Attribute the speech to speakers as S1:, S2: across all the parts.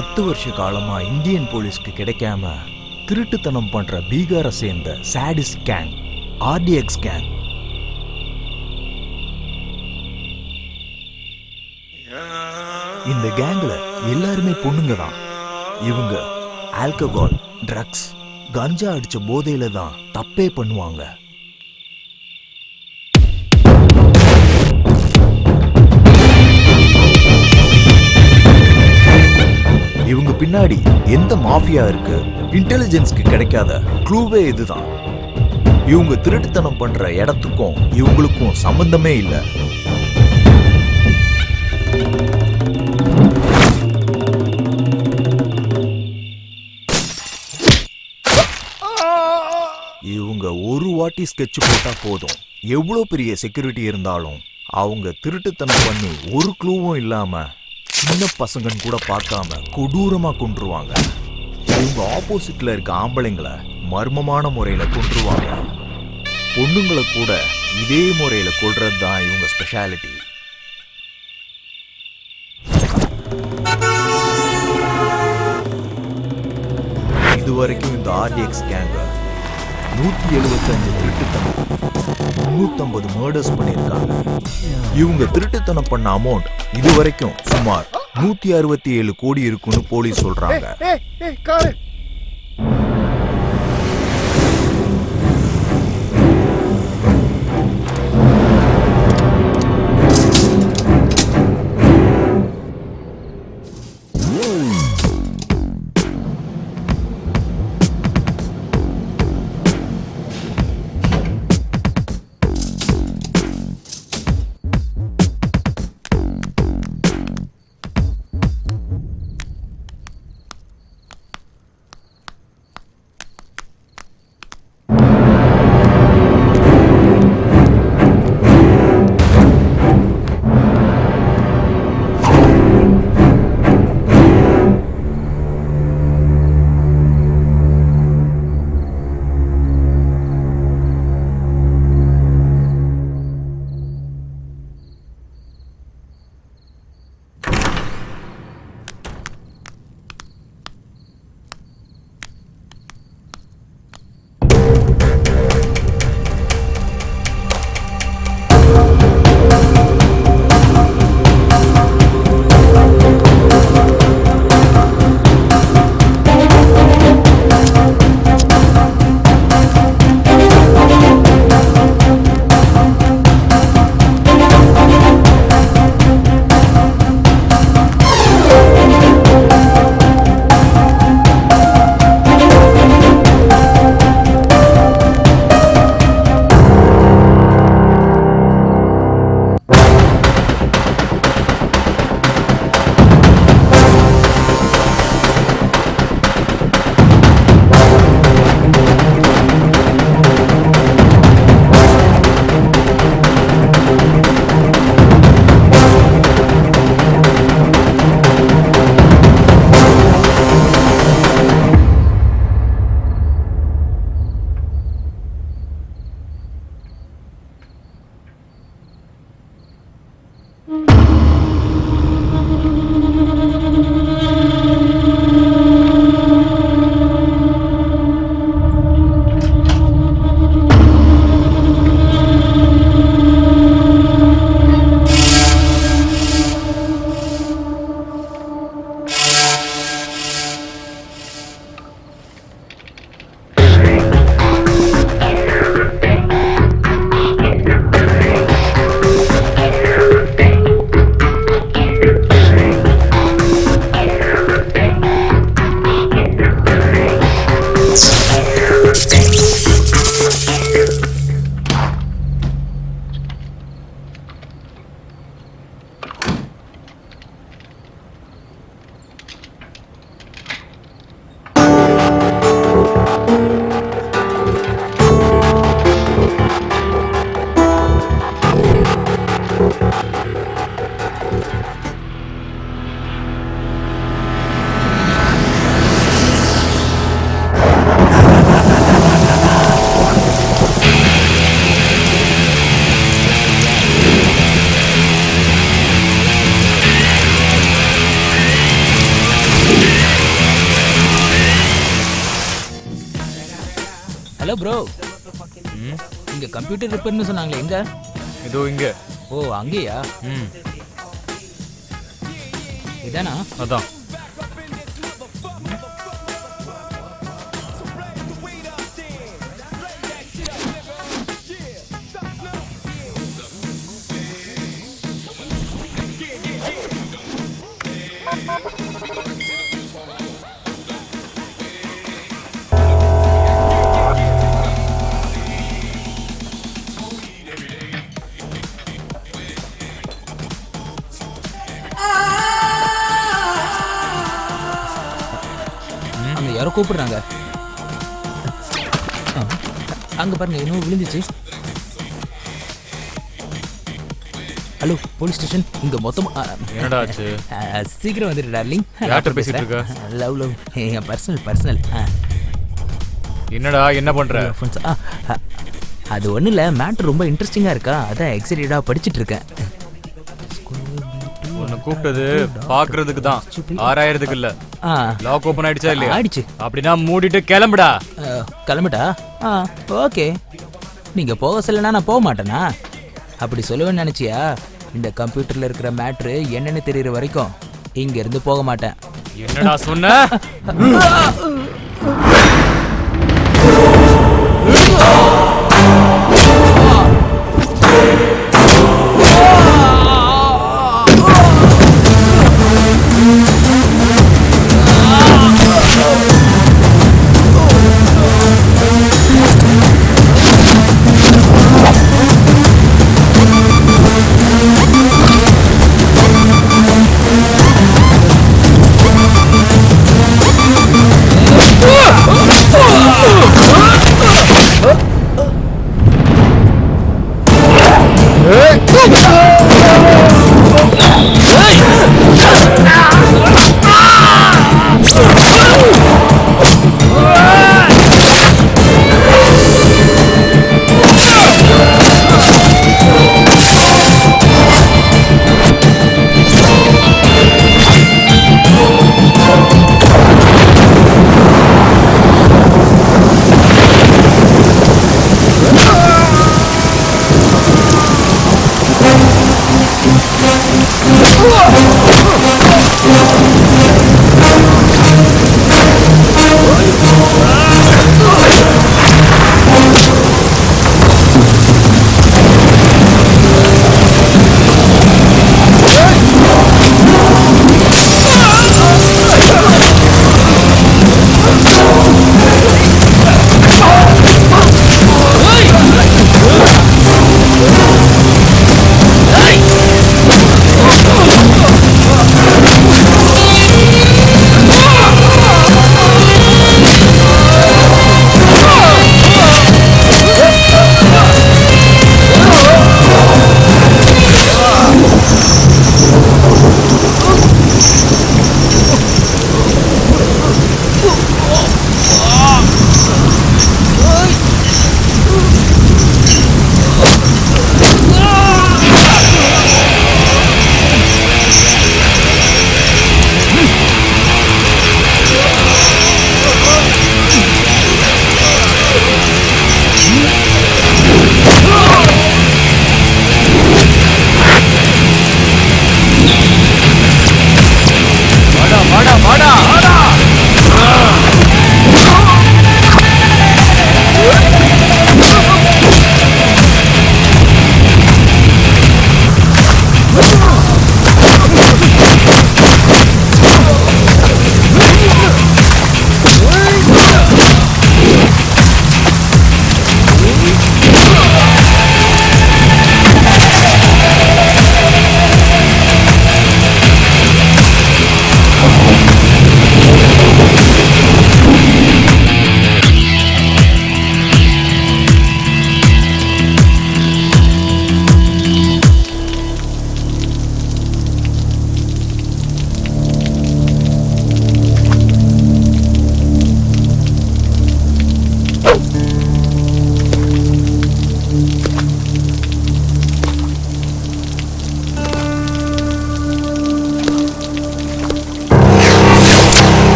S1: 10 வருஷ காலமா இந்தியன் போலீஸ்க்கு கிடைக்காம திருட்டுத்தனம் பண்ற பீகாரை சேர்ந்த சாடிஸ் கேங் ஆர்டிஎக்ஸ் கேங். இந்த கேங்ல எல்லாருமே பொண்ணுங்க தான். இவங்க ஆல்கஹால், ட்ரக்ஸ், கஞ்சா அடிச்ச போதையில தான் தப்பே பண்ணுவாங்க. இவங்க பின்னாடி எந்த மாஃபியா இருக்கு, இன்டெலிஜென்ஸ்க்கு கிடைக்காத க்ளூவே இதுதான். இவங்க திருட்டுத்தனம் பண்ற இடத்துக்கும் இவங்களுக்கும் சம்பந்தமே இல்லை. இவங்க ஒரு வாட்டி ஸ்கெட்ச் போட்டா போதும், எவ்வளவு பெரிய செக்யூரிட்டி இருந்தாலும் அவங்க திருட்டுத்தனம் பண்ணி ஒரு க்ளூவும் இல்லாம சின்ன பசங்கன்னு கூட பார்க்காம கொடூரமா கொன்றுவாங்க. இவங்க ஆப்போசிட்ல இருக்க ஆம்பளைங்களை மர்மமான முறையில கொன்றுவாங்க. பொண்ணுங்களை கூட இதே முறையில கொல்றது தான் இவங்க ஸ்பெஷாலிட்டி. இதுவரைக்கும் இந்த ஆர்டிஎக்ஸ் கேங்க 175 திருட்டுத்தனம், 350 மர்டர்ஸ் பண்ணியிருக்காங்க. இவங்க திருட்டுத்தனம் பண்ண அமௌண்ட் இதுவரைக்கும் சுமார் 167 கோடி இருக்குன்னு போலீஸ் சொல்றாங்க.
S2: Hello bro. இங்க கம்ப்யூட்டர் ரிப்பேர்னு சொன்னாங்களே, எங்க?
S3: இதோ இங்க.
S2: ஓ அங்கேயா? இதானா?
S3: அதான்.
S2: அங்க யாரோ கூப்பிடுறாங்க. அங்க பாருங்க, இன்னும் விழுந்துச்சு. Hello police station. இங்க மொத்தமா
S3: என்னடா ஆச்சு?
S2: சீக்கிரம் வந்துடு டார்லிங்.
S3: யார்கிட்ட பேசிட்டு இருக்க?
S2: Love personal.
S3: என்னடா என்ன பண்ற?
S2: அது ஒன்றும் இல்லை, மேட்ரு ரொம்ப இன்ட்ரெஸ்டிங்காக இருக்கா, அதான் எக்ஸைட்டடாக படிச்சுட்டு இருக்கேன்.
S3: உன்னை கூப்பிட்டது பாக்குறதுக்கு தான், ஆராயறதுக்கு இல்ல. லாக் ஓபன் ஆயிடுச்சா இல்லையா?
S2: ஆயிடுச்சு.
S3: அப்படின்னா மூடிட்டு கிளம்புடா.
S2: கிளம்பிட்டா? ஓகே. நீங்க போக சொல்லனா நான் போக மாட்டேனா? அப்படி சொல்லுவேன்னு நினைச்சியா? இந்த கம்ப்யூட்டர்ல இருக்கிற மேட்ரு என்னன்னு தெரியற வரைக்கும் இங்க இருந்து போக மாட்டேன்.
S3: என்னடா சொன்ன?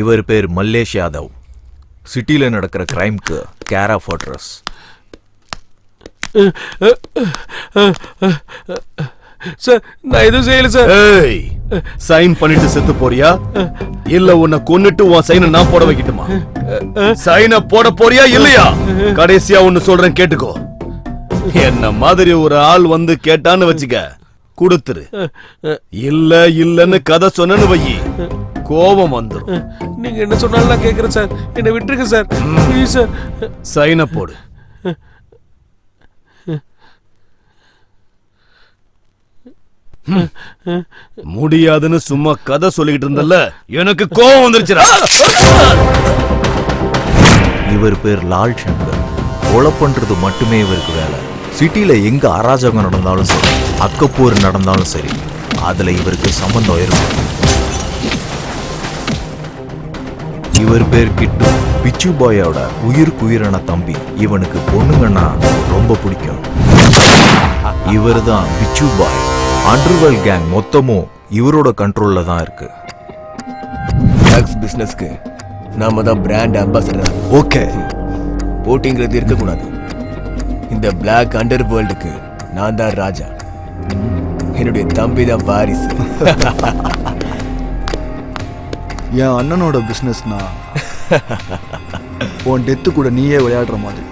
S1: இவர் பேர் மல்லேஷ் யாதவ். சிட்டில நடக்கிற கிரைம்க்கு கேர் ஆஃப் அட்ரஸ்.
S4: சார் நான் எதுவும் செய்யல சார்.
S5: ஏய், சைன் பண்ணிட்டு செத்து போறியா இல்ல உன்னை கொன்னுட்டு உன் சைனை நான் போட வைக்கட்டுமா? சைனை போட போறியா இல்லையா? கடைசியா ஒன்னு சொல்றேன் கேட்டுக்கோ. என்ன மாதிரி ஒரு ஆள் வந்து கேட்டான்னு வச்சுக்க, கொடுத்துரு. இல்ல இல்லன்னு கதை சொன்னு வை, கோபம் வந்துடும்.
S4: நீங்க என்ன சொன்னாலும் நான் கேக்குறேன் சார். என்ன விட்டுருங்க சார், ப்ளீஸ் சார்.
S5: சைனை போடு. முடியாதுன்னு சும்மா கதை சொல்லிக்கிட்டு இருந்தல்ல, எனக்கு கோபம் வந்துருச்சுடா.
S1: இவர் பேர் லால் சங்கர். கொலை பண்றது மட்டுமே இவருக்கு வேலை. சிட்டில எங்க அராஜகம் நடந்தாலும் சரி, அக்கப்போர் நடந்தாலும் சரி, அதுல இவருக்கு சம்பந்தம் இருக்கும். இவர் பேர் கிட்டு. பிச்சு பாயோட உயிருக்குயிரான தம்பி. இவனுக்கு பொண்ணுங்கன்னா ரொம்ப பிடிக்கும். இவர் தான் பிச்சு பாய். அண்டர்வேர்ல்ட் கேங் மொத்தமும் இவரோட கண்ட்ரோல்ல தான் இருக்கு.
S5: ட்ரக்ஸ் பிசினஸ்க்கு நாம தான் பிராண்ட் அம்பாசிடர். ஓகே, போட்டிங்கிறது இருக்கக்கூடாது. இந்த பிளாக் அண்டர் வேர்ல்டுக்கு நான் தான் ராஜா. என்னுடைய தம்பி தான் வாரிசு.
S6: என் அண்ணனோட பிஸ்னஸ்னா உன் டெத்து கூட நீயே விளையாடுற மாதிரி.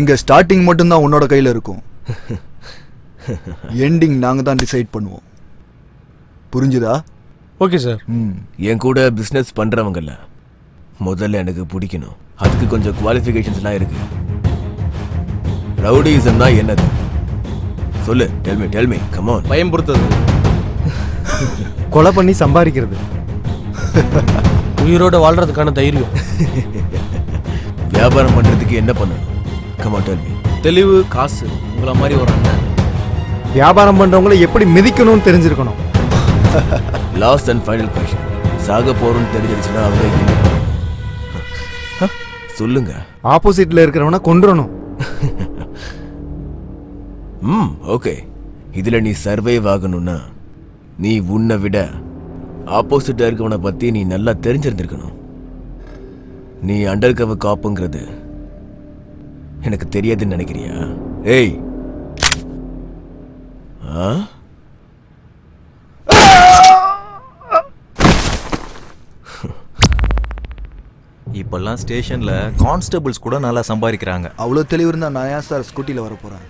S6: இங்க ஸ்டார்டிங் மட்டும்தான் உன்னோட கையில இருக்கும், எண்டிங் நாங்க தான் டிசைட் பண்ணுவோம். புரிஞ்சுதா?
S4: Okay sir.
S5: என் கூட பிசினஸ் பண்றவங்கல்ல முதல்ல எனக்கு பிடிக்கணும். அதுக்கு கொஞ்சம் குவாலிஃபிகேஷன்ஸ்லாம் இருக்கு. ரவுடிசம்னா என்னது சொல்லு. Tell me come on.
S3: பயம்படுத்துறது,
S7: கொலை பண்ணி சம்பாதிக்கிறது,
S4: உயிரோட வாழ்றதுக்கான தைரியம்.
S5: வியாபாரம் பண்றதுக்கு என்ன பண்ணணும்? Come on tell me.
S3: தெளிவு, காசு. உங்கள மாதிரி ஒரு அண்ணன்.
S7: வியாபாரம் பண்றவங்களை எப்படி மிதிக்கணும்னு தெரிஞ்சிருக்கணும்.
S5: லாஸ்ட் அண்ட் ஃபைனல் கொஸ்டின், சாக போறோம்னு தெரிஞ்சிருச்சுன்னா அவங்க என்ன பண்ணணும்? சொல்லுங்க.
S7: ஆப்போசிட்ல இருக்கிறவனை கொன்றணும்.
S5: ஓகே. இதுல நீ சர்வைவ் ஆகணும்னா நீ உன்னை விட ஆப்போசிட்டா இருக்கவனை பத்தி நீ நல்லா தெரிஞ்சிருந்திருக்கணும். நீ அண்டர் கவர் காப்புங்கிறது எனக்கு தெரியாதுன்னு நினைக்கிறியா? ஏய்,
S1: இப்பெல்லாம் ஸ்டேஷன்ல கான்ஸ்டபிள்ஸ் கூட நல்லா சம்பாதிக்கிறாங்க.
S6: அவ்வளோ தெளிவு இருந்தா நான் ஏன் சார் ஸ்கூட்டியில் வர போறேன்?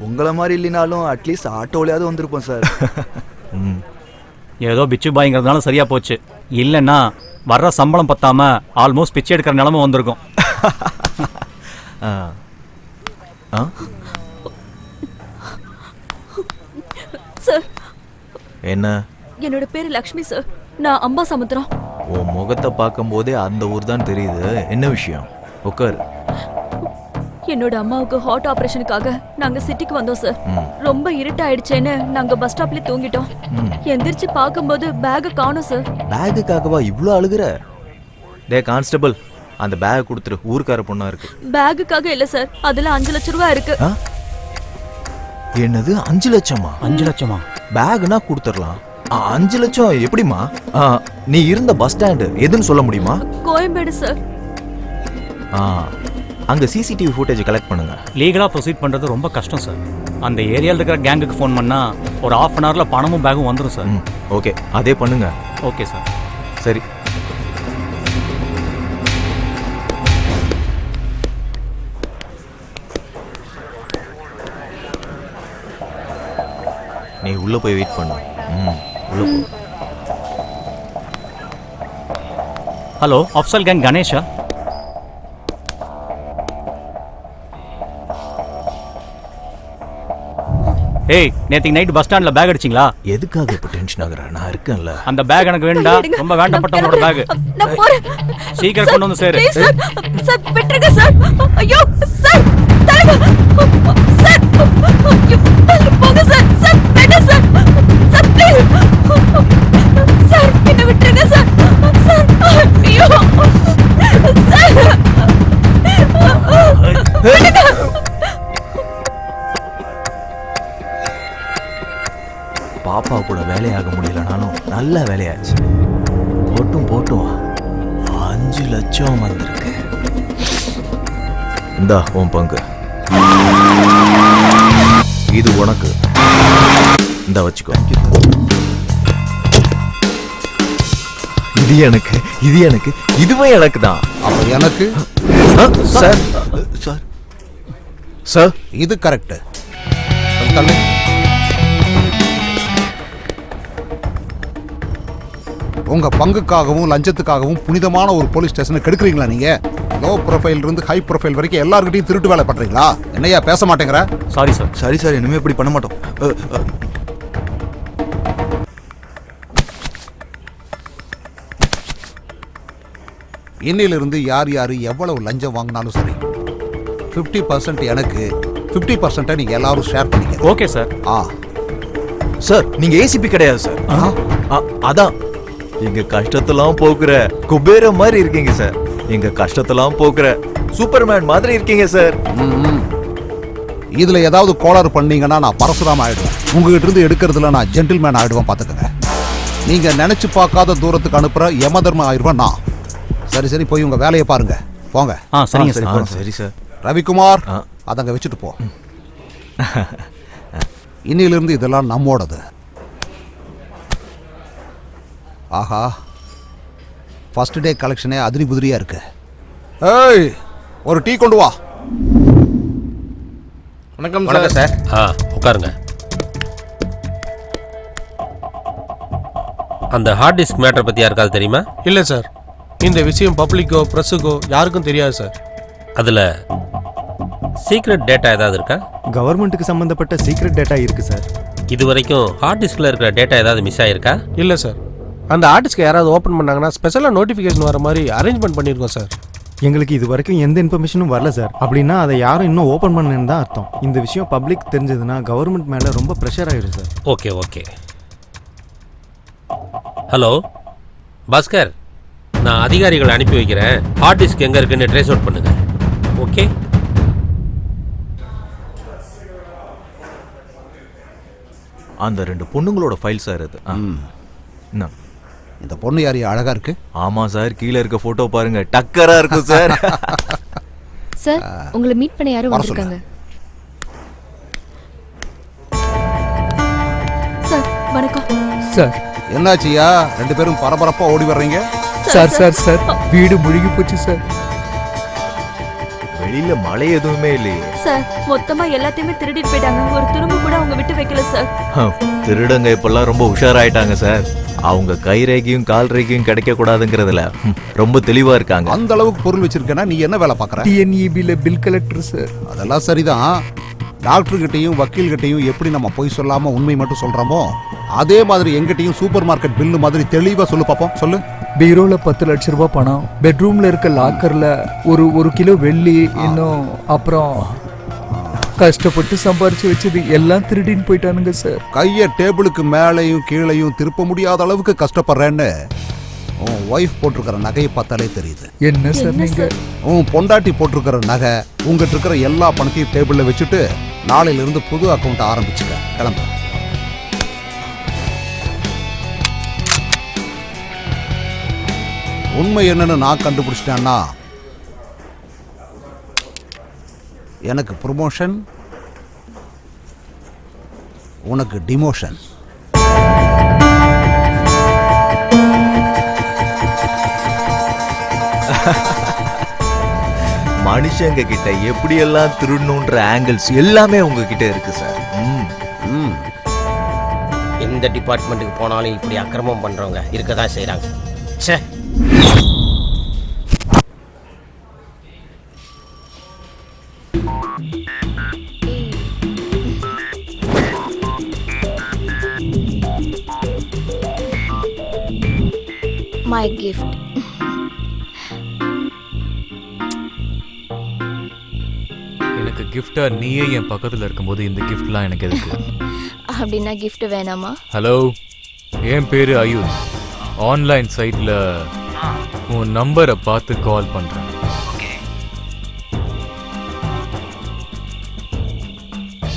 S6: உங்களை மாதிரி இல்லைனாலும் அட்லீஸ்ட் ஆட்டோலையாவது வந்திருப்போம் சார்.
S8: ஏதோ பிச்சு பாய்ங்கிறதுனால சரியா போச்சு. இல்லைன்னா வர்ற சம்பளம் பத்தாம ஆல்மோஸ்ட் பிச்சை எடுக்கிற நிலைமை வந்திருக்கும்.
S9: சார்,
S1: என்ன?
S9: என்னோட பேரு லக்ஷ்மி சார். நான் அம்பா சமுத்திரம்.
S1: உன் முகத்தை பார்க்கும் போதே அந்த ஊர் தான் தெரியுது. என்ன விஷயம்? உட்காரு.
S9: என்னோட அம்மாவுக்கு ஹார்ட் ஆபரேஷனுக்காக நாங்க சிட்டிக்கு வந்தோம் சார். ரொம்ப இருட்டாயிடுச்சேன்னு நாங்க பஸ் ஸ்டாப்ல தூங்கிட்டோம். எந்திரிச்சு பார்க்கும்போது பேக் காணோம் சார்.
S1: பேகுக்காகவா இவ்ளோ அழுகுற? டே கான்ஸ்டபிள், அந்த பேக் கொடுத்துரு. ஊர்க்கார பொண்ணா இருக்கு.
S9: பேகுக்காக இல்ல சார், அதுல 5 லட்சம் ரூபாய் இருக்கு.
S1: என்னது 5 லட்சமா?
S8: 5 லட்சமா?
S1: பேக்னா கொடுத்துடலாம். 5 லட்சம் எப்படிமா? நீ இருந்த பஸ் ஸ்டாண்டு எதுன்னு சொல்ல முடியுமா?
S9: கோயம்பேடு சார்.
S1: அங்க சிசிடிவி ஃபுட்டேஜ் கலெக்ட் பண்ணுங்க.
S8: லீகலா ப்ரொசீட் பண்றது ரொம்ப கஷ்டம் சார். அந்த ஏரியால இருக்கிற கேங்குக்கு ஃபோன் பண்ணா ஒரு 1/2 அன் ஹவர்ல பணமும் பேகும் வந்துடும் சார்.
S1: ஓகே, அதே பண்ணுங்க.
S8: Okay sir.
S1: சரி. நீ உள்ள போய் வெயிட் பண்ணு. உள்ள போ.
S8: Hello, Afzal gang Ganesha? ஏய், நேத்திக்கு நைட் பஸ் ஸ்டாண்ட்ல பேக் அடிச்சிங்களா?
S1: எதுக்காக இப்ப டென்ஷன் ஆகுற? நான் இருக்கேன்ல.
S8: அந்த பேக் எனக்கு வேண்டாம். ரொம்ப வேண்டப்பட்டவங்களோட பேக்.
S9: நான் போறேன்.
S8: சீக்கிரம் கொண்டு வந்து சேரு.
S9: சார், சார் விட்டுருங்க சார். ஐயோ சார், தள்ளுங்க சார். ஐயோ, தள்ளு போங்க சார். சார் வேண்டாம் சார். சார் ப்ளீஸ் சார், என்ன விட்டுருங்க சார். சார் ஐயோ சார், விடுங்க.
S1: பாப்பா கூட வேலையாக முடியலனாலும் நல்ல வேலையாச்சு. போட்டும் போட்டும். 5 லட்சம் வந்திருக்கு. இந்தா உன் பங்கு. இது உனக்கு. இந்த வச்சுக்கோ. இது எனக்கு, இது எனக்கு, இதுவே எனக்கு தான்.
S10: அப்ப எனக்கு
S1: சார் சார் சார்
S10: இது கரெக்ட். உங்க பங்குக்காகவும் லஞ்சத்துக்காகவும் புனிதமான ஒரு போலீஸ் ஸ்டேஷனை கெடுக்குறீங்களா நீங்க? லோ ப்ரொஃபைல் இருந்து ஹை ப்ரொஃபைல் வரைக்கும் எல்லார்கிட்டையும் திருட்டு வேலை பண்றீங்களா? என்னையா பேச மாட்டேங்கிற?
S8: Sorry sir.
S6: சரி சார், இனிமே இப்படி பண்ண மாட்டோம்.
S10: இன்னிலிருந்து யார் யார் எவ்வளவு லஞ்சம் வாங்கினாலும் சரி 50% எனக்கு, 50% நீங்க எல்லாரும் ஷேர் பண்ணிக்க.
S8: Okay sir.
S1: சார் நீங்க ஏசிபி கிடையாது சார். அதான் எங்க கஷ்டத்தெல்லாம் போக்குற குபேர மாதிரி இருக்கீங்க சார். எங்க கஷ்டத்தெல்லாம் போக்குற சூப்பர்மேன் மாதிரி இருக்கீங்க சார்.
S10: இதுல ஏதாவது கோளாறு பண்ணீங்கன்னா நான் பரசுராம ஆயிடுவேன். உங்ககிட்ட இருந்து எடுக்கிறதுல நான் ஜென்டில்மேன் ஆயிடுவேன் பாத்துக்கங்க. நீங்க நினைச்சு பார்க்காத தூரத்துக்கு அனுப்புற யமதர்ம ஆயிடுவேன் நான். சரி சரி, போய் உங்க வேலையை பாருங்க, போங்க.
S8: சரிங்க சார்.
S1: சரி சார்.
S10: ரவிக்குமார், அதங்க வச்சுட்டு போ. இன்னிலிருந்து இதெல்லாம் நம்மோடது. ஆஹா, ஃபர்ஸ்ட் டே கலெக்ஷனே அதிரி புதிரியா இருக்கு. ஏய், ஒரு டீ கொண்டு வா.
S4: வணக்கம்
S11: சார். உட்காருங்க. அந்த ஹார்ட் டிஸ்க் மேட்டரை பத்தி யாருக்காவது தெரியுமா?
S4: இல்ல சார், இந்த விஷயம் பப்ளிக்கோ பிரஸுக்கோ யாருக்கும் தெரியாது சார்.
S11: அதுல சீக்ரெட் டேட்டா ஏதாவது இருக்கா?
S7: கவர்மெண்ட்டுக்கு சம்பந்தப்பட்ட சீக்ரெட் டேட்டா இருக்கு சார்.
S11: இது வரைக்கும் ஹார்ட் டிஸ்க்ல இருக்கிற டேட்டா ஏதாவது மிஸ் ஆயிருக்கா?
S4: இல்ல சார், அந்த ஆர்டிஸ்ட்க்கு யாராவது ஓப்பன் பண்ணாங்கன்னா ஸ்பெஷலாக நோட்டிஃபிகேஷன் வர மாதிரி அரேஞ்ச்மெண்ட் பண்ணியிருக்கோம் சார்.
S7: எங்களுக்கு இது வரைக்கும் எந்த இன்ஃபர்மேஷனும் வரல சார். அப்படின்னா அதை யாரும் இன்னும் ஓப்பன் பண்ணேன்னு தான் அர்த்தம். இந்த விஷயம் பப்ளிக் தெரிஞ்சதுன்னா கவர்மெண்ட் மேலே ரொம்ப ப்ரெஷர் ஆயிடும் sir.
S11: Okay okay. Hello Bhaskar, நான் அதிகாரிகளை அனுப்பி வைக்கிறேன். ஹார்ட் டிஸ்க் எங்கே இருக்குன்னு ட்ரேஸ் அவுட் பண்ணுங்க. ஓகே.
S1: அந்த 2 பொண்ணுங்களோட ஃபைல் சார் அது.
S10: இந்த பொண்ணு யாரையும் அழகா இருக்கு.
S1: ஆமா சார், கீழே இருக்க போட்டோ பாருங்க, டக்கரா இருக்கு சார்.
S9: சார், உங்களை மீட் பண்ண யாரும் வந்திருக்காங்க. சார் வணக்கம்.
S12: சார்
S10: என்னாச்சியா, 2 பேரும் பரபரப்பா ஓடி வர்றீங்க?
S12: சார் சார் சார், வீடு முழுகி போச்சு சார்.
S1: வெளியில மழை எதுவுமே இல்லையே
S9: சார். மொத்தமா எல்லாத்தையுமே திருடிட்டு போயிட்டாங்க. ஒரு துரும்பு கூட அவங்க விட்டு வைக்கல சார்.
S1: திருடங்க இப்பெல்லாம் ரொம்ப உஷாராயிட்டாங்க சார். அவங்க கை ரேகையும் கால் ரேகையும் கிடைக்க கூடாதுங்கிறதுல ரொம்ப தெளிவா இருக்காங்க.
S10: அந்த அளவுக்கு பொருள் வச்சிருக்கேன்னா நீ என்ன வேலை பார்க்கற?
S12: டிஎன்இபில பில் கலெக்டர் சார்.
S10: அதெல்லாம் சரிதான். டாக்டர் கிட்டையும் வக்கீல் கிட்டையும் எப்படி நம்ம போய் சொல்லாம உண்மை மட்டும் சொல்றோமோ அதே மாதிரி எங்கிட்டையும் சூப்பர் மார்க்கெட் பில்லு மாதிரி தெளிவா சொல்லு பாப்போம். சொல்லு.
S12: பீரோல 10 லட்ச ரூபாய் பணம், பெட்ரூம்ல இருக்க லாக்கர்ல ஒரு கிலோ வெள்ளி, இன்னும் அப்புறம் கஷ்டப்பட்டு சம்பாரிச்சு வச்சது எல்லாம் திருடின்னு போயிட்டானுங்க சார்.
S10: கைய டேபிளுக்கு மேலையும் கீழையும் திருப்ப முடியாத அளவுக்கு கஷ்டப்படுறேன்னு உன் ஒய்ஃப் போட்டிருக்கிற நகையை பார்த்தாலே தெரியுது.
S12: என்ன சார் நீங்க?
S10: உன் பொண்டாட்டி போட்டிருக்கிற நகை, உங்ககிட்ட இருக்கிற எல்லா பணத்தையும் டேபிள்ல வச்சுட்டு நாளையில இருந்து புது அக்கௌண்ட் ஆரம்பிச்சுக்க. கிளம்பு. உண்மை என்னன்னு நான் கண்டுபிடிச்சிட்டேன்னா எனக்கு ப்ரொமோஷன், உனக்கு டிமோஷன்.
S1: மனுஷங்க கிட்ட எப்படியெல்லாம் திருடணுன்ற ஆங்கிள்ஸ் எல்லாமே உங்ககிட்ட இருக்கு சார்.
S11: எந்த டிபார்ட்மெண்ட்டுக்கு போனாலும் இப்படி அக்கிரமம் பண்றவங்க இருக்கதான் செய்றாங்க. ச்சே.
S9: My gift.
S3: எனக்கு கிஃப்டா நீயே என் பக்கத்துல இருக்கும்போது இந்த கிஃப்ட்லாம் எனக்கு எதுக்கு?
S9: அப்படின்னா கிஃப்ட் வேணாமா?
S3: ஹலோ, என் பேரு அயுத். ஆன்லைன் சைட்ல உன் நம்பரை பார்த்து கால் பண்றேன்.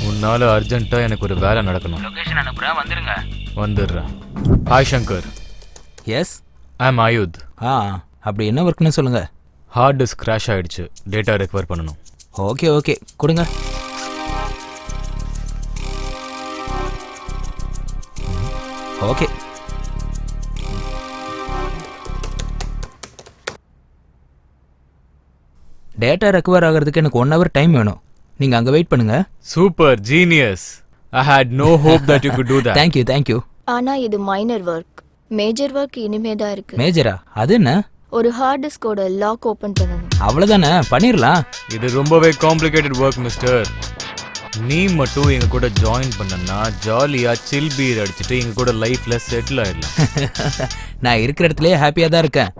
S3: உன்னால அர்ஜென்ட்டா எனக்கு ஒரு வேலை நடக்கணும்.
S2: லொகேஷன் அனுப்புறேன், வந்துருங்க.
S3: வந்துடுறேன். ஹாய் சங்கர்.
S2: எஸ்,
S3: ஐ அம் அயுத்.
S2: அப்படி என்ன ஒர்க்னு சொல்லுங்க.
S3: ஹார்ட் டிஸ்க் கிராஷ் ஆயிடுச்சு, டேட்டா ரெக்கவர் பண்ணணும்.
S2: ஓகே ஓகே கொடுங்க. ஓகே. டேட்டா ரெக்கவர் ஆகிறதுக்கு எனக்கு 1 hour டைம் வேணும். நீங்க அங்க வெயிட் பண்ணுங்க.
S3: Super genius. I had no hope that you could do that.
S2: Thank you, thank you.
S9: ஆனா இது மைனர் ஒர்க். மேஜர் ஒர்க் இனிமே தான் இருக்கு.
S2: மேஜரா? அது என்ன?
S9: ஒரு ஹார்ட் டிஸ்கோட லாக் ஓபன் பண்ணனும்.
S2: அவ்வளவுதானே, பண்ணிரலாம்.
S3: இது ரொம்பவே காம்ப்ளிகேட்டட் ஒர்க் மிஸ்டர். நீ மட்டும் எங்க கூட ஜாயின் பண்ணனா ஜாலியா சில் பீர் அடிச்சிட்டு எங்க கூட லைஃப்ல செட்டில் ஆயிடலாம்.
S2: நான் இருக்கிற இடத்துலயே ஹாப்பியா தான் இருக்கேன்.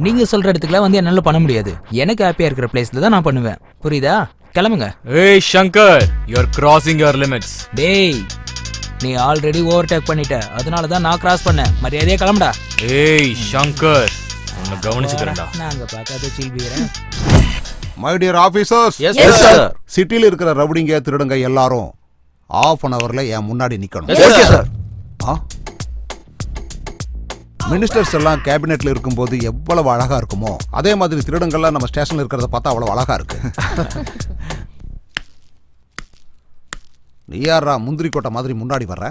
S2: நீங்க சொல்ற இடத்துக்குலாம் வந்து என்னால பண்ண முடியாது. எனக்கு ஹாப்பியா இருக்கிற பிளேஸ்ல தான் நான் பண்ணுவேன். புரியுதா? கிளம்புங்க.
S3: ஏய் Shankar, you are crossing your limits.
S2: டேய், நீ ஆல்ரெடி ஓவர்டேக் பண்ணிட்ட. அதனால தான் நான் கிராஸ் பண்ணேன். மரியாதையா கிளம்புடா.
S3: ஏய் சங்கர், உன்னை கவனிச்சுக்கிறேன்டா.
S2: நாங்க பார்க்காத சில் பீர்.
S10: My dear officers,
S6: Yes, sir.
S10: சிட்டில இருக்கிற ரவுடிங்க திருடங்க எல்லாரும் ½ an hourல என் முன்னாடி நிக்கணும்.
S6: Okay sir.
S10: மினிஸ்டர்ஸ் எல்லாம் கேபினெட்ல இருக்கும்போது எவ்வளவு அழகா இருக்குமோ அதே மாதிரி திருடங்கள்லாம் நம்ம ஸ்டேஷன்ல இருக்கிறத பார்த்தா அவ்வளவு அழகா இருக்கு. நீ யாரா முந்திரி கோட்டை மாதிரி முன்னாடி வர்ற?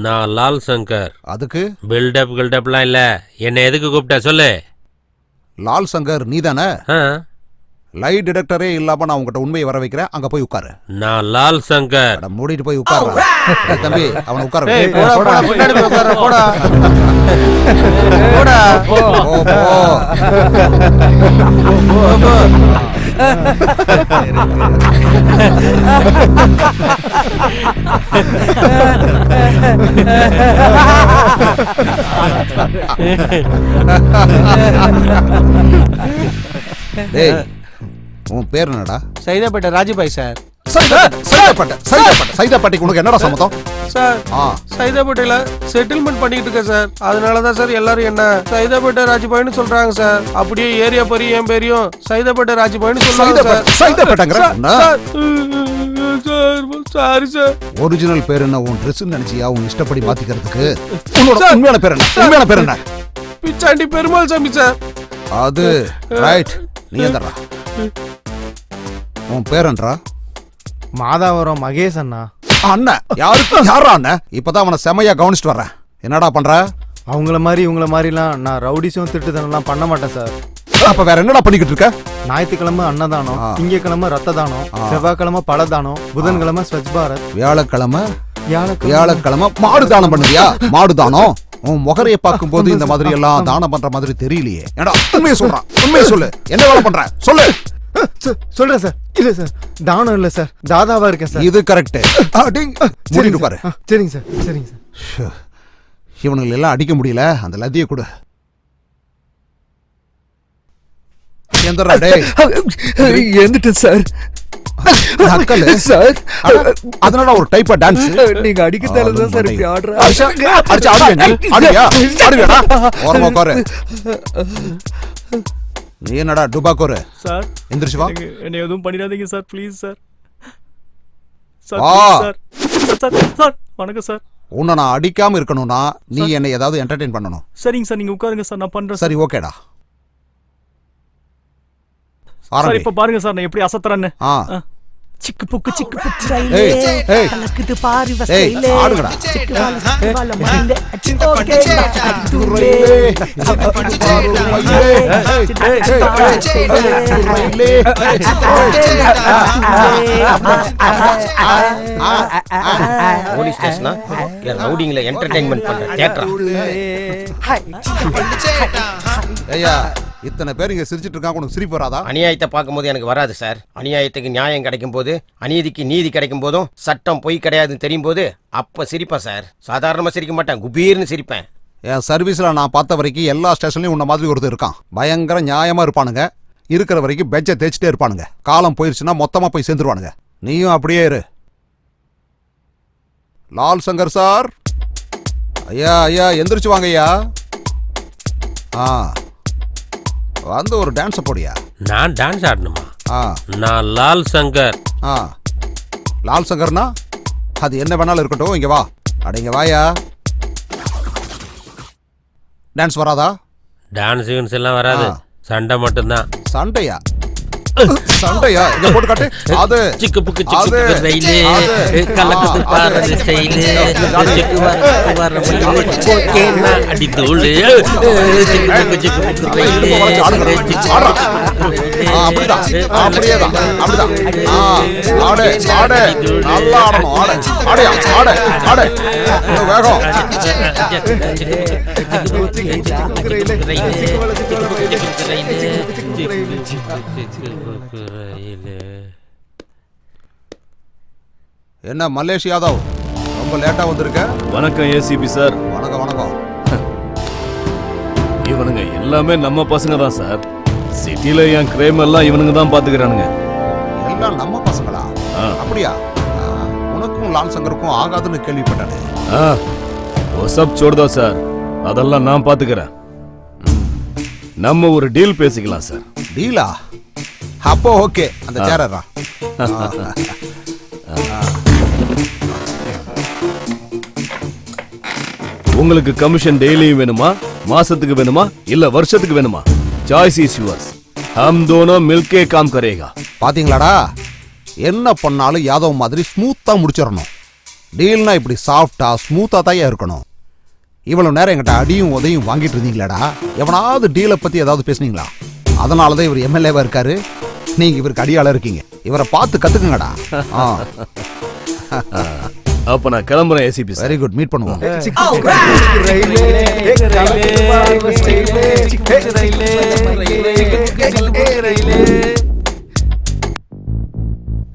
S11: நான் லால் சங்கர்.
S10: அதுக்கு
S11: பில்டப் கில்டப்லாம் இல்ல. என்ன எதுக்கு கூப்பிட்ட சொல்லு.
S10: லால் சங்கர் நீ தானே? லை டிடெக்டரே இல்லாம நான் உங்ககிட்ட உண்மையை வர வைக்கிறேன். அங்க போய் உட்காரு.
S11: நான் லால் சங்கர்.
S10: மூடிட்டு போய் உட்காரு. தம்பி அவனை உட்கார வை.
S4: பின்னாடி போய் உட்கார்ற, போடா போடா.
S10: டேய், உன் பேர் என்னடா?
S4: சைதாப்பேட்டை ராஜபாய் சார்.
S10: சைதாப்பேட்டைக்கு உனக்கு என்னடா சம்மதம்?
S4: சார் சைதாப்பேட்டையில செட்டில்மெண்ட் பண்ணிட்டு இருக்கேன் சார். அதனாலதான் சார் எல்லாரும் என்ன சைதாப்பேட்டை ராஜபாய்னு சொல்றாங்க சார். அப்படியே ஏரியா பரி என் பேரையும் சைதாப்பேட்டை ராஜபாய்னு சொல்றாங்க சார்.
S10: சைதாப்பேட்டைங்கற
S4: சாரி சார்.
S10: ஒரிஜினல் பேர் என்ன? உன் ட்ரெஸ் நினைச்சியா உன் இஷ்டப்படி மாத்திக்கிறதுக்கு? உன்னோட உண்மையான பேர் என்ன? உண்மையான பேர் என்ன?
S4: பிச்சாண்டி பெருமாள் சாமி சார்.
S10: அது ரைட். நீ எந்தடா? உன் பேரன்றா?
S7: மாதாவரம் மகேஷ் அண்ணா.
S10: அண்ணன் யாரா அண்ணன்? இப்பதான் அவனை செமையா கவனிச்சுட்டு வர்றேன். என்னடா பண்ற?
S7: அவங்கள மாதிரி இவங்கள மாதிரிலாம் நான் ரவுடிஸும் திருட்டுத்தனம்லாம் பண்ண மாட்டேன் சார்.
S10: அப்ப வேற என்னடா பண்ணிக்கிட்டு இருக்க?
S7: ஞாயிற்றுக்கிழமை அன்னதானம், திங்கக்கிழமை ரத்த தானம், செவ்வாய்க்கிழமை பழதானம், புதன்கிழமை ஸ்வச் பாரத்,
S10: வியாழக்கிழமை மாடு தானம் பண்ணுவியா? மாடு தானம்? உன் முகரையை பார்க்கும் போது இந்த மாதிரி எல்லாம் தானம் பண்ற மாதிரி தெரியலையே. ஏடா உண்மையை சொல்றான். உண்மையை சொல்லு. என்ன வேலை பண்ற சொல்லு.
S7: சொல்றேன் சார். இல்ல சார், தானம் இல்ல சார், தாதாவா இருக்கேன் சார்.
S10: இது கரெக்ட். மூடிட்டு பாரு.
S7: சரிங்க சார், சரிங்க சார்.
S10: இவனுங்களை எல்லாம் அடிக்க முடியல. அந்த லத்தியை கொடு. எந்தடா டேய்?
S12: எழுந்துட்டேன் சார்.
S10: சார் அதனால ஒரு டைப்பா டான்ஸ்
S12: நீங்க அடிக்கத்தால தான் சார் இப்படி ஆடுறா.
S10: அடிச்சு ஓரமா உட்காரு. நீ என்னடா டுபாக்கோரு?
S8: சார்
S10: எந்திரிச்சு வா.
S8: என்ன எதுவும் பண்ணிடாதீங்க சார், ப்ளீஸ் சார். சார் வணக்கம் சார்.
S10: உன்னை நான் அடிக்காம இருக்கணும்னா நீ என்னை ஏதாவது என்டர்டெயின் பண்ணணும்.
S8: சரிங்க சார், நீங்க உட்காருங்க சார், நான் பண்றேன்.
S10: சரி ஓகேடா.
S8: சார் இப்ப பாருங்க சார் நான் எப்படி அசத்துறேன்னு.
S13: சிக்கு புக்கு ஸ்டைலே கலக்குது பாரு ஸ்டைலே
S10: ஆடுங்கடா.
S13: சிக்கு வால மயிலே ஓகே துரே
S14: போலீஸ் ஸ்டேஷனா இல்ல ரவுடிங்ல என்டர்டெயின்மென்ட் பண்ற தியேட்டரா?
S10: ஐயா இத்தனை பேர் இங்க சிரிச்சிட்டு இருக்காங்க, உனக்கு சிரிப்பு வராதா?
S14: அநியாயத்தை பார்க்கும்போது எனக்கு வராது சார். அநியாயத்துக்கு நியாயம் கிடைக்கும் போது, அநீதிக்கு நீதி கிடைக்கும் போதும், சட்டம் பொய் கிடையாதுன்னு தெரியும் போது அப்ப சிரிப்பேன் சார். சாதாரணமா சிரிக்க மாட்டேன், குபீர்னு சிரிப்பேன்.
S10: என் சர்வீஸ்ல நான் பார்த்த வரைக்கும் எல்லா ஸ்டேஷன்லயும் உன்ன மாதிரி ஒருத்தர் இருக்கான். பயங்கர நியாயமா இருப்பானுங்க. இருக்கிற வரைக்கும் பெஞ்சை தேய்ச்சிட்டே இருப்பானுங்க. காலம் போயிருச்சுன்னா மொத்தமா போய் சேர்ந்துருவானுங்க. நீயும் அப்படியே இரு. லால் சங்கர் சார், ஐயா ஐயா எந்திரிச்சு வாங்க ஐயா. வந்து ஒரு டான்ஸ் போடியா.
S11: நான் டான்ஸ் ஆடணுமா? நான் லால் சங்கர்.
S10: லால் சங்கர்னா அது என்ன வேணாலும் இருக்கட்டும், இங்க வா. அடங்க வாயா. டான்ஸ் வராதா?
S11: டான்ஸ் எல்லாம் வராது. சண்டை மட்டும்தான்.
S10: சண்டையா? சண்டையா? இங்க போட்டு காட்டு. அது
S11: சிக்கு புக்கு சிக்கு ரயிலே கலக்குது பாரது ஸ்டைலே சிக்கு வர ஓகே நான் அடி தூளு சிக்கு புக்கு ரயிலே
S10: அப்படிதான் அப்படியேதான் அப்படிதான். ஆடு ஆடு நல்லா ஆடணும். ஆடு ஆடையா ஆடு ஆடு வேகம். என்ன மல்லேஷ் யாதவ், ரொம்ப லேட்டா வந்திருக்க?
S5: வணக்கம் ஏசிபி சார்.
S10: வணக்கம் வணக்கம்.
S5: இவனுங்க எல்லாமே நம்ம பசங்க தான் சார். சிட்டில என் கிரைம் எல்லாம் இவனுங்க தான் பாத்துக்கிறானுங்க.
S10: எல்லாம் நம்ம பசங்களா? அப்படியா? உனக்கும் லால் சங்கருக்கும் ஆகாதுன்னு கேள்விப்பட்டானே.
S5: சப் சோடுதோ சார், அதெல்லாம் நான் பாத்துக்கிறேன். நம்ம ஒரு டீல் பேசிக்கலாம் சார்.
S10: டீலா? அப்போ ஓகே, அந்த சேரா.
S5: உங்களுக்கு கமிஷன் டெய்லியும் வேணுமா, மாசத்துக்கு வேணுமா, இல்ல வருஷத்துக்கு வேணுமா? Choice is yours. ஹம் दोनों मिलके काम करेगा.
S10: பாத்தீங்களாடா, என்ன பண்ணாலும் யாதவ் மாதிரி ஸ்மூத்தா முடிச்சிடணும். டீல்னா இப்படி சாஃப்டா ஸ்மூத்தா தான் இருக்கணும். இவ்வளவு நேரம் என்கிட்ட அடியும் உதையும் வாங்கிட்டு இருந்தீங்களாடா? எவனாவது டீலை பத்தி ஏதாவது பேசுனீங்களா? அதனாலதான் இவர் எம்எல்ஏவா இருக்காரு. நீங்க இவருக்கு அடியாள இருக்கீங்க. இவரை பார்த்து கத்துக்குங்கடா.
S5: அப்ப நான் கிளம்புறேன் ஏசிபி.
S10: வெரி குட், மீட் பண்ணுவோம்.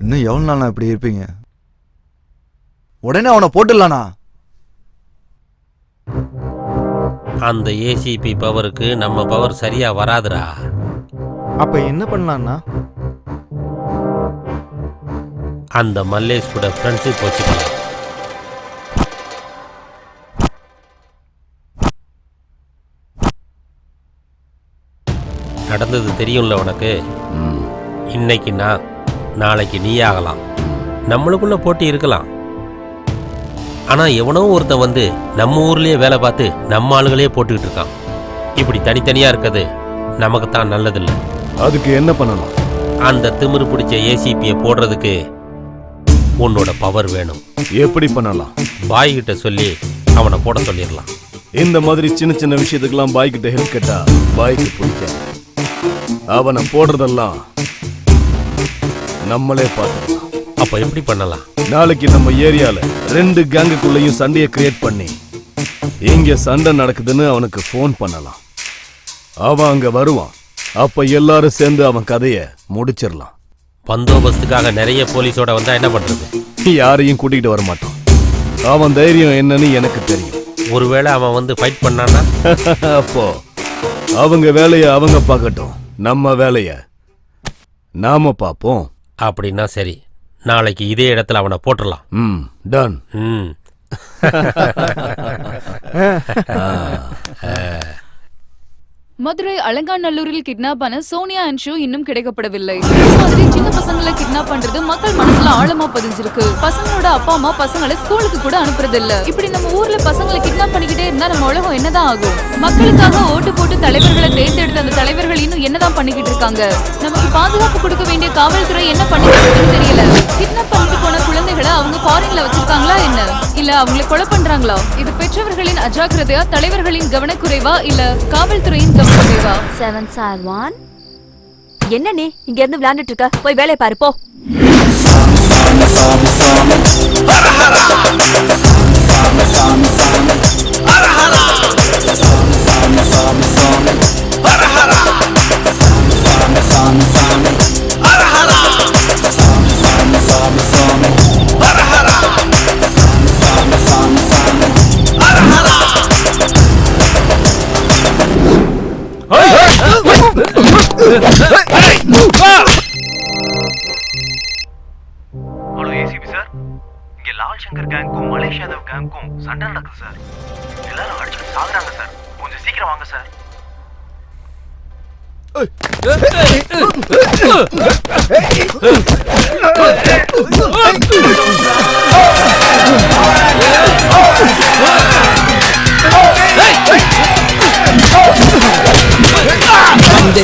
S6: இன்னும் எவ்வளவு நாள் இப்படி இருப்பீங்க? உடனே அவனை போட்டுடலானா?
S11: அந்த ஏசிபி பவருக்கு நம்ம பவர் சரியா வராதுடா.
S7: அப்ப என்ன பண்ணலாம்னா,
S11: அந்த மல்லேஷ் கூட ஃப்ரெண்ட்ஷிப் வச்சுக்கலாம். நடந்தது தெரியும்ல உனக்கு. இன்னைக்கு நான், நாளைக்கு நீ ஆகலாம். நம்மளுக்குள்ள போட்டி இருக்கலாம். ஆனா எவனோ ஒருத்தன் வந்து நம்ம ஊர்லயே வேலை பார்த்து நம்ம ஆளுகளே போட்டுக்கிட்டு இருக்கான். இப்படி தனித்தனியா இருக்கிறது நமக்கு தான் நல்லதில்லை.
S5: அதுக்கு என்ன பண்ணணும்?
S11: அந்த திமிரு பிடிச்ச ஏசிபியை போடுறதுக்கு உன்னோட பவர் வேணும்.
S5: எப்படி பண்ணலாம்?
S11: பாய் கிட்ட சொல்லி அவனை போட சொல்லிடலாம்.
S5: இந்த மாதிரி சின்ன சின்ன விஷயத்துக்கெல்லாம் பாய் கிட்ட ஹெல்ப் கேட்டா பாய்க்கு பிடிக்க. அவனை போடுறதெல்லாம் நம்மளே பார்த்துக்கலாம்.
S11: அப்ப எப்படி பண்ணலாம்?
S5: நாளைக்கு நம்ம ஏரியால 2 கேங்குக்குள்ளேயும் சண்டையை கிரியேட் பண்ணி இங்க சண்டை நடக்குதுன்னு அவனுக்கு போன் பண்ணலாம். அவன் அங்க வருவான். அப்ப எல்லாரும் சேர்ந்து அவன் கதைய முடிச்சிடலாம்.
S11: பந்தோபஸ்துக்காக நிறைய போலீஸோட வந்தா என்ன பண்றது?
S5: யாரையும் கூட்டிகிட்டு வர மாட்டான். அவன் தைரியம் என்னன்னு எனக்கு தெரியும்.
S11: ஒருவேளை அவன் வந்து ஃபைட் பண்ணானா?
S5: அப்போ அவங்க வேலையை அவங்க பார்க்கட்டும், நம்ம வேலைய நாம பார்ப்போம்.
S11: அப்படின்னா சரி, நாளைக்கு இதே இடத்துல அவனை போட்டுடலாம்.
S5: டன்.
S15: மதுரை அலங்காநல்லூரில் கிட்னாப் ஆன சோனியா அண்ட் ஷூ இன்னும் கிடைக்கப்படவில்லை. மாதிரி சின்ன பசங்களை கிட்னாப் பண்றது மக்கள் மனசுல ஆழமா பதிஞ்சிருக்கு. பசங்களோட அப்பா அம்மா பசங்களை ஸ்கூலுக்கு கூட அனுப்புறது இல்ல. இப்படி நம்ம ஊர்ல பசங்களை கிட்னாப் பண்ணிக்கிட்டே இருந்தா நம்ம உலகம் என்னதான் ஆகும்? மக்களுக்காக ஓட்டு போட்டு தலைவர்களை தேர்ந்தெடுத்த அந்த தலைவர்கள் இன்னும் என்னதான் பண்ணிக்கிட்டு இருக்காங்க? நமக்கு பாதுகாப்பு கொடுக்க வேண்டிய காவல்துறை என்ன பண்ணிட்டு தெரியல. கிட்னாப் பண்ணிட்டு போன குழந்தைகளை அவங்க ஃபாரின்ல வச்சிருக்காங்களா என்ன? இல்ல அவங்களை கொலை பண்றாங்களா? இது பெற்றவர்களின் அஜாக்கிரதையா, தலைவர்களின் கவனக்குறைவா, இல்ல காவல்துறையின் கவனக்குறைவா?
S9: 7 என்ன நீ இங்க இருந்து விளையாண்டுட்டு இருக்க? போய் வேலையை பாரு போ.
S16: ஹலோ ஏசிபி சார், இங்க லால் சங்கர் கேங்க்கும் மலேஷ் யாதவ் கேங்க்கும் சண்டை நடக்குது சார். எல்லாரும் அடிச்சு சாகுறாங்க சார். கொஞ்சம் சீக்கிரம் வாங்க சார்.
S13: இந்த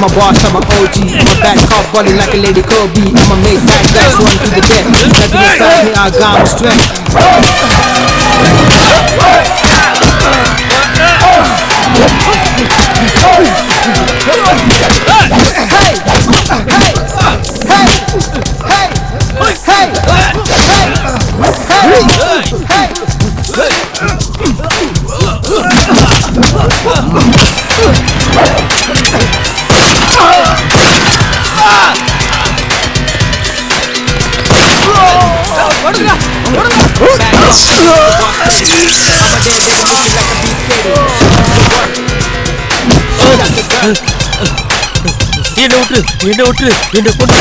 S17: I'm a boss, I'm a OG. I'm a bad cop balling like a lady Kobe. I'ma make bad guys run to the death. Nothing can stop me, I got my strength.
S11: என்ன விட்டுரு என்ன கொண்டு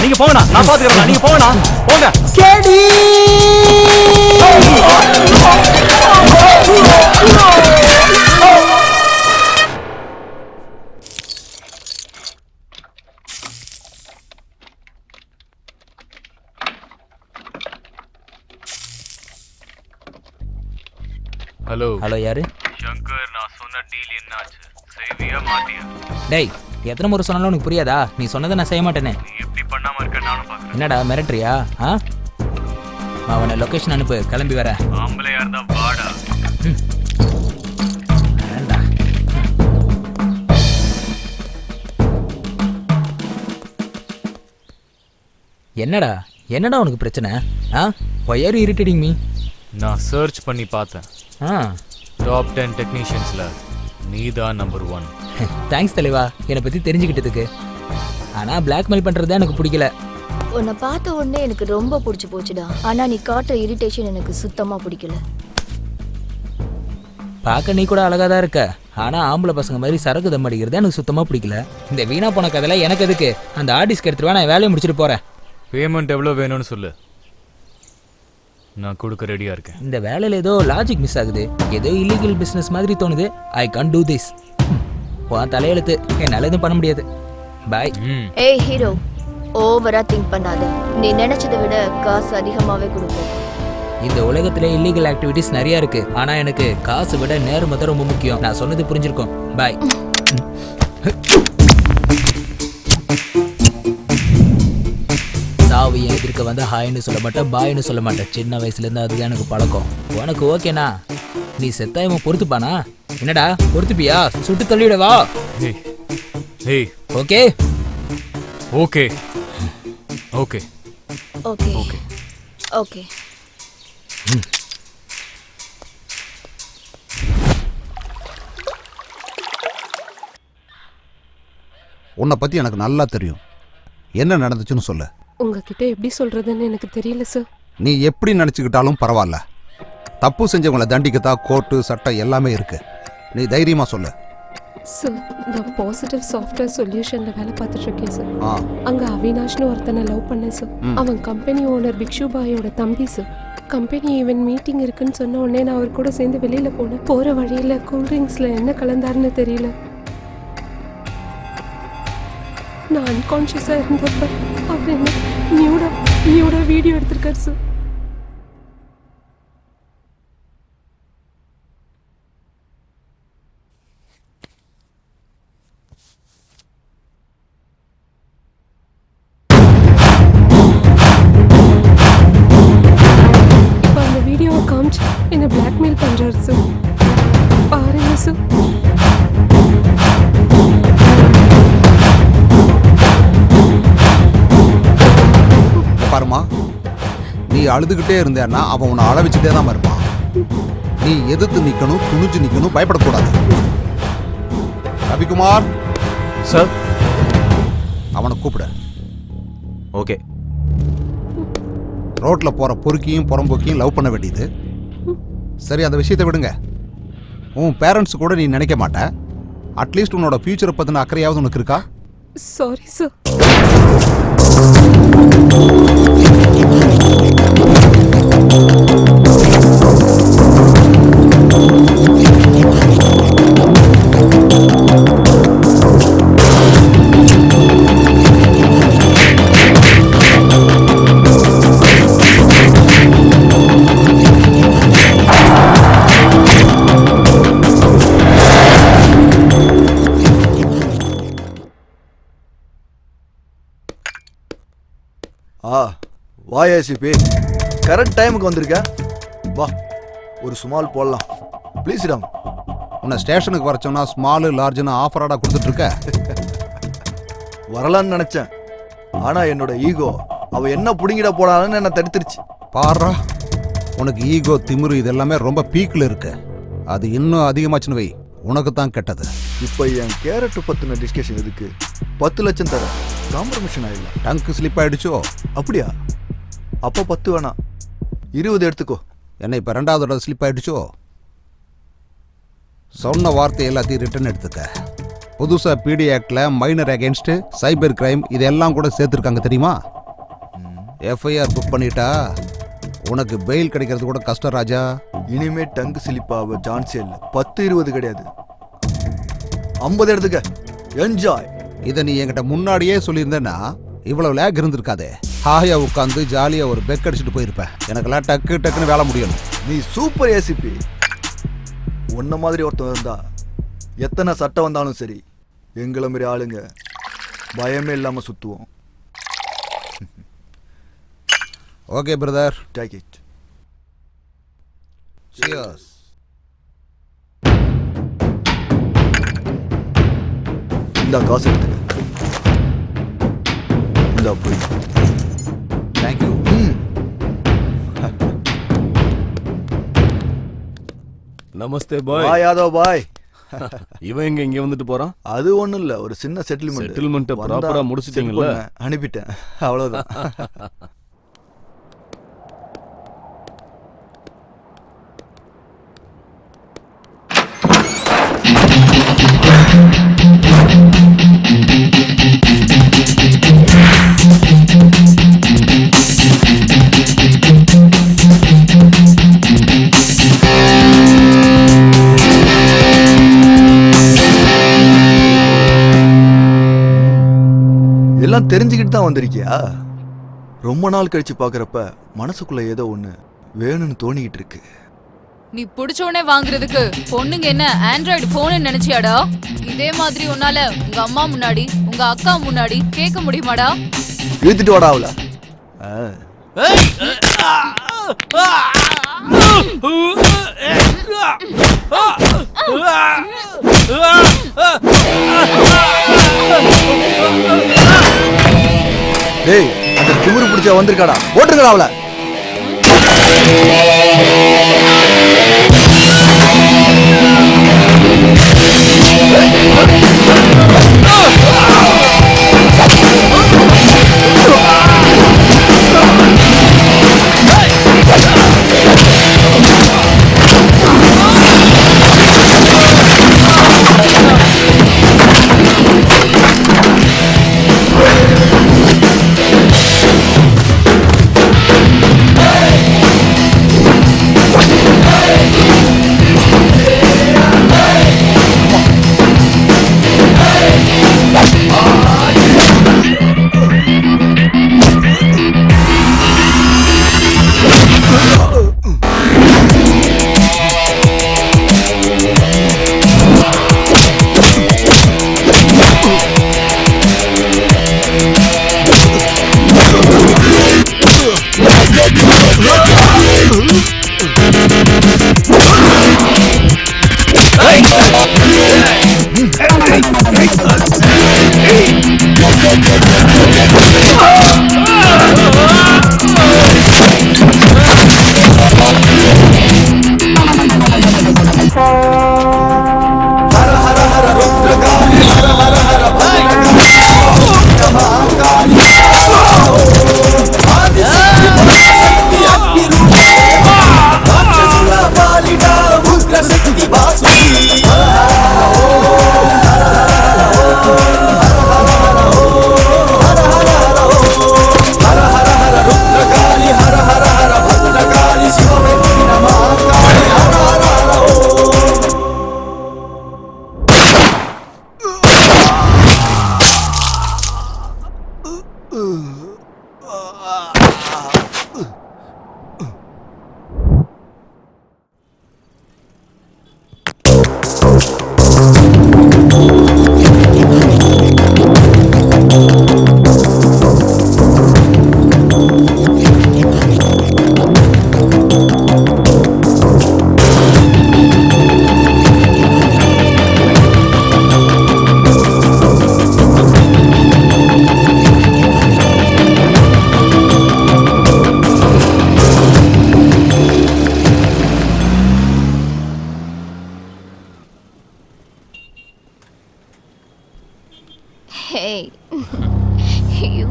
S8: நீங்க போங்கண்ணா நான் பாத்துக்கிறேன் நீங்க போங்கண்ணா போங்க
S17: கேடி
S3: hello
S2: hello யாரு?
S3: சங்கர், நான் சொன்ன டீல் என்னாச்சு? செய்வியா மாட்டியா?
S2: டேய் எத்தனை முறை சொன்னாலும் உனக்கு புரியாதா? நீ சொன்னதை நான் செய்ய மாட்டேனே.
S3: நீ எப்படி பண்ணாம இருக்க நானும் பாக்குறேன்.
S2: என்னடா மிரட்டுறியா? அவனை லொகேஷன் அனுப்பு, கிளம்பி வர.
S3: ஆம்பளையா இருந்தா வாடா.
S2: வேண்டா. என்னடா உனக்கு பிரச்சனை? Why are you irritating me?
S3: நான் சர்ச் பண்ணி பார்த்தேன். டாப் 10 டெக்னீஷியன்ஸ்ல நீதான் நம்பர் 1.
S2: தேங்க்ஸ் தலைவா, என்னை பத்தி தெரிஞ்சுக்கிட்டதுக்கு. ஆனா பிளாக்மெயில் பண்றது எனக்கு பிடிக்கல.
S18: உன்னை பார்த்த உடனே எனக்கு ரொம்ப பிடிச்சி போச்சுடா. ஆனா நீ காட்டுற இரிட்டேஷன் எனக்கு சுத்தமா பிடிக்கல.
S2: பார்க்க நீ கூட அழகா தான் இருக்க. ஆனா ஆம்பளை பசங்க மாதிரி சரக்கு தம் அடிக்கிறது எனக்கு சுத்தமா பிடிக்கல. இந்த வீணா போன கதையில எனக்கு எதுக்கு? அந்த ஆர்டிஸ்க்கு எடுத்துட்டு நான் வேலையை முடிச்சுட்டு போறேன்.
S3: பேமெண்ட் எவ்வளவு வேணும்னு சொல்லு, நான் கொடுக்க ரெடியா இருக்கேன்.
S2: இந்த வேலையில ஏதோ லாஜிக் மிஸ் ஆகுது. ஏதோ இல்லீகல் பிசினஸ் மாதிரி தோணுது. I can't do this. உன் தலையெழுத்து, என்னால எதுவும் பண்ண முடியாது. பாய்.
S18: ஏய் ஹீரோ, ஓவரா திங்க் பண்ணாத. நீ நினைச்சதை விட காசு அதிகமாவே கொடுப்போம்.
S2: இந்த உலகத்துல இல்லீகல் ஆக்டிவிட்டிஸ் நிறைய இருக்கு. ஆனா எனக்கு காசு விட நேர்மை தான் ரொம்ப முக்கியம். நான் சொன்னது புரிஞ்சிருக்கும். பாய். சாவியை எதிர்க்க வந்து ஹாய்னு சொல்ல மாட்டேன், பாய்னு சொல்ல மாட்டேன். சின்ன வயசுல இருந்து அதுதான் எனக்கு பழக்கம். உனக்கு ஓகேனா? நீ செத்தா இவன் பொறுத்துப்பானா? என்னடா பொறுத்துப்பியா? சுட்டு தள்ளிவிடவா? Okay
S3: okay okay
S18: okay okay.
S10: உன்னை பத்தி எனக்கு நல்லா தெரியும். என்ன நடந்துச்சுன்னு சொல்லு.
S19: உங்ககிட்ட எப்படி சொல்றதுன்னு எனக்கு தெரியல சார்.
S10: நீ எப்படி நினைச்சுக்கிட்டாலும் பரவாயில்ல. தப்பு செஞ்சவங்களை தண்டிக்கத்தான் கோர்ட்டு சட்டம் எல்லாமே இருக்கு. நீ தைரியமா சொல்லு.
S19: சார், நான் பாசிட்டிவ் சாஃப்ட்வேர் சொல்யூஷன்ல வேலை பார்த்துட்டு இருக்கேன் சார். அங்க அவினாஷ்னு ஒருத்தனை லவ் பண்ணேன் சார். அவன் கம்பெனி ஓனர் பிக்ஷு பாயோட தம்பி சார். கம்பெனி ஈவென்ட் மீட்டிங் இருக்குன்னு சொன்ன உடனே நான் அவர் கூட சேர்ந்து வெளியில போனேன். போற வழியில கூல்ட்ரிங்க்ஸ்ல என்ன கலந்தாருன்னு தெரியல. நான் அன்கான்ஷியஸா இருந்தப்ப அவர் என்ன நியூடா வீடியோ எடுத்திருக்காரு சார். இப்போ அந்த வீடியோவை காமிச்சு என்ன பிளாக்மெயில் பண்றாரு சார். பாருங்க சார்.
S10: பாருமா, நீ அழுதுகிட்டே இருந்தேன்னா அவன் உன்னை அழ வச்சுட்டே தான் இருப்பான். நீ எதிர்த்து நிக்கணும், துணிஞ்சு நிக்கணும், பயப்படக்கூடாது. ரவிக்குமார்
S4: சார்,
S10: அவனை கூப்பிட.
S20: ஓகே.
S10: ரோட்ல போற பொறுக்கியும் புறம்போக்கியும் லவ் பண்ண வேண்டியது. சரி, அந்த விஷயத்தை விடுங்க. உன் பேரண்ட்ஸ் கூட நீ நினைக்க மாட்ட. அட்லீஸ்ட் உன்னோட ஃபியூச்சரை பத்தின அக்கறையாவது உனக்கு இருக்கா?
S19: Sorry sir.
S6: வா ஏசிபி, கரெக்ட் டைமுக்கு வந்திருக்க. வா, ஒரு ஸ்மால் போடலாம். ப்ளீஸ் ராம்.
S10: உன்னை ஸ்டேஷனுக்கு வர சொன்னா ஸ்மாலு லார்ஜ்னு ஆஃபராடா கொடுத்துட்டு இருக்க.
S6: வரலான்னு நினைச்சேன், ஆனா என்னோட ஈகோ அவ என்ன புடுங்கிட போனான்னு என்ன தடுத்துருச்சு.
S10: பாரா, உனக்கு ஈகோ திமிரு இதெல்லாமே ரொம்ப பீக்கில் இருக்கு. அது இன்னும் அதிகமாச்சுன்னு வை, உனக்கு தான் கெட்டது.
S6: இப்போ என் கேரட் பத்தின டிஸ்கஷன் எதுக்கு? 10 லட்சம் தர காம்ப்ரமைஷன் ஆயிடலாம்.
S10: டங்கு ஸ்லிப் ஆயிடுச்சோ?
S6: அப்படியா? அப்போ 10 வேணாம், 20 எடுத்துக்கோ.
S10: என்ன இப்போ 2வது தடவை ஸ்லிப் ஆயிடுச்சோ? சொன்ன வார்த்தை எல்லாத்தையும் ரிட்டர்ன் எடுத்துக்க. புதுசாக பிடி ஆக்டில் மைனர் அகேன்ஸ்ட் சைபர் கிரைம் இதெல்லாம் கூட சேர்த்துருக்காங்க தெரியுமா? எஃப்ஐஆர் புக் பண்ணிட்டா உனக்கு பெயில் கிடைக்கிறது கூட கஷ்டம் ராஜா.
S6: இனிமே டங்கு ஸ்லிப்பாக சான்ஸே இல்லை. 10 20 கிடையாது, 50 எடுத்துக்க. என்ஜாய்.
S10: இதை நீ என்கிட்ட முன்னாடியே சொல்லியிருந்தேன்னா இவ்வளவு லேக் இருந்திருக்காதே. ஹாயா உட்காந்து ஜாலியா ஒரு பெக் அடிச்சுட்டு போயிருப்பேன். எனக்கெல்லாம் டக்கு டக்குன்னு வேலை முடியணும்.
S6: நீ சூப்பர் ஏசிபி. உன்ன மாதிரி ஒருத்தன் இருந்தா எத்தனை சட்டம் வந்தாலும் சரி, எங்களை மாதிரி ஆளுங்க பயமே இல்லாம சுத்துவோம்.
S10: Okay brother,
S6: take it.
S10: Cheers.
S6: இந்த காசு எடுத்துக்க. இந்த போய்.
S10: தேங்க்யூ.
S5: நமஸ்தே பாய்.
S6: பாய் யாதவ் பாய்.
S5: இவன் இங்க வந்துட்டு போறான்?
S6: அது ஒண்ணும் இல்ல, ஒரு சின்ன செட்டில்மெண்ட்.
S5: செட்டில்மெண்ட் ப்ராப்பரா முடிச்சிட்டீங்கல்ல?
S6: அனுப்பிட்டேன், அவ்வளவுதான். எல்லாம் தெரிஞ்சுக்கிட்டு தான் வந்திருக்கியா? ரொம்ப நாள் கழிச்சு பாக்குறப்ப மனசுக்குள்ள ஏதோ ஒண்ணு வேணும்னு தோணிக்கிட்டு இருக்கு.
S15: நீ புடிச்சோனே வாங்குறதுக்கு பொண்ணுங்க என்ன ஆண்ட்ராய்டு போன் நினைச்சியாடா? இதே மாதிரி உன்னால உங்க அம்மா முன்னாடி உங்க அக்கா முன்னாடி கேட்க முடியுமாடா?
S6: இழுத்துட்டு வாடா அவள. டேய், அந்த திமிரு பிடிச்ச வந்திருக்காடா, போட்டுருக்கடா அவள.
S18: Hey. You.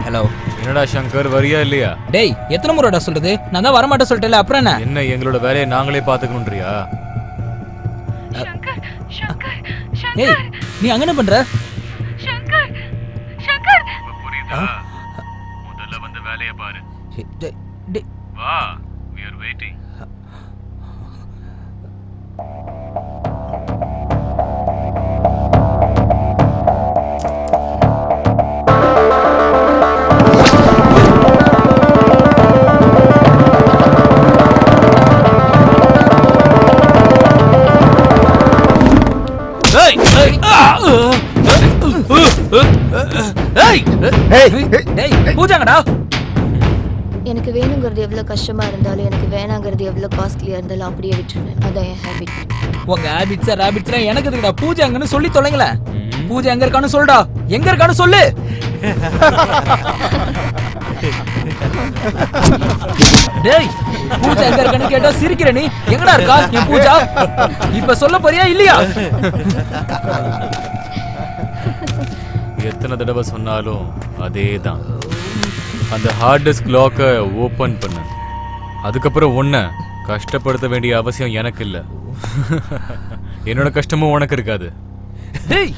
S2: ஹலோ.
S3: என்னடா சங்கர், வரியா இல்லையா?
S2: டேய், எத்தனை முறைடா சொல்றது? நான் தான் வரமாட்டேன் சொல்லிட்டேல, அப்புறம் என்ன?
S3: என்ன எங்களோட வேலையை நாங்களே பாத்துக்கணும்ன்றியா?
S2: ஏய், நீ அங்க என்ன பண்ற?
S3: புரியுதா? முதல்ல வந்து வேலையை பாரு. வா, we are waiting.
S2: பூஜாங்கடா.
S18: எனக்கு வேணுங்கிறது எவ்வளவு கஷ்டமா இருந்தாலும் எனக்கு வேணாங்கிறது எவ்வளவு காஸ்ட்லியா இருந்தாலும் அப்படியே விட்டுருவேன். அதான் என் ஹேபிட்.
S2: உங்க ஹேபிட்ஸ் ராபிட்ஸ்லாம் எனக்கு எதுக்குடா? பூஜாங்கன்னு சொல்லி தொலைங்கள. பூஜா எங்க இருக்கான்னு சொல்டா. எங்க இருக்கான்னு சொல்லு. டேய், பூஜா எங்க இருக்கான்னு கேட்டா சிரிக்கிற நீ. எங்கடா இருக்கா என் பூஜா? இப்ப சொல்ல போறியா இல்லையா?
S3: எத்தனை தடவை சொன்னாலும் அதேதான். அந்த ஹார்ட் டிஸ்க் லாக்கை ஓபன் பண்ணு. அதுக்கப்புறம் உன்னை கஷ்டப்படுத்த வேண்டிய அவசியம் எனக்கு இல்ல. என்னோட கஷ்டமும் உனக்கு இருக்காது.
S2: டேய்,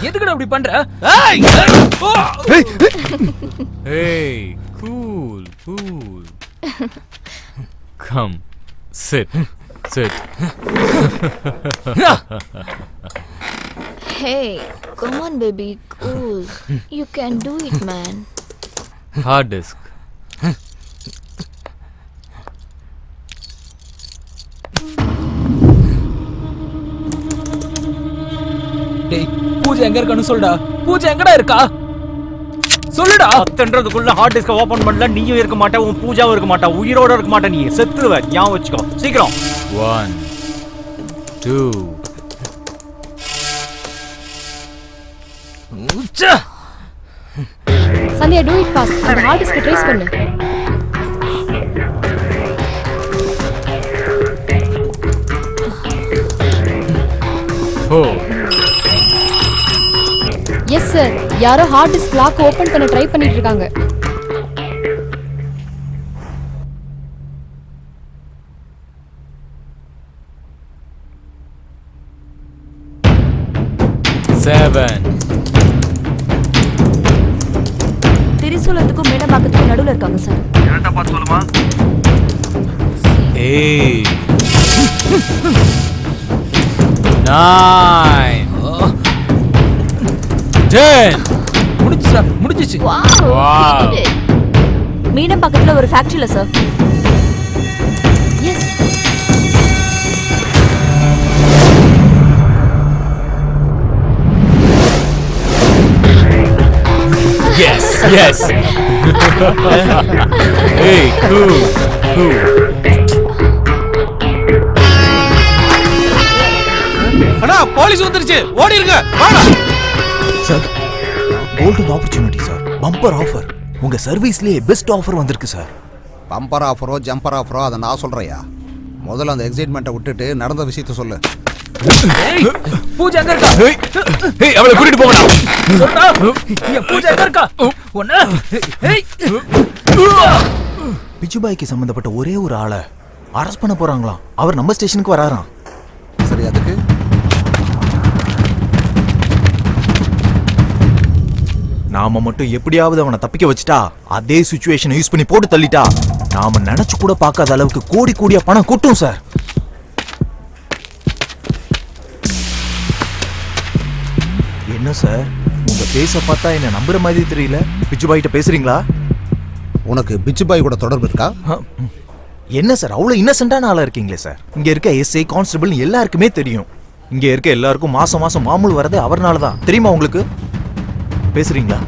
S2: எதுக்குடா அப்படி பண்ற?
S3: ஏய், cool cool. Come, sit sit.
S18: Hey, come on baby, cool. You can do it, man.
S3: Hard disk.
S2: டேய், பூஜா எங்க இருக்கான்னு சொல்டா. பூஜா எங்கடா இருக்கா? சொல்லுடா.
S8: அத்தன்றதுக்குள்ள ஹார்ட் டிஸ்க ஓபன் பண்ணல, நீயும் இருக்க மாட்டே, உன் பூஜாவும் இருக்க மாட்டா, உயிரோட இருக்க மாட்டே, நீ செத்துருவ. ஞாபகம் வச்சுக்கோ. சீக்கிரம்.
S3: 1 2
S19: சந்தியா, do it fast. அந்த ஹார்ட் டிஸ்க் ட்ரேஸ் பண்ணு. எஸ் சார், யாரோ ஹார்ட் டிஸ்க் லாக் ஓபன் பண்ண ட்ரை பண்ணிட்டு இருக்காங்க.
S18: திரிசூலத்துக்கும் மேடமாக்கத்துக்கும் நடுவுல இருக்காங்க சார்.
S16: கரெக்டா பார்த்து சொல்லுமா?
S3: 8 9 10.
S2: முடிஞ்சிச்சு.
S3: Wow.
S18: மீனம் பக்கத்துல ஒரு ஃபேக்டரியில sir. Yes.
S3: Yes, yes. Hey, cool, cool.
S4: அண்ணா, போலீஸ் வந்துருச்சு. ஓடி இருங்க. வாடா.
S1: Sir, golden opportunity sir. Bumper offer. உங்க சர்வீஸ்லயே பெஸ்ட் ஆஃபர் வந்திருக்கு சார்.
S10: பம்பர் ஆஃபரோ ஜம்பர் ஆஃபரோ அதை நான் சொல்றையா? முதல்ல அந்த எக்ஸைட்மெண்ட்டை விட்டுட்டு நடந்த விஷயத்த சொல்லு.
S2: பூஜா எங்க இருக்கா?
S3: ஏய், அவளை கூட்டிட்டு போங்கடா.
S2: சொல்றா. என் பூஜா எங்க இருக்கா? ஒண்ணு. ஏய்.
S1: பிச்சுபாய்க்கு சம்பந்தப்பட்ட ஒரே ஒரு ஆளை அரெஸ்ட் பண்ண போறாங்களாம். அவர் நம்ம ஸ்டேஷனுக்கு வராராம்.
S10: சரி, அதுக்கு
S1: நாம மட்டும் எப்படியாவது அவனை தப்பிக்க வச்சுட்டா, அதே சிச்சுவேஷனை யூஸ் பண்ணி போட்டு தள்ளிட்டா, நாம நினைச்சு கூட பார்க்காத அளவுக்கு கோடி கோடியா பணம் கொட்டும் சார். என்ன சார் உங்க பேச பார்த்தா என்ன நம்புற மாதிரி தெரியல. பிச்சு பாய்கிட்ட பேசுறீங்களா?
S10: உனக்கு பிச்சு பாய் கூட தொடர்பு இருக்கா?
S1: என்ன சார் அவ்வளவு இன்னசென்ட்டான ஆளா இருக்கீங்களே சார். இங்க இருக்க எஸ்ஐ கான்ஸ்டபிள் எல்லாருக்குமே தெரியும். இங்க இருக்க எல்லாருக்கும் மாசம் மாசம் மாமூல் வரது அவர்னால தான். தெரியுமா உங்களுக்கு? பேசுறீங்களா?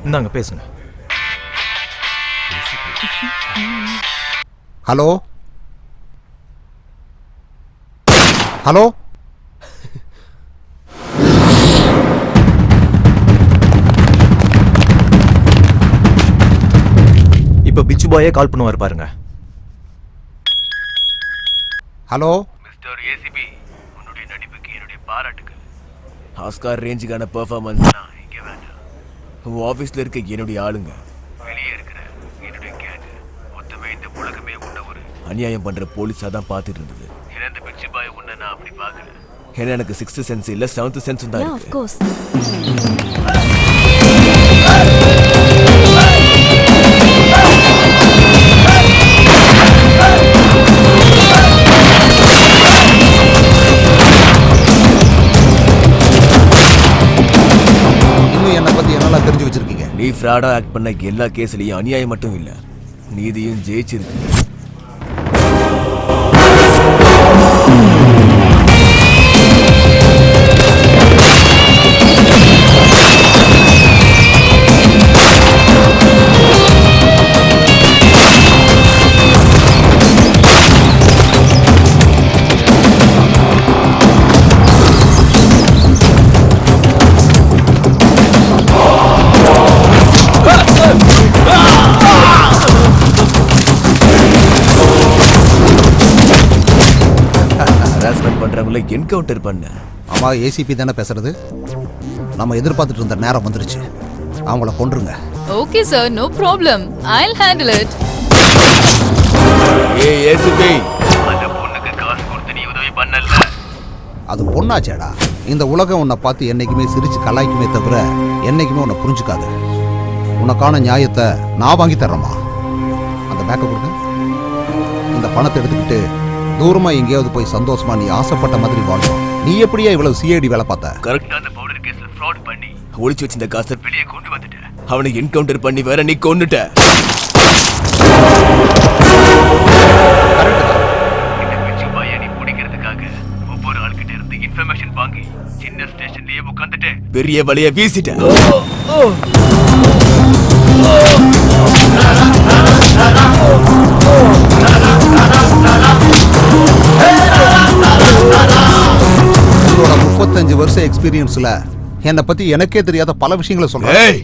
S1: இந்தாங்க பேசுங்க.
S10: ஹலோ ஹலோ
S1: இப்ப பிச்சு பாயே கால் பண்ணுவார் பாருங்க.
S10: ஹலோ
S16: மிஸ்டர் ஏசிபி, உன்னுடைய நடிப்புக்கு என்னுடைய பாராட்டுகள்.
S5: ஆஸ்கார் ரேஞ்சுக்கான பெர்ஃபார்மன்ஸ் இங்க வேண்டாம். உன் ஆபீஸ்ல இருக்க என்னுடைய ஆளுங்க,
S16: வெளியே இருக்கிற என்னுடைய கேங், மொத்தமே இந்த உலகமே உன்ன ஒரு
S5: அநியாயம் பண்ற போலீஸா தான் பாத்துட்டு இருந்தது.
S16: இறந்த பிச்சு பாய் உன்னை நான் அப்படி பார்க்கல.
S5: ஏன்னா எனக்கு 6th சென்ஸ் இல்ல 7th சென்ஸ் தான் இருக்கு.
S18: Of course.
S10: இன்னும் என்னை பத்தி என்னெல்லாம் தெரிஞ்சு வச்சிருக்கீங்க?
S5: நீ ஃப்ராடா ஆக்ட் பண்ண எல்லா கேஸ்லயும் அநியாயம் மட்டும் இல்ல, நீதியும் ஜெயிச்சிருக்கு. பண்றவங்களை என்கவுண்டர் பண்ண.
S10: ஆமா, ஏசிபி தானே பேசுறது. நம்ம எதிர்பார்த்துட்டு இருந்த நேரம் வந்துருச்சு. அவங்கள கொன்றுங்க.
S15: Okay sir, no problem. I'll handle it.
S5: ஏய் ஏசிபி,
S16: அந்த பொண்ணுக்கு காசு கொடுத்து நீ உதவி பண்ணல.
S10: அது பொண்ணாச்சேடா. இந்த உலகம் உன்னை பார்த்து என்னைக்குமே சிரிச்சு கலாய்க்குமே தவிர என்னைக்குமே உன்னை புரிஞ்சுக்காது. உனக்கான நியாயத்தை நான் வாங்கி தர்றேம்மா. அந்த பேக்கை கொடுங்க. இந்த பணத்தை எடுத்துக்கிட்டு தூரமா எங்கேயாவது போய் சந்தோஷமா நீ ஆசைப்பட்ட மாதிரி வாழ்வோம். நீ எப்படியா இவ்வளவு சிஐடி வேலை பார்த்த?
S16: கரெக்டா அந்த பவுடர் கேஸ்ல ஃப்ராட் பண்ணி
S5: ஒளிச்சு வச்சிருந்த காசை
S16: வெளியே கொண்டு வந்துட்டேன்.
S5: அவனை என்கவுண்டர் பண்ணி வேற நீ கொன்னுட்ட.
S16: இந்த பிச்சு பாயை நீ பிடிக்கிறதுக்காக ஒவ்வொரு ஆள்கிட்ட இருந்து இன்ஃபர்மேஷன் வாங்கி சின்ன ஸ்டேஷன்லயே உட்காந்துட்டு
S5: பெரிய வலைய வீசிட்ட.
S10: உங்களோட 35 வருஷம் எக்ஸ்பீரியன்ஸ்ல என்னை பத்தி எனக்கே தெரியாத பல விஷயங்களை சொல்றேன்.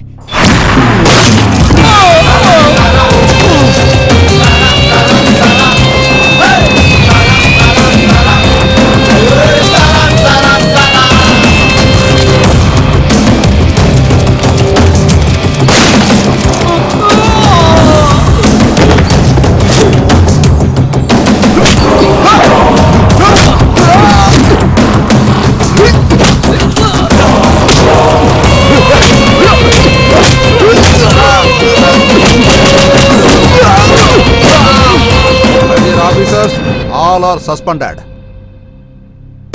S10: All are suspended.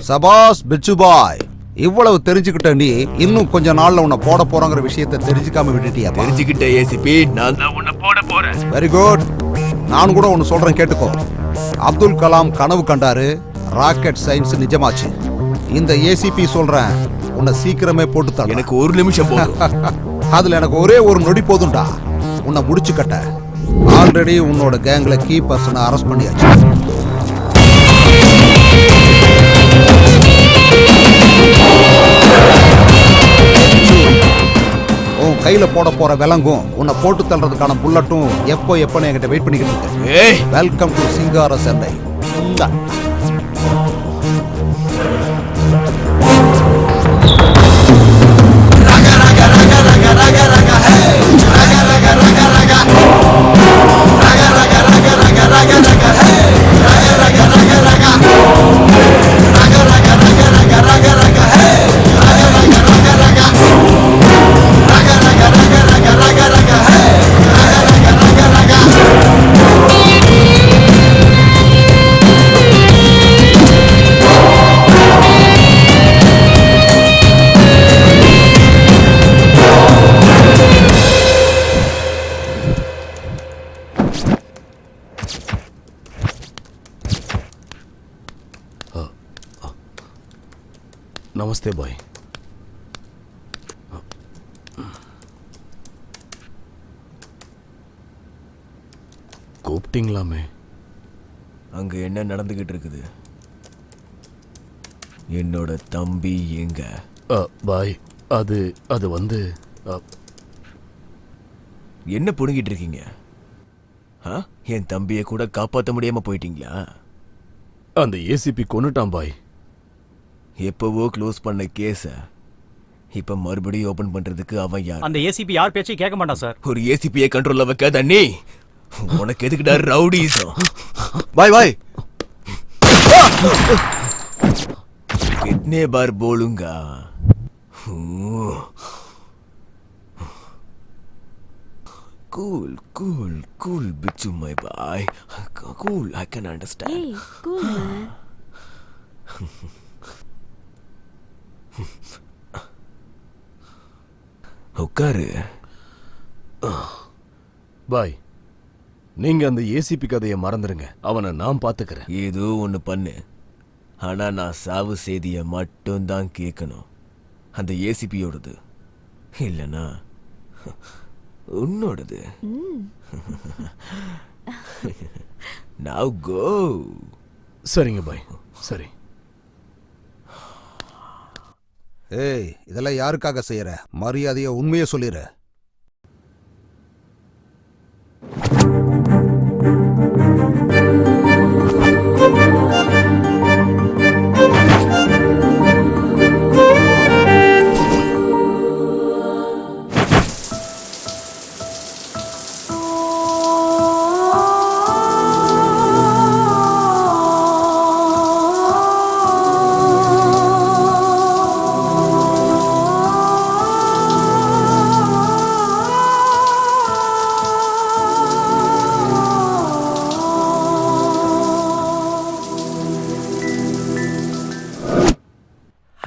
S10: சபாஸ் பிச்சு பாய், இவ்வளவு தெரிஞ்சுக்கிட்ட நீ இன்னும் கொஞ்ச நாள்ல உன்னை போட போறங்கிற விஷயத்தை தெரிஞ்சுக்காம விட்டுட்டியா?
S5: தெரிஞ்சுக்கிட்ட ஏசிபி, நான் தான்
S16: உன்னை போட போறேன்.
S10: Very good. நான் கூட ஒன்னு சொல்றேன் கேட்டுக்கோ. அப்துல் கலாம் கனவு கண்டாரு, ராக்கெட் சயின்ஸ் நிஜமாச்சு. இந்த ஏசிபி சொல்றேன், உன்னை சீக்கிரமே போட்டு தர.
S5: எனக்கு ஒரு நிமிஷம் போதும்.
S10: அதுல எனக்கு ஒரே ஒரு நொடி போதும்டா உன்னை முடிச்சு கட்ட. ஆல்ரெடி உன்னோட கேங்ல கீ பர்சனை அரெஸ்ட் பண்ணியாச்சு. உன் கையில போட போற விலங்கும் உன்னை போட்டு தள்ளுறதுக்கான புல்லட்டும் எப்போ என்கிட்ட வெயிட் பண்ணிக்கிட்டு இருக்கு. வெல்கம் டு சிங்கார சென்னை.
S5: நமஸ்தே பாய். கூப்பிட்டீங்களாமே?
S1: அங்க என்ன நடந்துகிட்டு இருக்குது? என்னோட தம்பி எங்க?
S5: பாய் அது அது வந்து
S1: என்ன புடுங்கிட்டு இருக்கீங்க? என் தம்பியை கூட காப்பாற்ற முடியாம போயிட்டீங்களா?
S5: அந்த ஏசிபி கொன்னுட்டான் பாய்.
S1: எப்பவோ க்ளோஸ் பண்ண கேஸ இப்ப மறுபடியும் ஓபன் பண்றதுக்கு அவன் யார்?
S8: அந்த ஏசிபி யார் பேச்சையும் கேட்க மாட்டான் சார்.
S1: ஒரு ஏசிபியை கண்ட்ரோல்ல வைக்காத நீ. உனக்கு எதுக்குடா ரவுடிசம்?
S6: பாய் பாய்
S1: कितने बार बोलूंगा? Cool, cool, cool, Bichu, my boy. Cool, I can understand.
S9: Hey, cool, man.
S1: உட்காரு.
S5: பாய், நீங்க அந்த ஏசிபி கதையை மறந்துருங்க. அவனை நான் பாத்துக்கிறேன்.
S1: ஏதோ ஒன்று பண்ணு, ஆனா நான் சாவு செய்தியை மட்டும்தான் கேட்கணும். அந்த ஏசிபியோடது இல்லைன்னா உன்னோடது. Now go.
S5: சரிங்க பாய், சரி.
S10: ஏய், இதெல்லாம் யாருக்காக செய்யற? மரியாதையை உண்மையை சொல்லிடு.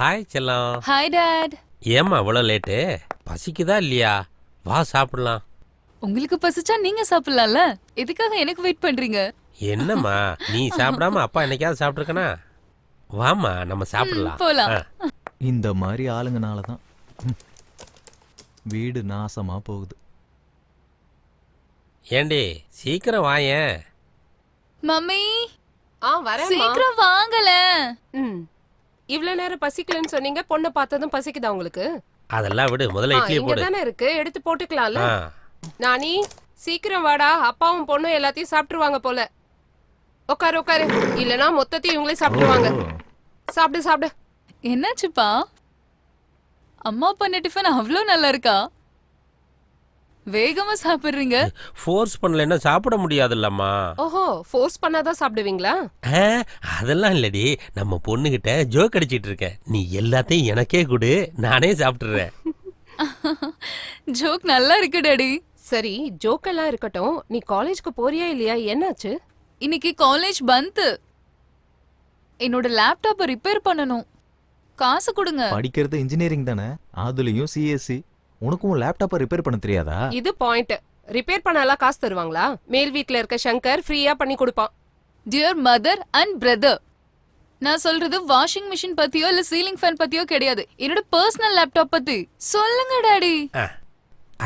S11: ஹாய் செல்லம்.
S15: Hi dad.
S11: ஏம்மா அவ்வளோ லேட்டு? பசிக்குதா இல்லையா? வா சாப்பிடலாம்.
S15: உங்களுக்கு பசிச்சா நீங்க சாப்பிடலாம்ல, எதுக்காக எனக்கு வெயிட் பண்றீங்க?
S11: என்னம்மா நீ சாப்பிடாம அப்பா என்னைக்காவது சாப்பிட்ருக்கனா? வாமா நம்ம சாப்பிடலாம்.
S15: போலாம்.
S1: இந்த மாதிரி ஆளுங்கனால தான் வீடு நாசமா போகுது.
S11: ஏண்டி சீக்கிரம் வாயேன்.
S15: மம்மி
S19: வரேன்.
S15: சீக்கிரம் வாங்கல.
S19: இவ்வளவு நேரம் பசிக்கலன்னு சொன்னீங்க, பொண்ணை பார்த்ததும் பசிக்குதா உங்களுக்கு?
S11: அதெல்லாம் விடு, முதல்ல இட்லி
S19: இங்க
S11: போடு.
S19: தானே இருக்கு, எடுத்து போட்டுக்கலாம்ல. நானி சீக்கிரம் வாடா, அப்பாவும் பொண்ணும் எல்லாத்தையும் சாப்பிட்டுருவாங்க போல. உட்காரு உட்காரு, இல்லனா மொத்தத்தையும் இவங்களே சாப்பிட்டுருவாங்க. சாப்பிடு சாப்பிடு.
S15: என்னாச்சுப்பா? அம்மா பண்ண டிஃபன் அவ்வளோ நல்லா இருக்கா? வேகமா சாப்பிடுறீங்க.
S11: ஃபோர்ஸ் பண்ணலன்னா சாப்பிட முடியாதுல்லம்மா.
S19: ஓஹோ, ஃபோர்ஸ் பண்ணாதான் சாப்பிடுவீங்களா?
S11: அதெல்லாம் இல்லடி, நம்ம பொண்ணுகிட்ட ஜோக் அடிச்சிட்டு இருக்கேன். நீ எல்லாத்தையும் எனக்கே கொடு, நானே சாப்பிட்டுறேன்.
S15: ஜோக் நல்லா இருக்கு டாடி.
S19: சரி, ஜோக் எல்லாம் இருக்கட்டும், நீ காலேஜ்க்கு போறியா இல்லையா? என்னாச்சு?
S15: இன்னைக்கு காலேஜ் பந்த். என்னோட லேப்டாப்பை ரிப்பேர் பண்ணணும். காசு கொடுங்க.
S1: படிக்கிறது இன்ஜினியரிங் தானே, அதுலயும் சிஎஸ்சி. உனக்கும் லேப்டாப்பை ரிப்பேர் பண்ண தெரியாதா?
S19: இது பாயிண்ட். ரிப்பேர் பண்ணாலாம் காசு தருவாங்களா? மேல் வீட்ல இருக்க சங்கர் ஃப்ரீயா பண்ணி கொடுப்பான்.
S15: டியர் மதர் அண்ட் பிரதர், நான் சொல்றது வாஷிங் மிஷின் பத்தியோ இல்ல சீலிங் ஃபேன் பத்தியோ கிடையாது. என்னோட பர்சனல் லேப்டாப் பத்தி சொல்லுங்க டாடி.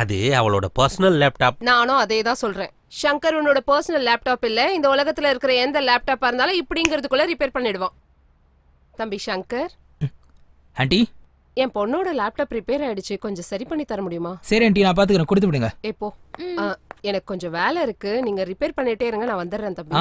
S11: அது அவளோட பர்சனல் லேப்டாப்.
S19: நானும் அதே தான் சொல்றேன். சங்கர் உன்னோட பர்சனல் லேப்டாப் இல்ல. இந்த உலகத்துல இருக்கிற எந்த லேப்டாப்பா இருந்தாலும் இப்படிங்கிறதுக்குள்ள ரிப்பேர் பண்ணிடுவான். தம்பி சங்கர்.
S2: ஆண்டி,
S19: என் பொண்ணோட லேப்டாப் ரிப்பேர் ஆயிடுச்சு, கொஞ்சம் சரி பண்ணி தர முடியுமா?
S2: சரி ஆண்டி, நான் பாத்துக்கிறேன், கொடுத்து விடுங்க.
S19: எப்போ? எனக்கு கொஞ்சம் வேலை இருக்கு, நீங்க ரிப்பேர் பண்ணிட்டே இருங்க, நான் வந்துடுறேன் தம்பி.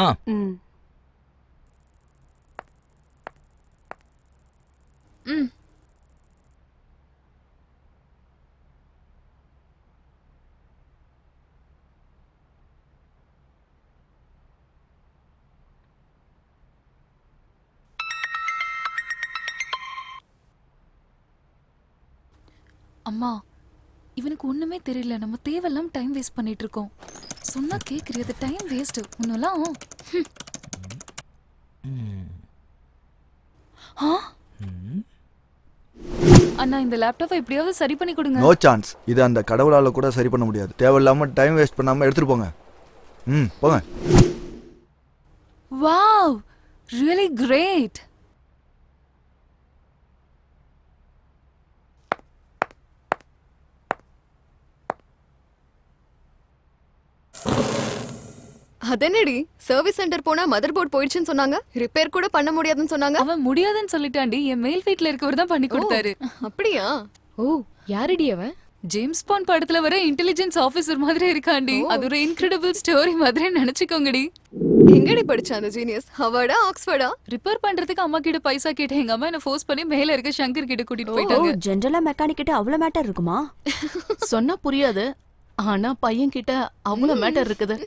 S15: அம்மா, இவனுக்கு ஒண்ணுமே தெரியல. நம்ம தேவையில்லாம டைம் வேஸ்ட் பண்ணிட்டு இருக்கோம். சொன்னா கேக்குறியது டைம் வேஸ்ட். உன்னெல்லாம் அண்ணா, இந்த லேப்டாப்பை எப்படியாவது சரி பண்ணி கொடுங்க.
S6: No chance. இது அந்த கடவுளால கூட சரி பண்ண முடியாது. தேவையில்லாம டைம் வேஸ்ட் பண்ணாம எடுத்துட்டு போங்க. போங்க.
S15: Wow, really great.
S20: அதனடி சர்வீஸ் சென்டர் போனா மதர் போர்ட் போயிடுச்சுன்னு சொன்னாங்க. ரிப்பேர் கூட பண்ண முடியாதுன்னு சொன்னாங்க.
S15: அவன் முடியாதுன்னு சொல்லிட்டாண்டி. என் மேல் வீட்ல இருக்கவர் தான் பண்ணி கொடுத்தாரு.
S20: அப்படியா?
S19: ஓ யாரடி அவன்?
S15: ஜேம்ஸ் பாண்ட் படத்துல வர இன்டெலிஜென்ஸ் ஆபீசர் மாதிரி இருக்காண்டி. அது ஒரு இன்கிரெடிபிள் ஸ்டோரி மாதிரி நினைச்சுக்கோங்கடி.
S20: எங்கடி படிச்சா அந்த ஜீனியஸ்? ஹார்வர்டா ஆக்ஸ்ஃபோர்டா?
S15: ரிப்பேர் பண்றதுக்கு அம்மா கிட்ட பைசா கேட்டேன். எங்க அம்மா என்ன ஃபோர்ஸ் பண்ணி மேல இருக்க சங்கர் கிட்ட கூட்டிட்டு போயிட்டாங்க.
S9: ஜெனரலா மெக்கானிக் கிட்ட அவ்வளவு மேட்டர் இருக்குமா?
S21: சொன்னா புரியாது, ஆனா பையன் கிட்ட அவ்வளவு மேட்டர் இருக்குது.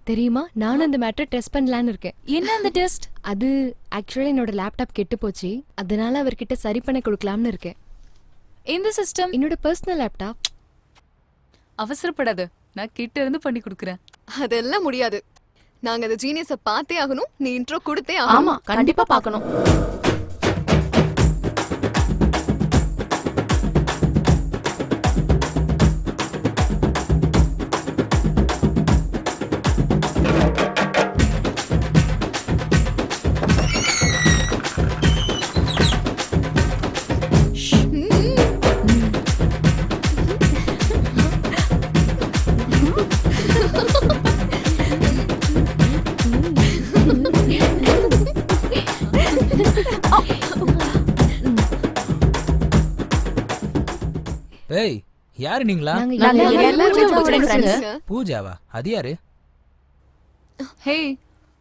S19: தெரியுமா, நானும் அந்த மேட்டர் டெஸ்ட் பண்ணலான்னு இருக்கேன்.
S15: என்ன அந்த டெஸ்ட்?
S19: அது ஆக்சுவலா என்னோட லேப்டாப் கெட்டு போச்சு, அதனால அவர்கிட்ட சரி பண்ண கொடுக்கலாம்னு இருக்கேன்.
S15: இந்த சிஸ்டம்
S19: என்னோட பர்சனல் லேப்டாப்.
S15: அவசரப்படாத, நான் கிட்ட இருந்து பண்ணி கொடுக்கறேன்.
S20: அதெல்லாம் முடியாது. நாங்க அந்த ஜீனியஸை பார்த்தே ஆகணும். நீ இன்ட்ரோ கொடுத்தே ஆகணும்.
S21: ஆமா, கண்டிப்பா பார்க்கணும்.
S2: ஏய், யாரு நீங்களா? பூஜாவா? அது யாரு?
S15: ஹே,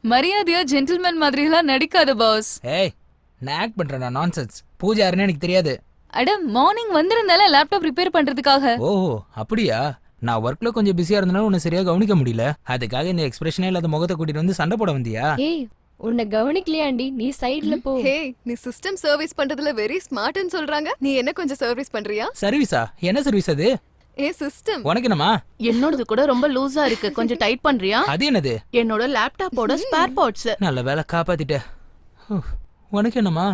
S15: மரியாதையா ஜென்டில்மேன் மாதிரி எல்லாம் நடிக்காத பாஸ்.
S2: ஏய், நான் ஆக்ட் பண்றேனா? நான்சென்ஸ். பூஜா யாருன்னு எனக்கு தெரியாது.
S15: அட, மார்னிங் வந்திருந்தால லேப்டாப் ரிப்பேர் பண்றதுக்காக.
S2: ஓஹோ, அப்படியா? நான் ஒர்க்ல கொஞ்சம் பிஸியா இருந்தனால உன்னை சரியா கவனிக்க முடியல. அதுக்காக இந்த எக்ஸ்பிரஷனே இல்லாத முகத்தை கூட்டிட்டு வந்து சண்டை போட வந்தியா?
S19: ஏய், உன்னை கவனிக்கலையாண்டி, நீ சைடுல போ.
S20: ஹே, நீ சிஸ்டம் சர்வீஸ் பண்றதுல வெரி ஸ்மார்ட்னு சொல்றாங்க. நீ என்ன கொஞ்சம் சர்வீஸ் பண்றியா?
S2: சர்வீஸா? என்ன சர்வீஸ் அது?
S20: ஏ சிஸ்டம்.
S2: உனக்கு என்னமா?
S21: என்னோடது கூட ரொம்ப லூசா இருக்கு, கொஞ்சம் டைட் பண்றியா?
S2: அது என்னது?
S21: என்னோட லேப்டாப்போட ஸ்பேர் பார்ட்ஸ்.
S2: நல்ல வேலை காப்பாத்திட்ட. உனக்கு என்னமா?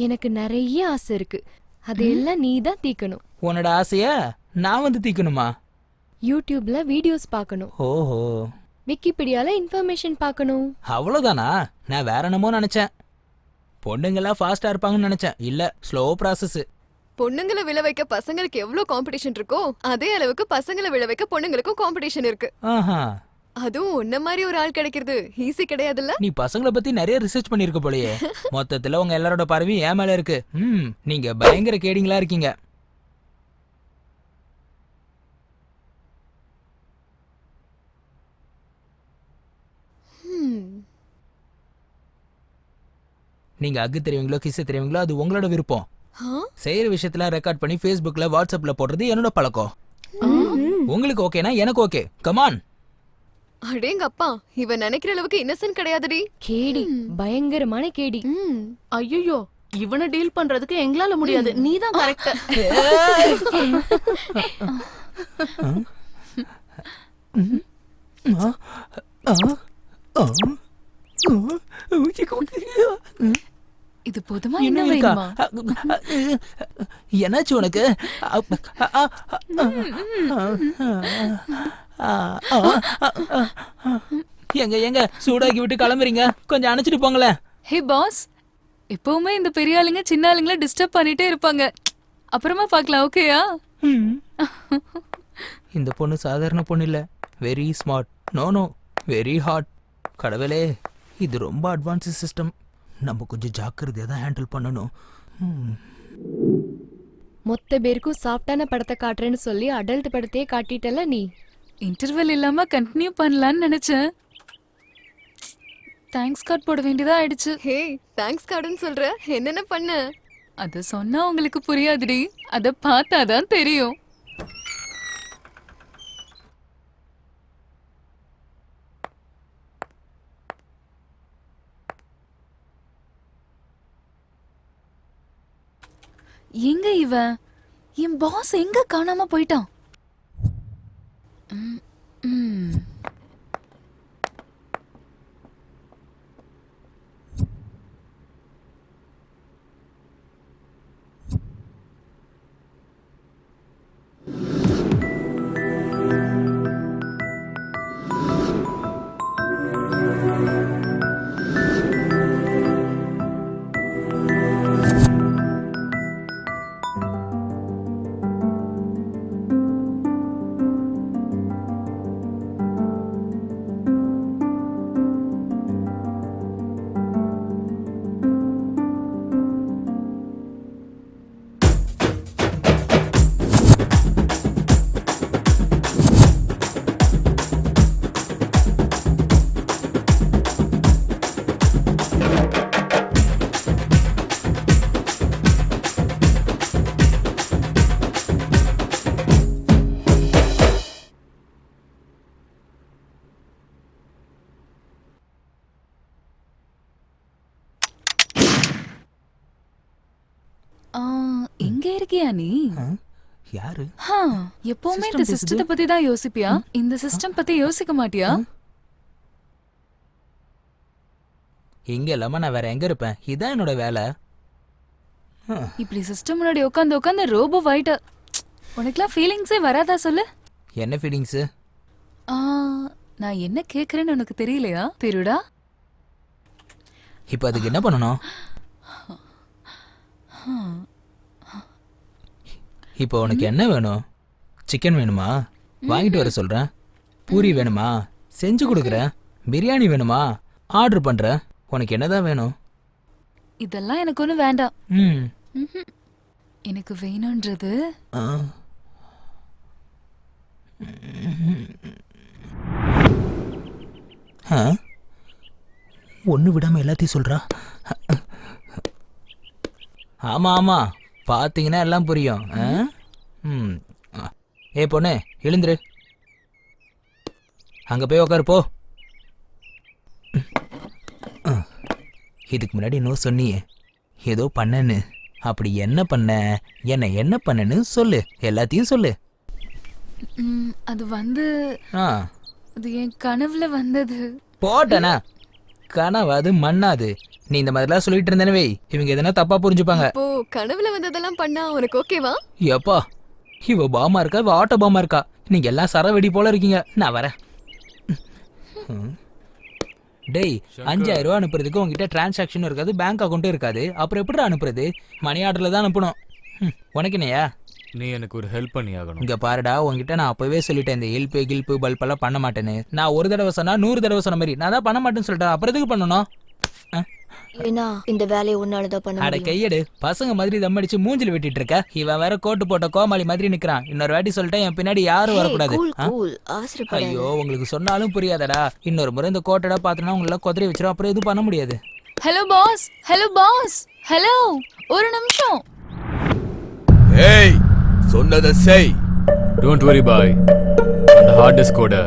S19: எனக்கு நிறைய ஆசை இருக்கு, அதெல்லாம் நீ தான் தீக்கணும்.
S2: உன்னோட ஆசைய நான் வந்து தீக்கணுமா?
S19: யூடியூப்ல வீடியோஸ் பார்க்கணும்.
S2: ஓஹோ.
S19: விக்கிபீடியால இன்ஃபர்மேஷன் பார்க்கணும்.
S2: அவ்வளவுதானா? நான் வேற என்னமோ நினைச்சேன். பொண்ணுங்கெல்லாம் ஃபாஸ்டா இருப்பாங்கன்னு நினைச்சேன். இல்ல, ஸ்லோ ப்ராசஸ்.
S20: பொண்ணுங்களை விழ வைக்க பசங்களுக்கு எவ்வளவு காம்படிஷன் இருக்கோ அதே அளவுக்கு பசங்களை விழ வைக்க பொண்ணுங்களுக்கும் காம்படிஷன் இருக்கு.
S2: ஆஹா.
S20: அதுவும் உன்ன மாதிரி ஒரு ஆள் கிடைக்கிறது ஈஸி கிடையாதுல்ல.
S2: நீ பசங்களை பத்தி நிறைய ரிசர்ச் பண்ணிருக்க போலயே. மொத்தத்துல உங்க எல்லாரோட பார்வையும் ஏன் மேல இருக்கு. நீங்க பயங்கர கேடிங்களா இருக்கீங்க. நீங்க அக்கு தெரியுங்களோ கிஸ் தெரியுங்களோ அது உங்களோட விருப்பம். செய்யற விஷயத்துல ரெக்கார்ட் பண்ணி Facebookல வாட்ஸ்அப்ல போடுறது என்னோட பழக்கம். உங்களுக்கு ஓகேனா எனக்கு ஓகே. கமான்.
S20: அடேங்க அப்பா, இவன் நினைக்கிற அளவுக்கு இன்னசென்ட் கிடையாதுடி.
S19: கேடி, பயங்கரமான கேடி.
S21: ஐயோ, இவனை டீல் பண்றதுக்கு எங்களால முடியாது. நீதான் கரெக்ட்.
S15: இது போதுமா? என்ன வேணுமா?
S2: என்னாச்சு உனக்கு? எங்க எங்க சூடாக்கி விட்டு கிளம்புறீங்க? கொஞ்சம் அணைச்சிட்டு போங்களேன்.
S15: ஹே பாஸ், எப்பவுமே இந்த பெரிய ஆளுங்க சின்ன ஆளுங்களை டிஸ்டர்ப் பண்ணிட்டே இருப்பாங்க. அப்புறமா பார்க்கலாம், ஓகேயா?
S2: இந்த பொண்ணு சாதாரண பொண்ணு இல்ல, very smart. No no, very hot. கடவுளே, இது ரொம்ப அட்வான்ஸ் சிஸ்டம். நம்ம கொஞ்சம் ஜாக்கிரதையா தான் ஹேண்டில் பண்ணணும்.
S19: மொத்த பேருக்கும் சாஃப்டான படத்தை காட்டுறேன்னு சொல்லி அடல்ட் படத்தையே காட்டிட்டல நீ.
S15: இன்டர்வெல் இல்லாம கண்டினியூ பண்ணலாம்னு நினைச்சேன். தேங்க்ஸ் கார்டு போட வேண்டியதா ஆயிடுச்சு.
S20: ஹே, தேங்க்ஸ் கார்டுன்னு சொல்ற, என்னென்ன பண்ண?
S15: அத சொன்னா உங்களுக்கு புரியாதுடி, அத பார்த்தாதான் தெரியும். எங்க இவன்? என் பாஸ் எங்க காணாம போயிட்டான்? இங்க இருக்கியா நீ?
S2: யாரு?
S15: எப்பவுமே இந்த சிஸ்டத்தை பத்தி தான் யோசிப்பியா? இந்த சிஸ்டம் பத்தி யோசிக்க மாட்டியா?
S2: இங்க இல்லாம நான் வேற எங்க இருப்பேன்? இதான் என்னோட வேலை.
S15: இப்படி சிஸ்டம் முன்னாடி உட்காந்து உட்காந்து ரோபோ ஆயிட்ட. உனக்குலாம் ஃபீலிங்ஸே வராதா சொல்லு?
S2: என்ன ஃபீலிங்ஸ்?
S15: நான் என்ன கேக்குறேன்னு உனக்கு தெரியலையா? திருடா,
S2: இப்போ அதுக்கு என்ன பண்ணணும்? இப்போ உனக்கு என்ன வேணும்? சிக்கன் வேணுமா? வாங்கிட்டு வர சொல்றேன். பூரி வேணுமா? செஞ்சு கொடுக்குறேன். பிரியாணி வேணுமா? ஆர்டர் பண்றேன். உனக்கு என்னதான் வேணும்?
S15: இதெல்லாம் எனக்கு ஒண்ணு வேண்டாம்.
S2: ம்ஹும்.
S15: எனக்கு வேணும்ன்றது
S2: ஒண்ணு விடாம எல்லாத்தையும் சொல்றா. ஆமா ஆமா, பாத்தீங்கன்னா எல்லாம் புரியும். ஏ பொண்ணு, எழுந்துரு. அங்க போய் உட்காரு போ. இதுக்கு முன்னாடி இன்னும் சொன்னியே ஏதோ பண்ணன்னு. அப்படி என்ன பண்ண? என்ன பண்ணன்னு சொல்லு. எல்லாத்தையும் சொல்லு.
S15: அது வந்து அது என் கனவுல வந்தது.
S2: போட்டனா கனவாது மண்ணாது. நீ இந்த மாதிரிலாம் சொல்லிட்டு இருந்தனவே இவங்க எதனா தப்பா புரிஞ்சுப்பாங்க.
S20: இப்போ கனவுல வந்ததெல்லாம் பண்ணா உனக்கு ஓகேவா?
S2: எப்பா இவ பாமா இருக்கா, இவ ஆட்டோ பாமா இருக்கா? நீங்க எல்லாம் சரவெடி போல இருக்கீங்க. நான் வரேன். டேய், 5000 ரூபா அனுப்புறதுக்கு உங்ககிட்ட டிரான்சாக்ஷனும் இருக்காது, பேங்க் அக்கௌண்ட்டும் இருக்காது. அப்புறம் எப்படி அனுப்புறது? மணி ஆர்டர்ல தான் அனுப்பணும். உனக்கு என்னையா?
S3: நீ எனக்கு ஒரு ஹெல்ப் பண்ணி ஆகணும்.
S2: இங்க பாருடா, உங்ககிட்ட நான் அப்பவே சொல்லிட்டேன் இந்த ஹெல்ப் கில்ப்பு பல்பெல்லாம் பண்ண மாட்டேன்னு. நான் ஒரு தடவை சொன்னா 100 தடவை சொன்ன மாதிரி. நான் தான் பண்ண மாட்டேன்னு சொல்லிட்டேன். அப்புறம் எதுக்கு பண்ணணும்?
S18: ஏன்னா இந்த வேலையை உன்னாலதான் பண்ண
S2: அட
S18: முடியும்.
S2: கையெடு. பசங்க மாதிரி தம் அடிச்சு மூஞ்சில வெட்டிட்டு இருக்க. இவன் வேற கோட்டு போட்ட கோமாளி மாதிரி நிக்கிறான். இன்னொரு வாட்டி சொல்லிட்டேன், என் பின்னாடி யாரும் வரக்கூடாது. ஐயோ, உங்களுக்கு சொன்னாலும் புரியாதடா. இன்னொரு முறை இந்த கோட்டடா பாத்தனா உங்களை கொதறி வச்சிரும். அப்புறம் எதுவும் பண்ண முடியாது.
S15: Hello boss, hello boss, hello, ஒரு நிமிஷம்.
S5: ஏய், சொன்னதை செய்.
S3: டோன்ட் வரி பாய். அந்த ஹார்ட் டிஸ்கோட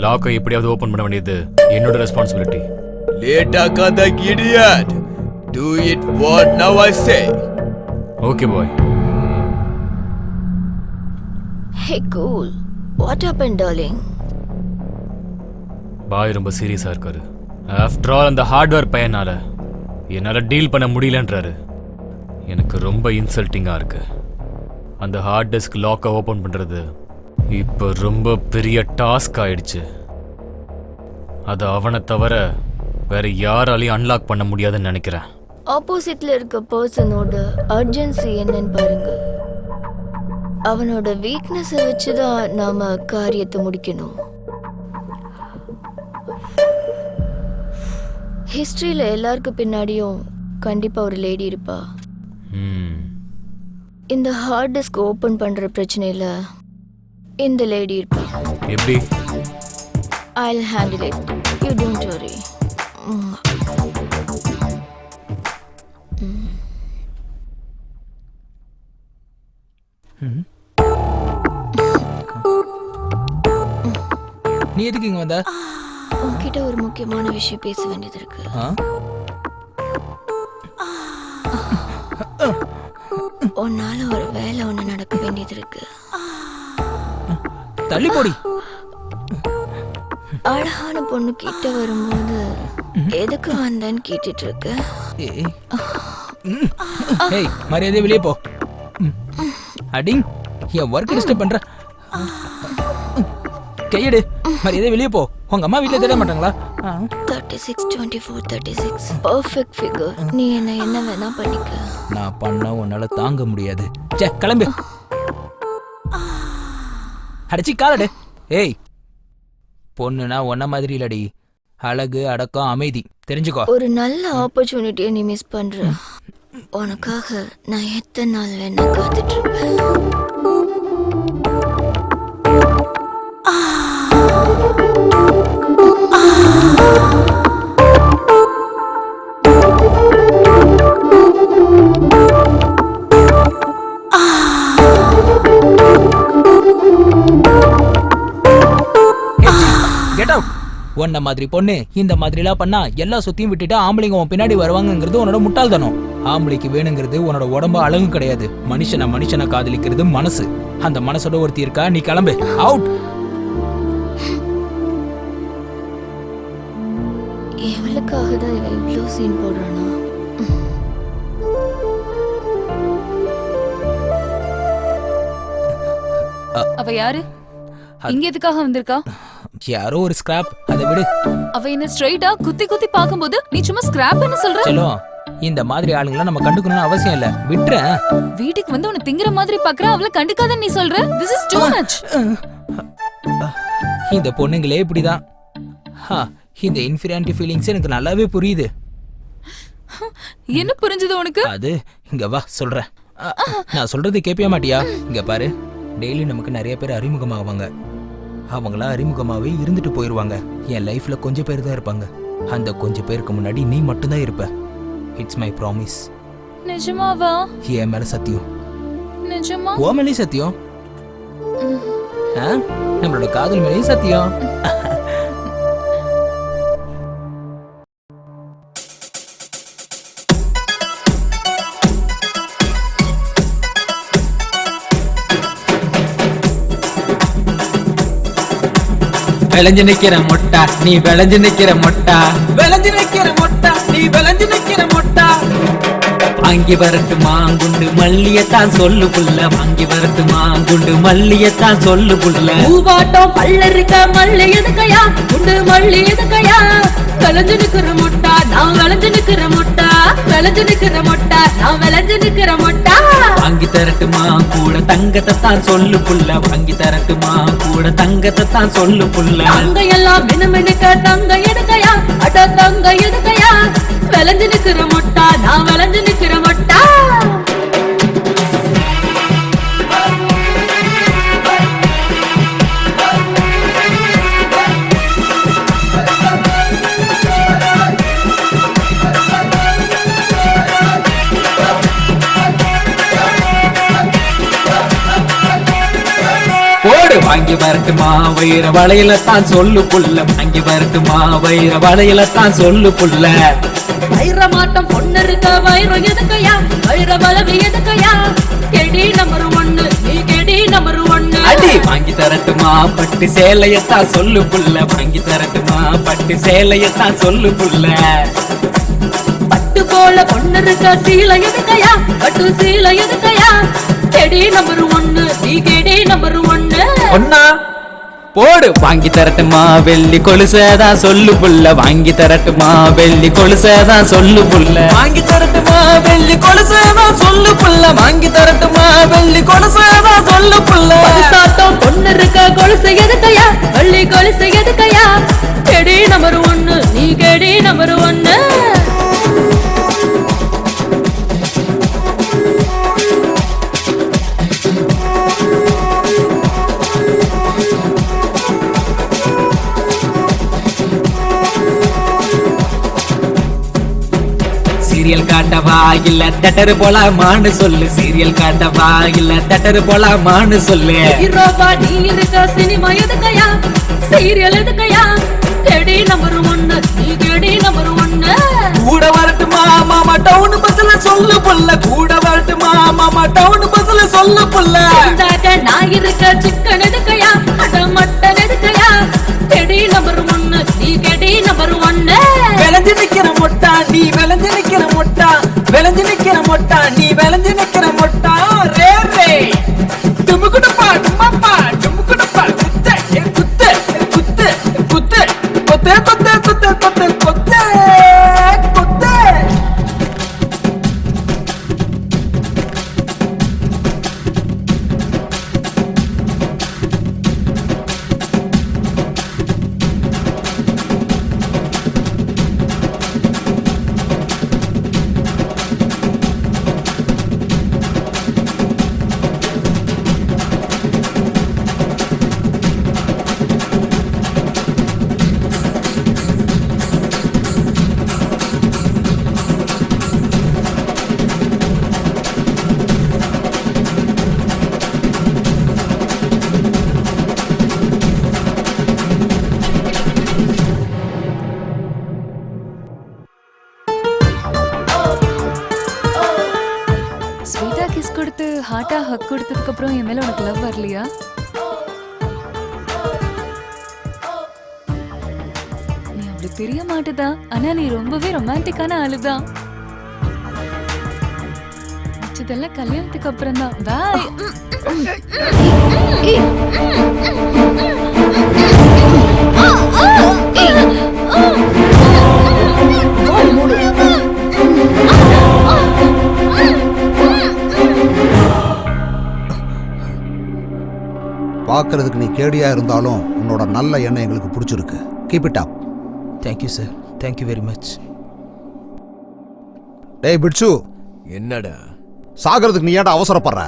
S3: லாக்கை எப்படியாவது ஓபன் பண்ண வேண்டியது என்னோட ரெஸ்பான்சிபிலிட்டி.
S5: லேட் ஆகாத idiot. Do it what now I say.
S3: Okay boy.
S18: Hey cool. What happened darling?
S3: பாய் ரொம்ப சீரியஸா இருக்காரு. ஆஃப்டர் ஆல் அந்த ஹார்ட்வேர் பையனால என்னால டீல் பண்ண முடியலன்றாரு. எனக்கு ரொம்ப இன்சல்ட்டிங்கா இருக்கு. அந்த ஹார்ட் டிஸ்க் லாக்கை ஓபன் பண்றது இப்போ ரொம்ப பெரிய டாஸ்க் ஆயிடுச்சு. அது அவனை தவிர வேற யாராலையும் அன்லாக் பண்ண முடியாதுன்னு நினைக்கிறேன்.
S18: ஆப்போசிட்ல இருக்க பர்சனோட அர்ஜென்சி என்னன்னு பாருங்க. அவனோட வீக்னஸை வச்சுதான் நாம காரியத்தை முடிக்கணும். ஹிஸ்டரியில எல்லாருக்கு பின்னாடியும் கண்டிப்பா ஒரு லேடி இருப்பா. இந்த ஹார்ட் டிஸ்க் ஓபன் பண்ற பிரச்சனையில இந்த லேடி இருப்பா.
S3: எப்படி?
S18: I'll handle it. You don't worry.
S2: நீ எதுக்கு இங்க வந்த?
S18: உன்கிட்ட ஒரு முக்கியமான விஷயம் பேச வேண்டியது இருக்கு. உன்னால ஒரு வேலை ஒண்ணு நடக்க வேண்டியது இருக்கு.
S2: தள்ளி போடி.
S18: அழகான பொண்ணு கிட்ட வரும்போது எதுக்கு வந்தேன்னு கேட்டுட்டு இருக்க?
S2: ஏய், மரியாதை வெளியே போ. அடிங், என் ஒர்க் டிஸ்டர்ப் பண்ற. கையெடு. மரியாதை வெளியே போ. உங்க அம்மா வீட்டுல தேட மாட்டாங்களா?
S18: 36 24 36 பெர்ஃபெக்ட் ஃபிகர். நீ என்ன வேணா பண்ணிக்க.
S2: நான் பண்ண உன்னால தாங்க முடியாது. சே, கிளம்பு. அடிச்சு காலடு. ஏய், பொண்ணுனா ஒன்ன மாதிரி இல்லடி. அழகு, அடக்கம், அமைதி. தெரிஞ்சுக்கோ.
S18: ஒரு நல்ல ஆப்பர்ச்சுனிட்டியை நீ மிஸ் பண்ற. உனக்காக நான் எத்தனை நாள் வேணா காத்துட்டு இருப்பேன்.
S2: Get out. உன்ன மாதிரி பொண்ணு இந்த மாதிரிலாம் பண்ணா எல்லா சொத்தையும் விட்டுட்டு ஆம்பளைங்க உன் பின்னாடி வருவாங்கங்கிறது உன்னோட முட்டாள்தனம். ஆம்பளைக்கு வேணுங்கிறது உன்னோட உடம்பு அழகு கிடையாது. மனுஷனை காதலிக்கிறது மனசு. அந்த மனசோட ஒருத்தி இருக்கா, நீ கிளம்பு. அவுட்.
S18: எவளுக்காக தான் இவன் இவ்வளோ சீன் போடுறானா?
S15: அவ யாரு? இங்க எதுக்காக வந்திருக்கா?
S2: யாரோ ஒரு ஸ்கிராப், அதை விடு.
S15: அவ என்ன ஸ்ட்ரைட்டா குத்தி குத்தி பாக்கும்போது நீ சும்மா ஸ்கிராப்னு சொல்ற?
S2: சலோ, இந்த மாதிரி ஆளுங்களை நம்ம கண்டுக்கணும்னு அவசியம் இல்ல, விட்டுற.
S15: வீட்டுக்கு வந்து உன்னை திங்கிற மாதிரி பாக்குற, அவளை கண்டுக்காதன்னு நீ சொல்ற? This is too much.
S2: இந்த பொண்ணுங்களே இப்படிதான். இந்த இன்ஃபீரியாரிட்டி ஃபீலிங்ஸ் எனக்கு நல்லாவே புரியுது.
S15: என்ன புரிஞ்சது உனக்கு?
S2: அது இங்க வா சொல்றேன். நான் சொல்றது கேட்பியா மாட்டியா? இங்க பாரு, டெய்லி நமக்கு நிறைய பேர் அறிமுகமாவாங்க. அவங்களா அறிமுகமாவே இருந்துட்டு போயிருவாங்க. என் லைஃப்ல கொஞ்சம் பேர் தான் இருப்பாங்க. அந்த கொஞ்சம் பேருக்கு முன்னாடி நீ மட்டும்தான் இருப்ப. It's my promise.
S15: நிஜமாவா?
S2: என் மேல சத்தியம்.
S15: நிஜமா?
S2: ஓ மேலே சத்தியம். நம்மளோட காதல் மேலேயும் சத்தியம்.
S12: விளைஞ்சு நிக்கிற மொட்டா நீ விளைஞ்சு நிக்கிற மொட்டா, விளைஞ்சு நிக்கிற மொட்டா நீ விளைஞ்சு நிக்கிற மொட்டா. வாங்கி வரட்டுமா குண்டு மல்லியத்தான் சொல்லு புள்ள, வாங்கி வரட்டுமா குண்டு மல்லியத்தான் சொல்லு புள்ள.
S9: பூவாட்டம் பல்ல இருக்க மல்லி எதுக்கையா, குண்டு மல்லி எதுக்கையா. விளைஞ்சு நிக்கிற மொட்டா நான் விளைஞ்சு நிக்கிற மொட்டா, விளைஞ்சு நிக்கிற மொட்டா நான் விளைஞ்சு நிக்கிற மொட்டா.
S12: வாங்கி தரட்டுமா கூட தங்கத்தை தான் சொல்லு புள்ள, வாங்கி தரட்டுமா கூட தங்கத்தை தான் சொல்லு புள்ள.
S9: தங்க எல்லாம் மினுமினுக்க தங்க எதுக்கையா, அட தங்க எதுக்கையா. விளைஞ்சு நிக்கிற மொட்டா நான் விளைஞ்சு நிக்கிற மொட்டா.
S12: போடு வாங்கி வரட்டுமா வைர வளையல தான் சொல்லு புள்ள, வாங்கி வரட்டுமா வைர வளையல தான் சொல்லு புள்ள.
S9: வைரமாட்டம் பொண்ணு இருக்க வைரம் எதுக்கையா, வைர வளவு எதுக்கையா. கெடி நம்பர் 1 நீ கெடி நம்பர் 1.
S12: அடி வாங்கி தரட்டுமா பட்டு சேலையத்தான் சொல்லு புள்ள, வாங்கி தரட்டுமா பட்டு சேலையத்தான் சொல்லு புள்ள.
S9: பட்டு போல பொண்ணு இருக்க சீலை எதுக்கையா, பட்டு சீலை எதுக்கையா. கெடி நம்பர் 1 நீ கெடி நம்பர் 1.
S12: ஒன்னா போடு வாங்கி தரட்டுமா வெள்ளி கொலுசதான் சொல்லு புள்ள, வாங்கி தரட்டுமா வெள்ளி கொலுசதான் சொல்லு புள்ள. வாங்கி தரட்டுமா வெள்ளி கொலுசதான் சொல்லு புள்ள, வாங்கி தரட்டுமா வெள்ளி கொலுசதான் சொல்லு புள்ள.
S9: சாத்தம் பொண்ணு இருக்க கொலுசு எதுக்கையா, வெள்ளி கொலுசு எதுக்கையா. கெடி நம்பர் 1 நீ கெடி நம்பர் 1.
S12: சீரியல் காட்டவா இல்ல தட்டரு போலாமான்னு சொல்லு, சீரியல் காட்டவா இல்ல தட்டரு போலாமான்னு சொல்லு.
S9: ஹீரோவா நீ இருக்க சினிமா எதுக்கையா, சீரியல் எதுக்கையா. கெடி நம்பர் 1 நீ கெடி நம்பர் 1.
S12: கூட வரட்டுமா மாமா டவுன் பஸ்ல சொல்லு புள்ள, கூட வரட்டுமா மாமா டவுன் பஸ்ல சொல்லு புள்ள.
S9: நான் இருக்க சிக்கன் எதுக்கையா, அட மட்டன் எதுக்கையா. கெடி நம்பர் 1 நீ கெடி நம்பர் 1.
S12: விளைஞ்சு நிக்கிற மொட்டா நீ விளைஞ்சு நிக்கிற மொட்டா, விளைஞ்சு நிக்கிற மொட்டா நீ விளைஞ்சு நிக்கிற மொட்டா. ரே ரே டுமுகுடுப்பா டுமப்பா டுமுகுடுப்பா குத்து குத்து குத்து குத்து கொத்தே கொத்தே கொத்தே கொத்தே கொத்தே கொத்தே.
S15: கொடுத்து ஹார்ட்டா ஹக் கொடுத்ததுக்கு அப்புறம் என் மேல உனக்கு லவ் வரலையா? நீ அப்படி தெரிய மாட்டுதா, ஆனா நீ ரொம்பவே ரொமான்டிக்கான ஆளுதான். இதெல்லாம் கல்யாணத்துக்கு அப்புறம் தான். பாய்.
S10: பார்க்கறதுக்கு நீ கேடியா இருந்தாலும் உன்னோட நல்ல எண்ணம் எங்களுக்கு பிடிச்சிருக்கு. Keep it up.
S2: Thank you sir, thank you very much.
S10: டேய் பிட்சு,
S1: என்னடா
S10: சாகிறதுக்கு நீ ஏடா அவசரப்படுற?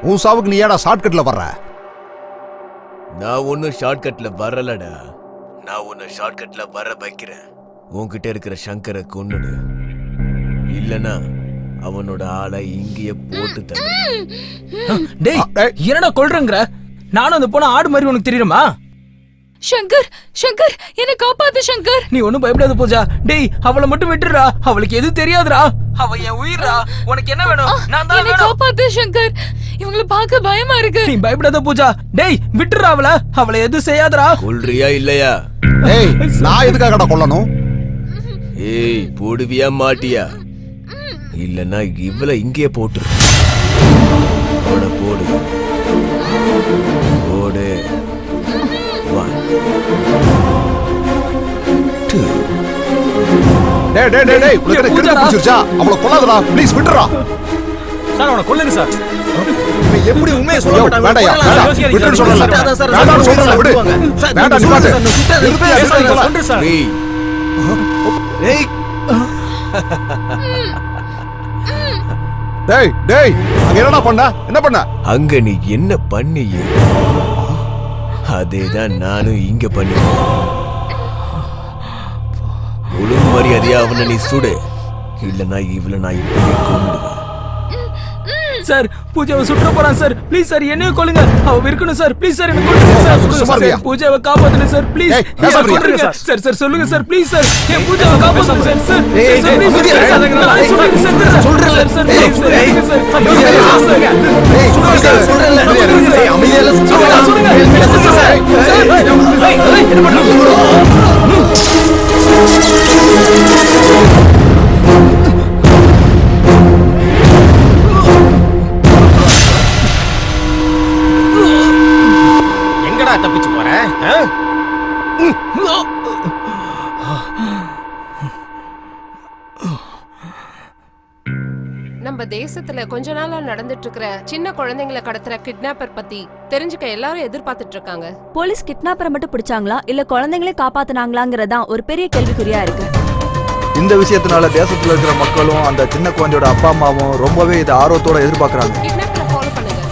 S10: உன் சாவுக்கு நீ ஏடா ஷார்ட்கட்ல வர்ற?
S1: நான் ஒன்னும் ஷார்ட்கட்ல வரலடா. நான் உன்னை ஷார்ட்கட்ல வர வைக்கிறேன். உன்கிட்ட இருக்கிற சங்கரை கொன்னுடு, இல்லனா அவனோட ஆளை இங்கேயே போட்டு தர.
S2: டேய் என்னடா கொல்றங்கற? நானும் அந்த பொண்ணு ஆடு மாதிரி உனக்கு தெரியுமா?
S15: சங்கர், சங்கர் என்ன காப்பாத்து சங்கர்.
S2: நீ ஒண்ணும் பயப்படாத பூஜா. டேய் அவளை மட்டும் விட்டுறா, அவளுக்கு எதுவும் தெரியாதுடா. அவ என் உயிரா. உனக்கு என்ன வேணும்? நான் தான்
S15: என்ன காப்பாத்து சங்கர். இவங்கள பார்க்க பயமா இருக்கு.
S2: நீ பயப்படாத பூஜா. டேய் விட்டுறா அவளை, அவளை எதுவும் செய்யாதடா.
S1: கொல்றியா இல்லையா?
S10: ஏய் நான் எதுக்காகடா கொல்லணும்?
S1: ஏய் போடுவியா மாட்டியா? இல்லனா இவளை இங்கேயே போட்டுரு. போடு போடு போடு. 1 2.
S10: டேய் டேய் டேய் டேய், உனக்கு கிறுக்கு பிடிச்சிருச்சா? அவளை கொல்லாதடா ப்ளீஸ், விட்டுறா.
S8: சார் அவனை கொல்லுங்க சார்.
S6: எப்படி உண்மையை சொல்ல மாட்டாங்க?
S10: வேண்டாயா, விட்டுன்னு சொல்லல. வேண்டாம்னு சொல்றல, விடு. வேண்டாம் நிப்பாட்டு.
S8: சொல்றேன் சார்.
S1: ஏய்
S10: டேய் டேய் அங்க என்னடா பண்ண? என்ன பண்ண?
S1: அங்க நீ என்ன பண்ணிய அதேதான் நானும் இங்க பண்ணுவேன். ஒழுங்கு மரியாதையா அவனை நீ சுடு, இல்லனா இவளை நான் இப்படியே கொன்னுடுவேன்.
S2: சார் பூஜாவை சுற்ற போறான் சார். ப்ளீஸ் சார் என்னையும் கொல்லுங்க. அவ இருக்கணும் சார். ப்ளீஸ் சார் என்ன கொல்லுங்க சார். பூஜாவை காப்பாத்துங்க சார் ப்ளீஸ். சார் சார் சொல்லுங்க சார் ப்ளீஸ் சார். என் பூஜாவை காப்பாத்துங்க சார். சார் சொல்றேன் சார். ப்ளீஸ்
S8: எங்கடா தப்பிச்சு போற?
S19: நம்ம தேசத்துல கொஞ்ச நாளா நடந்துட்டு இருக்கிற சின்ன குழந்தைங்களை கடத்துற கிட்னாப்பர் பத்தி தெரிஞ்சுக்க எல்லாரும் எதிர்பார்த்துட்டு இருக்காங்க.
S18: போலீஸ் கிட்னாப்பரை மட்டும் பிடிச்சாங்களா இல்ல குழந்தைங்களே காப்பாத்துனாங்களாங்கறதான் ஒரு பெரிய கேள்விக்குறியா இருக்கு.
S6: இந்த விஷயத்தினால தேசத்துல இருக்கிற மக்களும் அந்த சின்ன குழந்தையோட அப்பா அம்மாவும் ரொம்பவே இதை ஆர்வத்தோட எதிர்பார்க்கறாங்க.
S19: கிட்னாப்பரை ஃபாலோ பண்ணுங்க.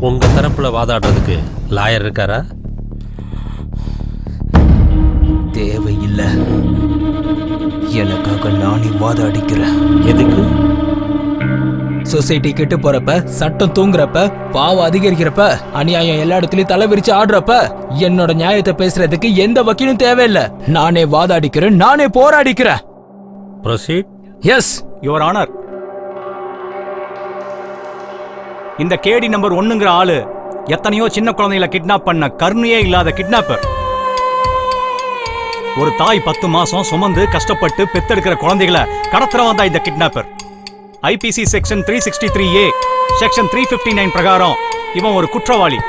S11: உங்க தரப்புல வாதாடுறதுக்கு லாயர் இருக்காரா?
S2: தேவையில்லை, எனக்காக நானே வாதாடிக்கிறேன்.
S11: எதுக்கு?
S2: சொசைட்டி கெட்டு போறப்ப, சட்டம் தூங்குறப்ப, பாவம் அதிகரிக்கிறப்ப, அநியாயம் எல்லா இடத்துலயும் தலை விரிச்சு ஆடுறப்ப என்னோட நியாயத்தை பேசுறதுக்கு எந்த வக்கீலும் தேவையில்லை. நானே வாதாடிக்கிறேன், நானே போராடிக்கிறேன்.
S11: ப்ரொசீட்.
S2: எஸ்
S8: யுவர் ஆனர், இந்த கேடி நம்பர் 1ங்கிற ஆளு எத்தனையோ சின்ன குழந்தைகளை கிட்னாப் பண்ண கருணையே இல்லாத கிட்னாப்பர். ஒரு தாய் 10 மாசம் சுமந்து கஷ்டப்பட்டு பெத்தெடுக்கிற குழந்தைகளை கடத்துறவன் தான் இந்த kidnapper. IBC section 363A section 359 பிரகாரம் இவன் ஒரு குற்றவாளி.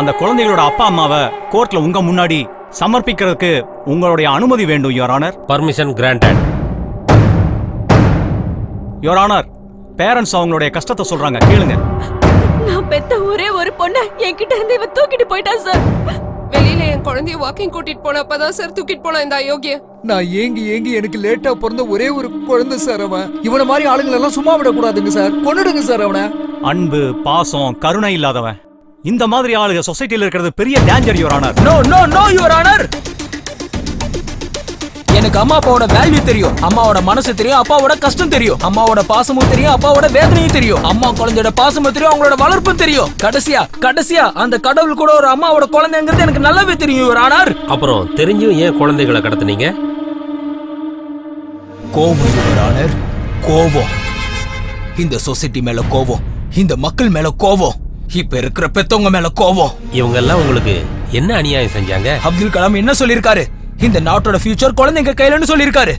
S8: அந்த குழந்தைகளோட அப்பா அம்மாவை கோர்ட்ல உங்க முன்னாடி சமர்ப்பிக்கிறதுக்கு உங்களுடைய அனுமதி வேண்டும் your honour.
S11: Permission granted.
S8: Your honour, parents அவங்களுடைய கஷ்டத்தை சொல்றாங்க, கேளுங்க.
S18: நான் பெத்த ஒரே ஒரு பொண்ணை என்கிட்ட இருந்து இவன் தூக்கிட்டு போயிட்டா சார்.
S19: வெளியில என் குழந்தைய வாக்கிங் கூட்டிட்டு போனப்பதான் சார் தூக்கிட்டு போன இந்த அயோக்கிய.
S14: நான் ஏங்கி எனக்கு லேட்டா பிறந்த ஒரே ஒரு குழந்தை சார் அவன். இவன மாதிரி ஆளுங்களை எல்லாம் சும்மா விடக்கூடாதுங்க சார், கொன்னுடுங்க சார் அவனை.
S8: அன்பு, பாசம், கருணை இல்லாதவன். இந்த மாதிரி ஆளுங்க சொசைட்டில இருக்கிறது பெரிய danger your honour.
S2: No no no your honour. எனக்கு அம்மா அப்பாவோட வேல்யூ தெரியும், அம்மாவோட மனசு தெரியும், அப்பாவோட கஷ்டம் தெரியும், அம்மாவோட பாசமும் தெரியும், அப்பாவோட வேதனையும் தெரியும், அம்மா குழந்தையோட பாசமும் தெரியும், அவங்களோட வளர்ப்பும் தெரியும். கடைசியா அந்த கடவுள் கூட ஒரு அம்மாவோட குழந்தைங்கிறது எனக்கு நல்லாவே தெரியும் யுவர் ஆனர்.
S11: அப்புறம் தெரிஞ்சும் ஏன் குழந்தைகளை கடத்துனீங்க?
S2: கோவம் யுவர் ஆனர், கோவம். இந்த சொசைட்டி மேல கோவம், இந்த மக்கள் மேல கோவம், இப்ப இருக்கிற பெத்தவங்க மேல கோவம்.
S11: இவங்க எல்லாம் உங்களுக்கு என்ன அநியாயம் செஞ்சாங்க?
S2: அப்துல் கலாம் என்ன சொல்லிருக்காரு? இந்த நாட்டோட ஃபியூச்சர் குழந்தைங்க கையிலன்னு சொல்லிருக்காரு.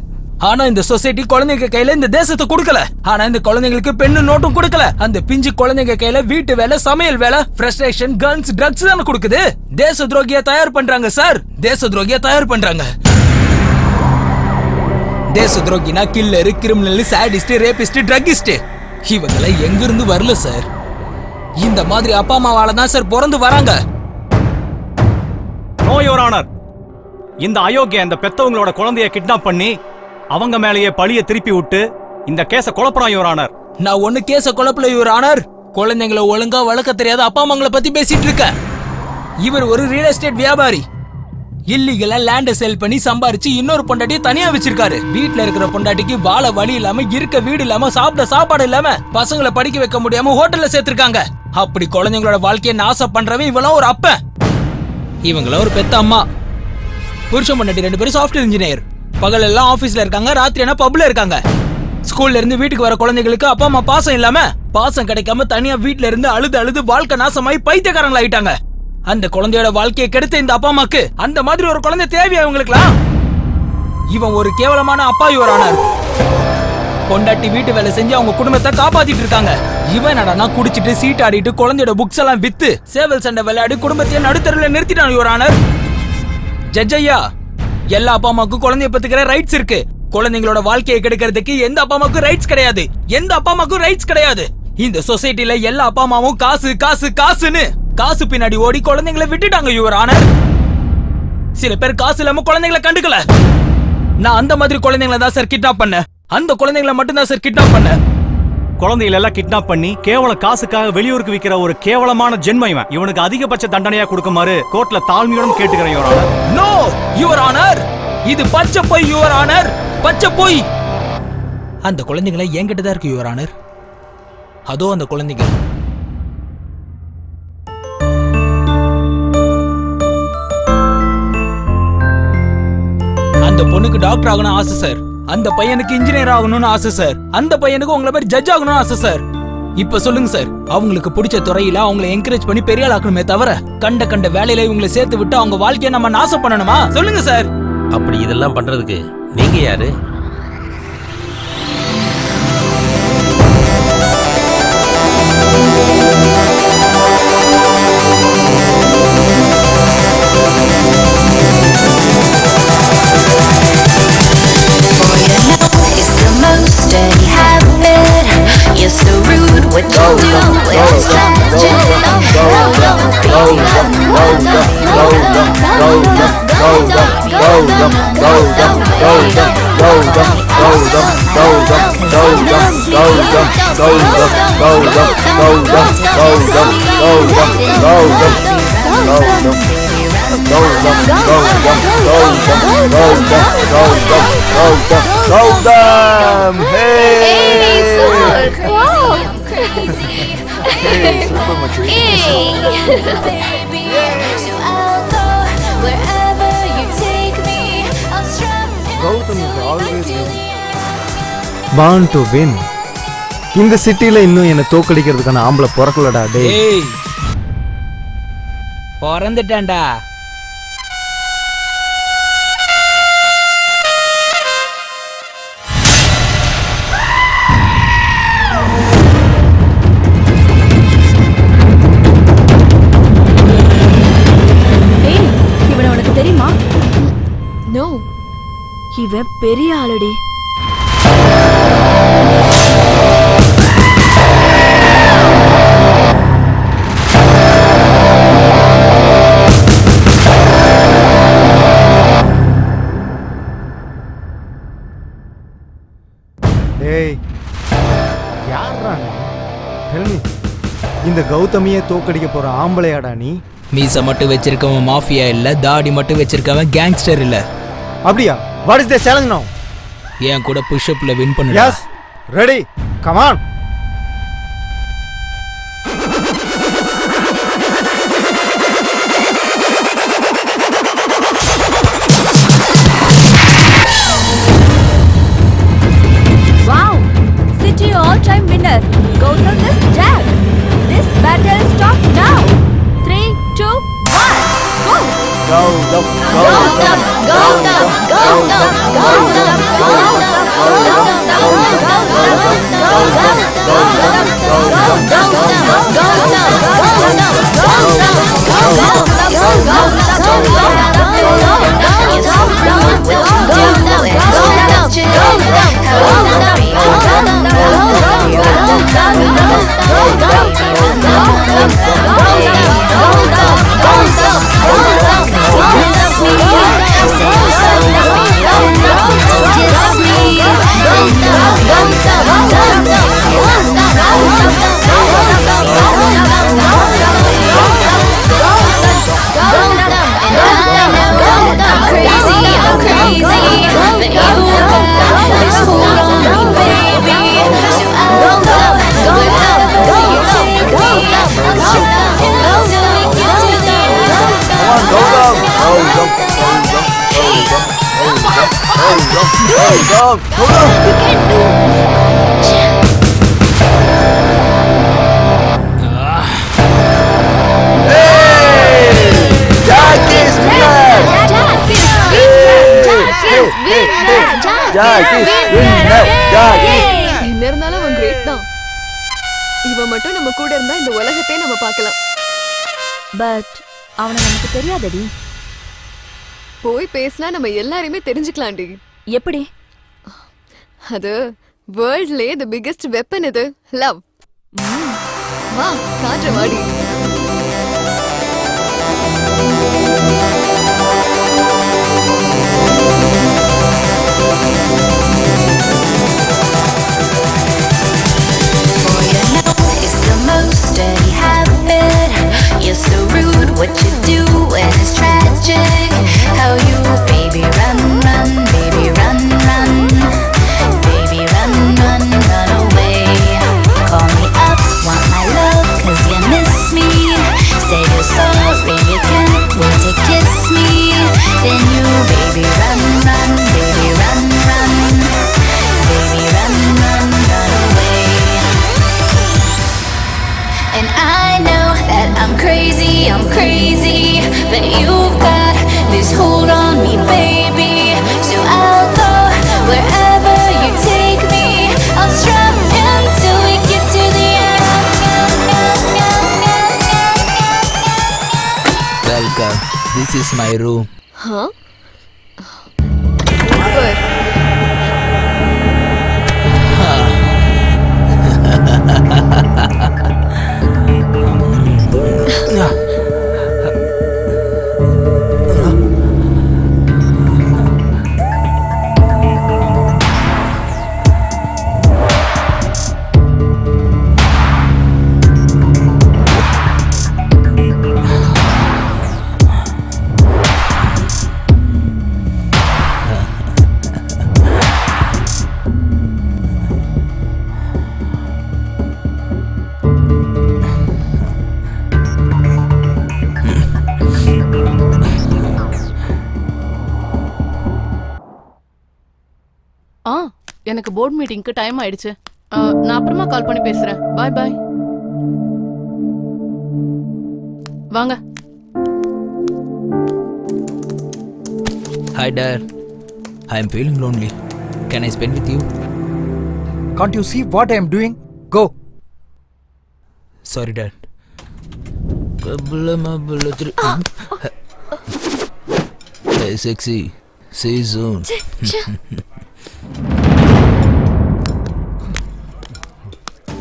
S2: ஆனா இந்த சொசைட்டி குழந்தைங்க கையில இந்த தேசத்தை கொடுக்கல. ஆனா இந்த குழந்தைங்களுக்கு பெண்ணு நோட்டும் கொடுக்கல. அந்த பிஞ்சு குழந்தைங்க கையில வீட்டு வேலை, சமையல் வேலை, ஃப்ரஸ்ட்ரேஷன், கன்ஸ், ட்ரக்ஸ் தான் கொடுக்குது. தேச துரோகியா தயார் பண்றாங்க சார், தேச துரோகியா தயார் பண்றாங்க. தேச துரோகினா killer, criminal, sadist, rapist, druggist இவங்களை எங்க இருந்து வரல சார். இந்த மாதிரி அப்பா அம்மாவால தான் சார் பிறந்து வராங்க.
S8: No your honour. இந்த அயோக்கிய இந்த பெத்தவங்களோட குழந்தைய கிட்னாப் பண்ணி அவங்க மேலேயே பழிய திருப்பி விட்டு இந்த கேஸ குழப்பறான் யுவர் ஆனர்.
S2: நான் ஒண்ணு கேஸ குழப்பல யுவர் ஆனர். குழந்தைங்களை ஒழுங்கா வளர்க்க தெரியாத அப்பா அம்மாங்களை பத்தி பேசிட்டு இருக்க. இவர் ஒரு ரியல் எஸ்டேட் வியாபாரி. இல்லீகலா லேண்ட சேல் பண்ணி சம்பாரிச்சு இன்னொரு பொண்டாட்டியை தனியா வச்சிருக்காரு. வீட்டுல இருக்கிற பொண்டாட்டிக்கு வாழ வழி இல்லாம, இருக்க வீடு இல்லாம, சாப்பிட சாப்பாடு இல்லாம, பசங்களை படிக்க வைக்க முடியாம ஹோட்டல்ல சேர்த்திருக்காங்க. அப்படி குழந்தைங்களோட வாழ்க்கையை நாசம் பண்றவன் இவெல்லாம் ஒரு அப்பன், இவங்கள ஒரு பெத்த அம்மா. புருஷன் பொண்டாட்டி 2 பேரும் சாஃப்ட்வேர் இன்ஜினியர். பகல் எல்லாம் ஆபீஸ்ல இருக்காங்க, ராத்திரி ஆனா பப்ல இருக்காங்க. ஸ்கூல்ல இருந்து வீட்டுக்கு வர குழந்தைகளுக்கு அப்பா அம்மா பாசம் இல்லாம, பாசம் கிடைக்காம தனியா வீட்டுல இருந்து அழுது வாழ்க்கை நாசமாயி பைத்தியக்காரங்களா ஆயிட்டாங்க. அந்த குழந்தையோட வாழ்க்கையை கெடுத்த இந்த அப்பா அம்மாக்கு அந்த மாதிரி ஒரு குழந்தை தேவையா இவங்களுக்குலாம்? இவன் ஒரு கேவலமான அப்பா யுவர் ஆனர். பொண்டாட்டி வீட்டு வேலை செஞ்சு அவங்க குடும்பத்தை காப்பாத்திட்டு இருக்காங்க. இவன் என்னடா குடிச்சிட்டு சீட் ஆடிட்டு குழந்தையோட புக்ஸ் எல்லாம் வித்து சேவல் சண்டை விளையாடி குடும்பத்தையே நடுத்தருவில் நிறுத்திட்டான் யுவர் ஆனர். ஜட்ஜையா, எல்லா அப்பா அம்மாவுக்கும் குழந்தைய பத்துக்கிற ரைட்ஸ் இருக்கு. குழந்தைங்களோட வாழ்க்கையை கெடுக்கிறதுக்கு எந்த அப்பா அம்மாவுக்கும் ரைட்ஸ் கிடையாது, எந்த அப்பா அம்மாவுக்கும் ரைட்ஸ் கிடையாது. இந்த சொசைட்டில எல்லா அப்பா அம்மாவும் காசு காசு காசுன்னு காசு பின்னாடி ஓடி குழந்தைங்களை விட்டுட்டாங்க யுவர் ஆனர். சில பேர் காசு இல்லாம குழந்தைங்களை கண்டுக்கல. நான் அந்த மாதிரி குழந்தைங்களை தான் சார் கிட்னாப் பண்ண, அந்த குழந்தைங்களை மட்டும் தான் சார் கிட்னாப் பண்ண.
S8: குழந்தைகளை எல்லாம் கிட்னாப் பண்ணி கேவல காசுக்காக வெளியூருக்கு விக்கிற ஒரு கேவலமான ஜென்மம் இவன். இவனுக்கு அதிகபட்ச தண்டனையா கொடுக்குமாறு கோர்ட்ல தாழ்மையுடன் கேட்டுக்கிறேன் your honour.
S2: No your honour, இது பச்சை பொய் யுவர் ஆனர், பச்சை பொய். அந்த குழந்தைகளை என்கிட்ட தான் இருக்கு யுவர் ஆனர். அதோ அந்த குழந்தைங்க. அந்த பொண்ணுக்கு டாக்டர் ஆகணும் ஆசை சார், அந்த பையனுக்கு இன்ஜினியர் ஆகணும்னு ஆசை சார், அந்த பையனுக்கு உங்களை மாதிரி ஜட்ஜ் ஆகணும்னு ஆசை சார். இப்ப சொல்லுங்க சார், அவங்களுக்கு பிடிச்ச துறையில அவங்களை என்கரேஜ் பண்ணி பெரிய ஆள் ஆக்கணுமே தவிர கண்ட வேலையில இவங்களை சேர்த்து விட்டு அவங்க வாழ்க்கையை நம்ம நாசம் பண்ணணுமா? சொல்லுங்க சார்.
S11: அப்படி இதெல்லாம் பண்றதுக்கு நீங்க யாரு?
S7: You're so rude, what you do is
S22: Born to win. இந்த சிட்டில இன்னும் என்ன தோக்கடிக்கிறதுக்கான ஆம்பளை பிறக்கலடா டேய்.
S2: பிறந்துட்டேன்டா.
S9: இவன் உனக்கு தெரியுமா? நோ, இவன் பெரிய ஆளடி.
S22: டேய், யாரா நீ? Tell me. இந்த இந்த கௌதமியே தோக்கடிக்க போற ஆம்பளையாடா நீ?
S2: மீசை மட்டும் வச்சிருக்கவன் மாஃபியா இல்ல, தாடி மட்டும் வச்சிருக்கவன் கேங்ஸ்டர் இல்ல.
S22: அப்படியா? வாட் இஸ் தி சேலஞ்ச் நவ?
S2: என் கூட புஷ் அப்ல வின் பண்ணுடா.
S22: Yes, ready, come on.
S9: Wow! City all-time winner, Gautam is dead. This battle starts now. 3, 2, 1, go!
S6: Gautam,
S9: Gautam, Gautam, Gautam, Gautam,
S20: என்ன இருந்தாலும் அவன் கிரேட் தான். இவன் மட்டும் நம்ம கூட இருந்தா இந்த உலகத்தை நம்ம பார்க்கலாம்.
S9: பட் அவனை நமக்கு தெரியாதடி.
S20: போய் பேசினா நம்ம எல்லாரையுமே தெரிஞ்சுக்கலாம்டி.
S9: எப்படி?
S20: அது வேர்ல்ட்லயே தி பிகெஸ்ட் வெப்பன் இது, லவ். வா காற்று வாடி.
S7: Steady habit. You're so rude, what you do when it's tragic. How you, baby, run, run, baby, run, run. Baby, run, run, run away. Call me up, want my love, cause you miss me. Say you're sorry, you can't wait to kiss me. Then you, baby, run, run, baby, run, run. Baby, run, run, run away. And I know that I'm crazy, but you've got this hold on me, baby. So I'll go wherever you take me. I'll strum until we get to the end.
S2: Welcome. This is my room.
S20: Huh? Super.
S21: எனக்கு board மீட்டிங்க்கு time ஆயிடுச்சு. நான் அப்புறமா கால் பண்ணி பேசுறேன். பாய் பாய். வாங்க.
S2: Hi dad. I am feeling lonely. Can I spend with you?
S14: Can't you see what I am doing? Go.
S2: Sorry dad. Hey sexy. See you soon.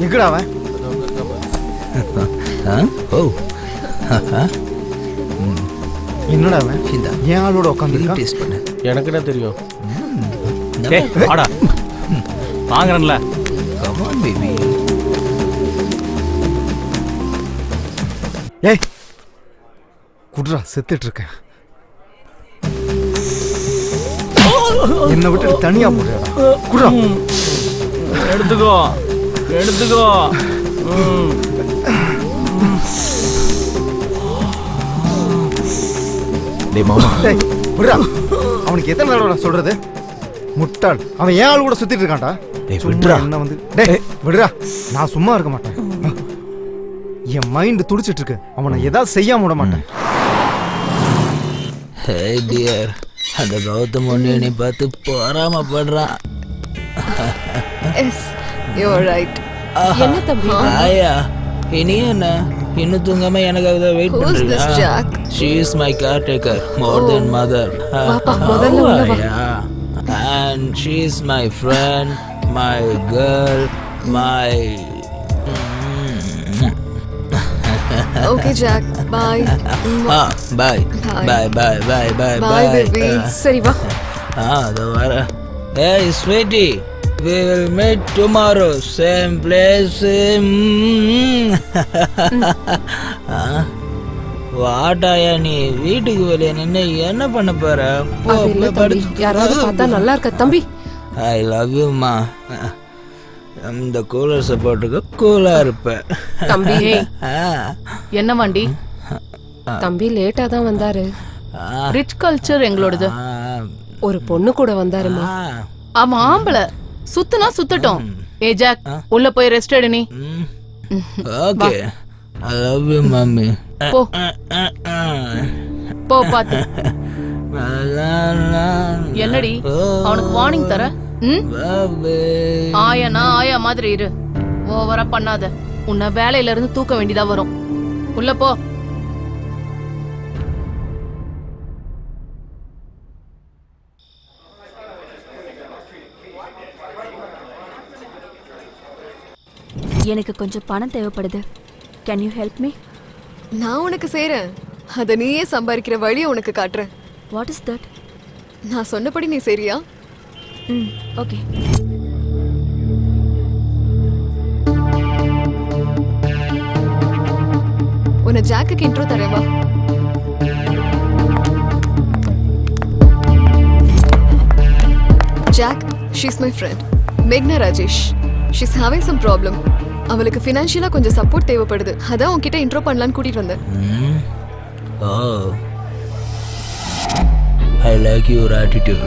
S22: எங்கடா அவன்?
S2: ஓ.
S22: என்னடா அவன்? ஏன் ஆளோட உட்கார்ந்திருக்கான்?
S2: டேஸ்ட் பண்ணு.
S4: எனக்கு என்ன தெரியும்?
S8: டேய் வாடா. வாங்குறேன்ல.
S2: Come on baby.
S22: ஏய் குடுறா, செத்துட்டு இருக்கேன். என்னை விட்டு தனியா போடுறா. குடுறா.
S12: எடுத்துக்கோ எடுத்துக்கோ.
S1: டேய் மாமா,
S22: டேய் விடுறா. அவனுக்கு எத்தனை தடவை நான் சொல்றது? முட்டாள், அவன் ஏன் ஆள் கூட சுத்திட்டு இருக்கான்டா.
S1: டேய்
S22: சும்மா
S1: விடுறா.
S22: என்ன வந்து டேய் விடுறா. நான் சும்மா இருக்க மாட்டேன். என் மைண்ட் துடிச்சிட்டு இருக்கு. அவனை ஏதாவது செய்யாம விட மாட்டேன்.
S2: ஹே டியர், அந்த கௌதம் ஒன்று நீ பார்த்து பொறாமப்படுறான்.
S20: Yes you are right.
S19: என்ன தம்பி?
S2: ஆயா, இனி என்ன இன்னும் தூங்காம எனக்காக தான் வெயிட்
S20: Who's this
S2: பண்றீங்க?
S20: Jack?
S2: She is my caretaker, more than mother.
S19: வாப்பா, முதல்ல உள்ள வா.
S2: Yeah. And she is my friend, my girl, my
S20: okay Jack, bye.
S2: bye. Bye bye bye bye
S20: bye baby. சரி வா.
S2: அது வர. Hey sweetie, we will meet tomorrow, same place. வாட்டாயா, நீ வீட்டுக்கு வெளியே நின்று என்ன பண்ண போற?
S19: அது இல்ல தம்பி, யாராவது பார்த்தா நல்லா இருக்க தம்பி.
S2: ஐ லவ் யூ மா. இந்த கூலர் சப்போர்ட்டுக்கு கூலா இருப்பேன்
S21: தம்பி. என்ன வண்டி?
S19: தம்பி லேட்டா தான் வந்தாரு.
S21: ரிச் கல்ச்சர் எங்களோடது.
S19: ஒரு பொண்ணு கூட வந்தாருமா.
S21: அவன் ஆம்பளை, சுத்துனா சுத்தட்டும். ஏ ஜாக், உள்ள போய் ரெஸ்ட் எடு நீ.
S2: Okay, I love you mummy.
S21: போ போ பாத்து. என்னடி அவனுக்கு வார்னிங் தர? ஆயானா ஆயா மாதிரி இரு, ஓவரா பண்ணாத. உன்னை வேலையில இருந்து தூக்க வேண்டியதா வரும். உள்ள போ.
S13: எனக்கு கொஞ்சம் பணம் தேவைப்படுது. Can you help me?
S20: நான் உனக்கு செய்றேன். அத நீயே சம்பாதிக்கிற வழியை உனக்கு காட்டுறேன்.
S13: What is that?
S20: நான் சொன்னபடி நீ சரியா?
S13: ஓகே.
S20: உன்னை ஜாக்குக்கு இன்ட்ரோ தரேன் வா. ஜாக், ஷீஸ் மை ஃப்ரெண்ட் மேக்னா Rajesh. She's having some problem. அவளுக்கு ஃபினான்ஷியலா கொஞ்சம் சப்போர்ட் தேவைப்படுது. அதான் உன்கிட்ட இன்ட்ரோ பண்ணலான்னு கூட்டிட்டு வந்தேன்.
S2: Oh, I like your attitude.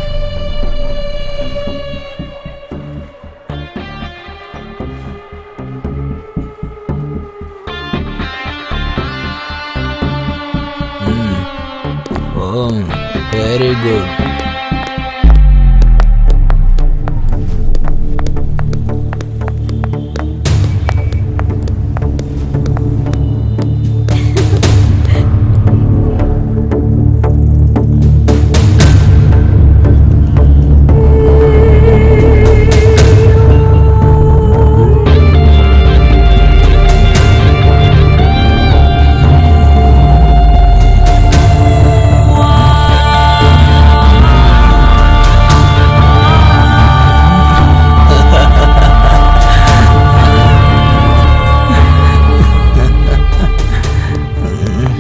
S2: Oh, very good.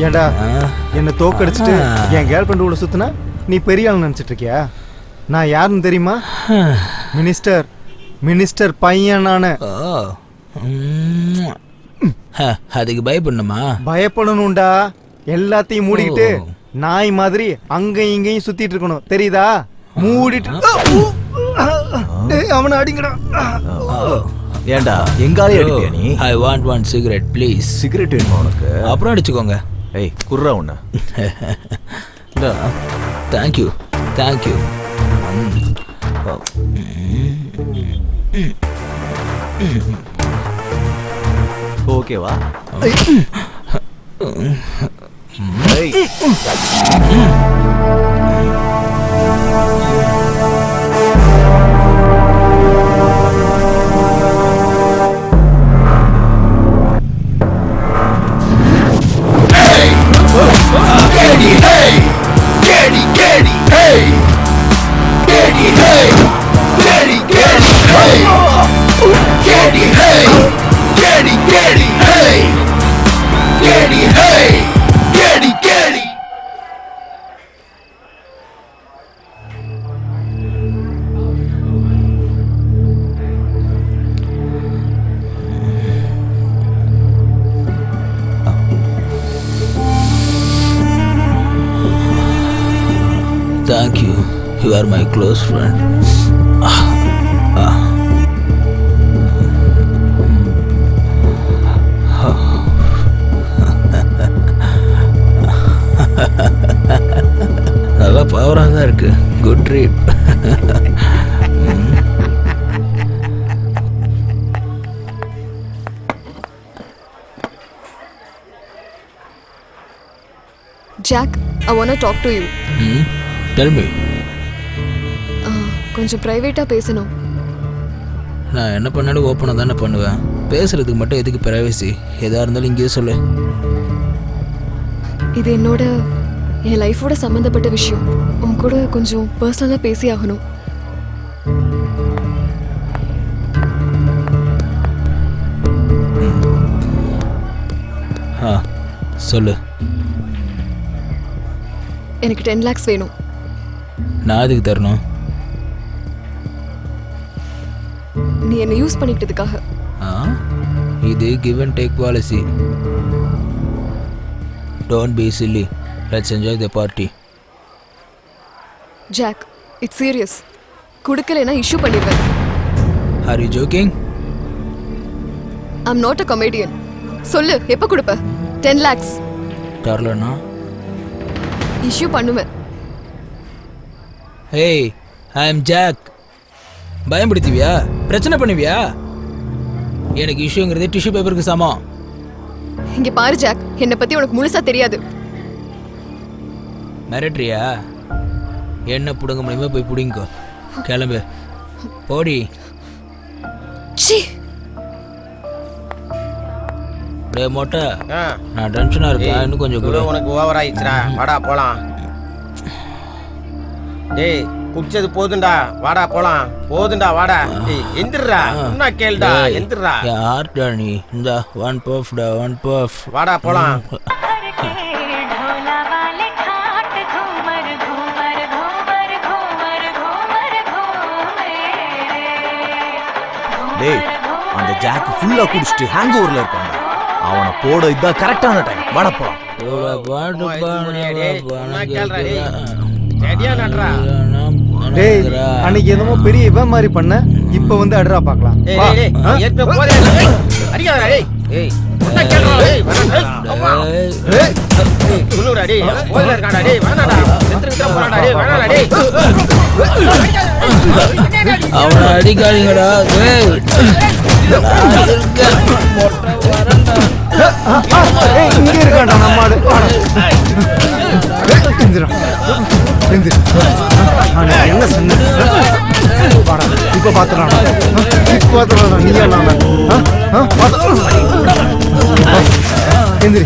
S22: ஏண்டா என்னை தோக்கடிச்சிட்டு என் கேர்ள் ஃப்ரெண்ட் கூட சுத்தினா நீ பெரிய ஆள் நினைச்சிட்டு இருக்கியா? நான் யாருன்னு தெரியுமா? மினிஸ்டர் பையன் நானு.
S2: அதுக்கு பயப்படணுமா?
S22: பயப்படணும்டா. எல்லாத்தையும் மூடிக்கிட்டு நாய் மாதிரி அங்கேயும் இங்கேயும் சுத்திட்டு இருக்கணும், தெரியுதா? மூடிட்டு அவனை அடிங்கடா.
S1: ஏண்டா எங்காலே அடிப்பியா நீ?
S2: I want one cigarette please.
S1: Cigarette வேணுமா உனக்கு?
S2: அப்புறம் அடிச்சுக்கோங்க.
S1: ஏய் குர்ரா உன்ன.
S2: Thank you thank you.
S1: ஓகேவா?
S5: Hey!
S2: You are my close friend. நல்லா பவராக தான் இருக்கு. Good trip.
S20: Jack, I want to talk to you.
S2: Tell me.
S20: கொஞ்சம் பிரைவேட்டா பேசணும்.
S2: நான் என்ன பண்ணாலும் ஓப்பனாக தானே பண்ணுவேன். பேசுறதுக்கு மட்டும் எதுக்கு பிரைவசி? எதாக இருந்தாலும் இங்கேயே சொல்லு.
S20: இது என்னோட என் லைஃபோட சம்மந்தப்பட்ட விஷயம். உன் கூட கொஞ்சம் பர்சனலாக பேசி ஆகணும்.
S2: சொல்லு.
S20: எனக்கு 10 lakhs வேணும்.
S2: நான் அதுக்கு தரணும்.
S20: நீ என்ன யூஸ் பண்ணிக்கிட்டதுக்காக.
S2: இது give and take policy. Don't be silly. Let's enjoy the party.
S20: Jack, it's serious. கொடுக்கலைன்னா இஷ்யூ பண்ணிடுவேன்.
S2: Are you joking?
S20: I'm not a comedian. சொல்லு, எப்போ கொடுப்ப? 10 lakhs.
S2: தரலண்ணா
S20: இஷ்யூ பண்ணுவேன்.
S2: Hey, I am Jack. பயன்படுத்துவியா? பிரச்சனை பண்ணுவியா? எனக்கு இஷ்யூங்கிறது டிஷ்யூ பேப்பருக்கு சமம்.
S20: இங்க பாரு ஜாக், என்னை பத்தி உனக்கு முழுசா தெரியாது.
S2: மிரட்டுறியா? என்ன புடுங்க முடியுமோ போய் புடிங்கோ. கிளம்பு, போடி. டே மொட்டை, நான் டென்ஷனா இருக்கேன். இன்னும் கொஞ்சம் கூட.
S16: உனக்கு ஓவர் ஆயிடுச்சுடா. வாடா போலாம். டேய், குடிச்சது போதுண்டா, வாடா போலாம். போதுண்டா, வாடா. டேய் எந்திரடா. என்ன கேளுடா, எந்திரடா.
S2: யார்டா நீ? இந்த ஒன் பஃப்டா, ஒன் பஃப்.
S16: வாடா போலாம்.
S1: டேய், அந்த ஜாக் ஃபுல்லா குடிச்சிட்டு ஹேங் ஓவர்ல இருக்காங்க. அவனை போட இதான் கரெக்டான டைம். வாடா போலாம்.
S22: டேய், அன்னைக்கு என்னமோ பெரிய இவன் மாதிரி பண்ண, இப்ப வந்து அடரா பார்க்கலாம்.
S2: அவனை அடிக்காதீங்கடா.
S22: இங்க இருக்காண்டா நம்ம ஆடு. என்ன சொன்ன? இப்ப பாத்துறான். இப்ப பாத்துறான். நீயா நாம எந்திரி.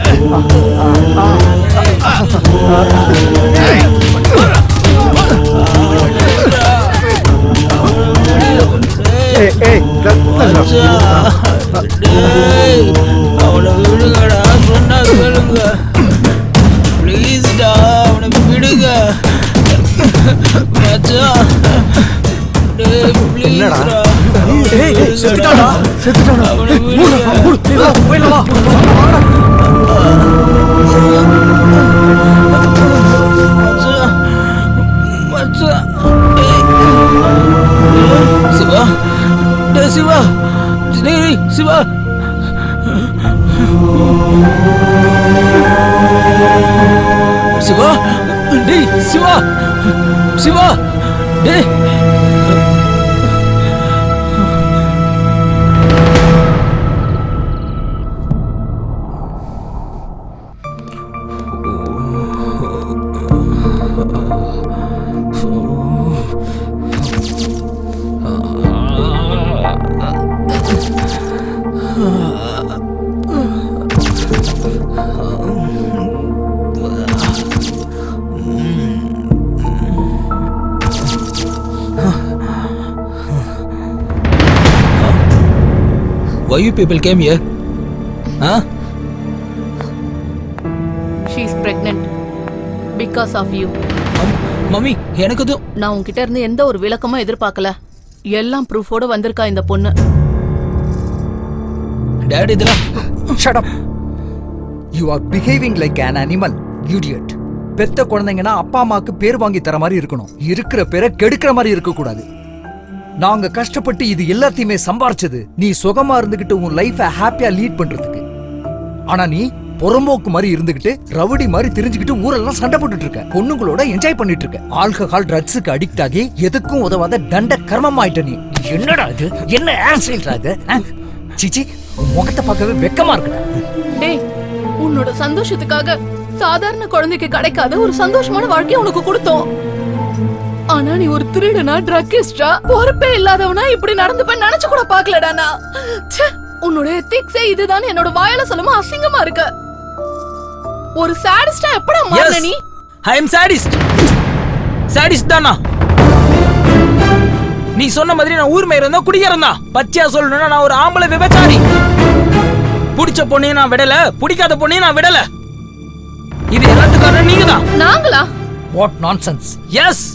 S2: அவனை விடுங்கடா. சொன்னா சொல்லுங்க ப்ளீஸ்டா. அவனை விடுங்க மச்சான்.
S22: என்னடா? செத்துட்டானா? செத்துட்டானா? போயிடலாம்.
S2: சிவா, டேய் சிவா, டேய் சிவா. சிவா, டேய் சிவா, சிவா, டேய். Why you people came here? Huh?
S21: She is pregnant because of you.
S2: Mummy, எனக்கு அது
S21: நான் உன்கிட்ட இருந்து எந்த ஒரு விளக்கமும் எதிர்பார்க்கல. எல்லாம் ப்ரூஃபோட வந்திருக்கா இந்த பொண்ணு.
S2: டாடி இதெல்லாம்.
S14: Shut up. You are behaving like an animal, idiot. பெத்த குழந்தைங்கன்னா அப்பா அம்மாக்கு பேர் வாங்கி தர மாதிரி இருக்கணும், இருக்கிற பேரை கெடுக்கிற மாதிரி இருக்க கூடாது. நாங்க கஷ்டப்பட்டு இது எல்லாத்தையுமே சம்பாரிச்சது நீ சுகமா இருந்துகிட்டு உன் லைஃப ஹாப்பியா லீட் பண்றதுக்கு. ஆனா நீ புறம்போக்கு மாதிரி இருந்துகிட்டு ரவுடி மாதிரி தெரிஞ்சுக்கிட்டு ஊரெல்லாம் சண்டை போட்டுட்டு இருக்க, பொண்ணுங்களோட என்ஜாய் பண்ணிட்டு இருக்க, ஆல்கஹால் ட்ரக்ஸுக்கு அடிக்ட் ஆகி எதுக்கும் உதவாத தண்ட கர்மம் ஆயிட்ட நீ. என்னடா இது, என்ன ஆக்சிடென்ட் இது? சிச்சி, முகத்தை பார்க்கவே வெக்கமா இருக்குடா.
S21: டேய், உன்னோட சந்தோஷத்துக்காக சாதாரண குழந்தைக்கு கிடைக்காத ஒரு சந்தோஷமான வாழ்க்கையை உனக்கு கொடுத்தோம். ஆனா நீ ஒரு திருடனா, ட்ரக்கிஸ்டா, பொறுப்பே இல்லாதவனா இப்படி நடந்துப்ப நினைச்சு கூட பாக்கலடா நான். உன்னோட எத்திக்ஸே இதுதான் என்னோட வாயால சொல்லுமா அசிங்கமா இருக்கு. ஒரு சாடிஸ்டா எப்படா மாறன நீ?
S2: ஐ அம் சாடிஸ்ட். சாடிஸ்ட் தானா? நீ சொன்ன மாதிரி நான் ஊர் மேயர் தான், குடிக்கிறேன் தான். பச்சையா சொல்லணும்னா நான் ஒரு ஆம்பளை விபச்சாரி. பிடிச்ச பொண்ணையும் நான் விடல, பிடிக்காத பொண்ணையும் நான் விடல. இது எல்லாத்துக்கும் நீங்க தான்.
S21: நாங்களா?
S14: What nonsense.
S2: எஸ்,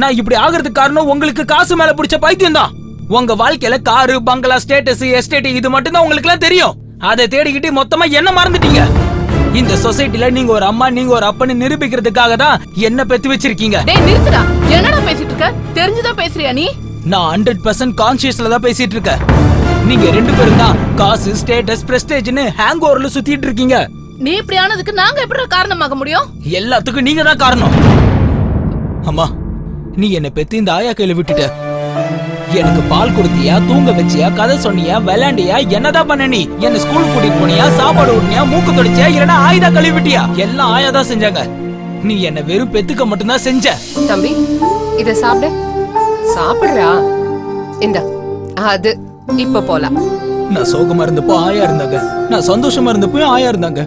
S2: நான் இப்படி ஆகிறதுக்கு காரணம் உங்களுக்கு காசு மேல பிடிச்ச பைத்தியம் தான். உங்க வாழ்க்கையில காரு, பங்களா, ஸ்டேட்டஸ், எஸ்டேட் இது மட்டும் தான் உங்களுக்கு எல்லாம் தெரியும். அதை தேடிக்கிட்டு மொத்தமா என்ன மறந்துட்டீங்க. இந்த சொசைட்டில நீங்க ஒரு அம்மா, நீங்க ஒரு அப்பன்னு நிரூபிக்கிறதுக்காக தான் என்ன பெத்து வச்சிருக்கீங்க.
S21: டேய் நிறுத்துடா, என்னடா பேசிட்டு இருக்க? தெரிஞ்சுதான் பேசுறியா நீ?
S2: நான் 100% கான்ஷியஸ்ல தான் பேசிட்டு இருக்கேன். நீங்க ரெண்டு பேரும் தான் காசு, ஸ்டேட்டஸ், பிரஸ்டேஜ்னு ஹேங் ஓவர்ல சுத்திட்டு இருக்கீங்க.
S21: நீ இப்படி ஆனதுக்கு நாங்க எப்படி காரணமாக முடியும்?
S2: எல்லாத்துக்கும் நீங்க தான் காரணம். அம்மா, நீ என்ன பெத்து இந்த ஆயா கையில விட்டுட்ட. எனக்கு பால் கொடுத்தியா, தூங்க வச்சியா, கதை சொன்னியா, விளையாண்டியா, என்னதான் பண்ண? நீ என்ன ஸ்கூல் கூட்டிட்டு போனியா, சாப்பாடு ஊட்டினியா, மூக்கு தொடிச்சியா, இல்லனா ஆயுதா கழுவி விட்டியா? எல்லாம் ஆயா தான் செஞ்சாங்க. நீ என்ன வெறும் பெத்துக்க மட்டும் தான் செஞ்ச.
S3: தம்பி, இத சாப்பிடு. சாப்பிடுறா. இந்த அது இப்ப போலாம்.
S2: நான் சோகமா இருந்தப்போ ஆயா இருந்தாங்க, நான் சந்தோஷமா இருந்தப்போ ஆயா இருந்தாங்க,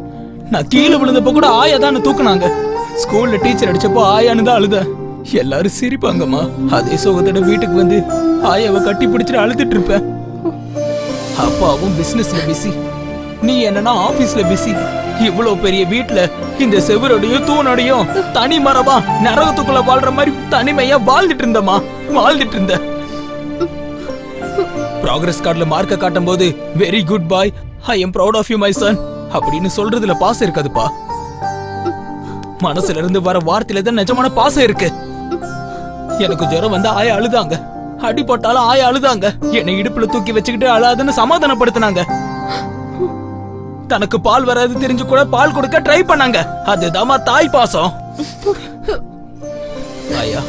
S2: நான் கீழே விழுந்தப்போ கூட ஆயா தான் தூக்குனாங்க, ஸ்கூல்ல டீச்சர் அடிச்சப்போ ஆயான்னு தான் அழுத. எல்லாரும் சிரிப்பாங்கம்மா. அதே சோகத்தோட வீட்டுக்கு வந்து ஆயாவை கட்டி பிடிச்சிட்டு அழுதுட்டு இருப்பேன். அப்பாவும் பிசினஸ்ல பிஸி, நீ என்னன்னா ஆபீஸ்ல பிஸி. இவ்வளவு பெரிய வீட்டுல இந்த செவரோடையும் தூணோடையும் தனி மரமா நரகத்துக்குள்ள வாழ்ற மாதிரி தனிமையா வாழ்ந்துட்டு இருந்தமா, வாழ்ந்துட்டு இருந்த. ப்ராக்ரஸ் கார்டுல மார்க்க காட்டும் போது very good boy, I am proud of you my son அப்படின்னு சொல்றதுல பாசம் இருக்காதுப்பா. மனசுல இருந்து வர வார்த்தையில தான் நிஜமான பாசம் இருக்கு. எனக்கு ஜுரம் வந்து ஆயா அழுதாங்க, அடிபட்டாலும் ஆயா அழுதாங்க, என்னை இடுப்புல தூக்கி வச்சுக்கிட்டு அழாதுன்னு சமாதானப்படுத்தினாங்க. தனக்கு பால் வராது தெரிஞ்சு கூட பால் கொடுக்க ட்ரை பண்ணாங்க. அதுதாமா தாய் பாசம். ஆயா,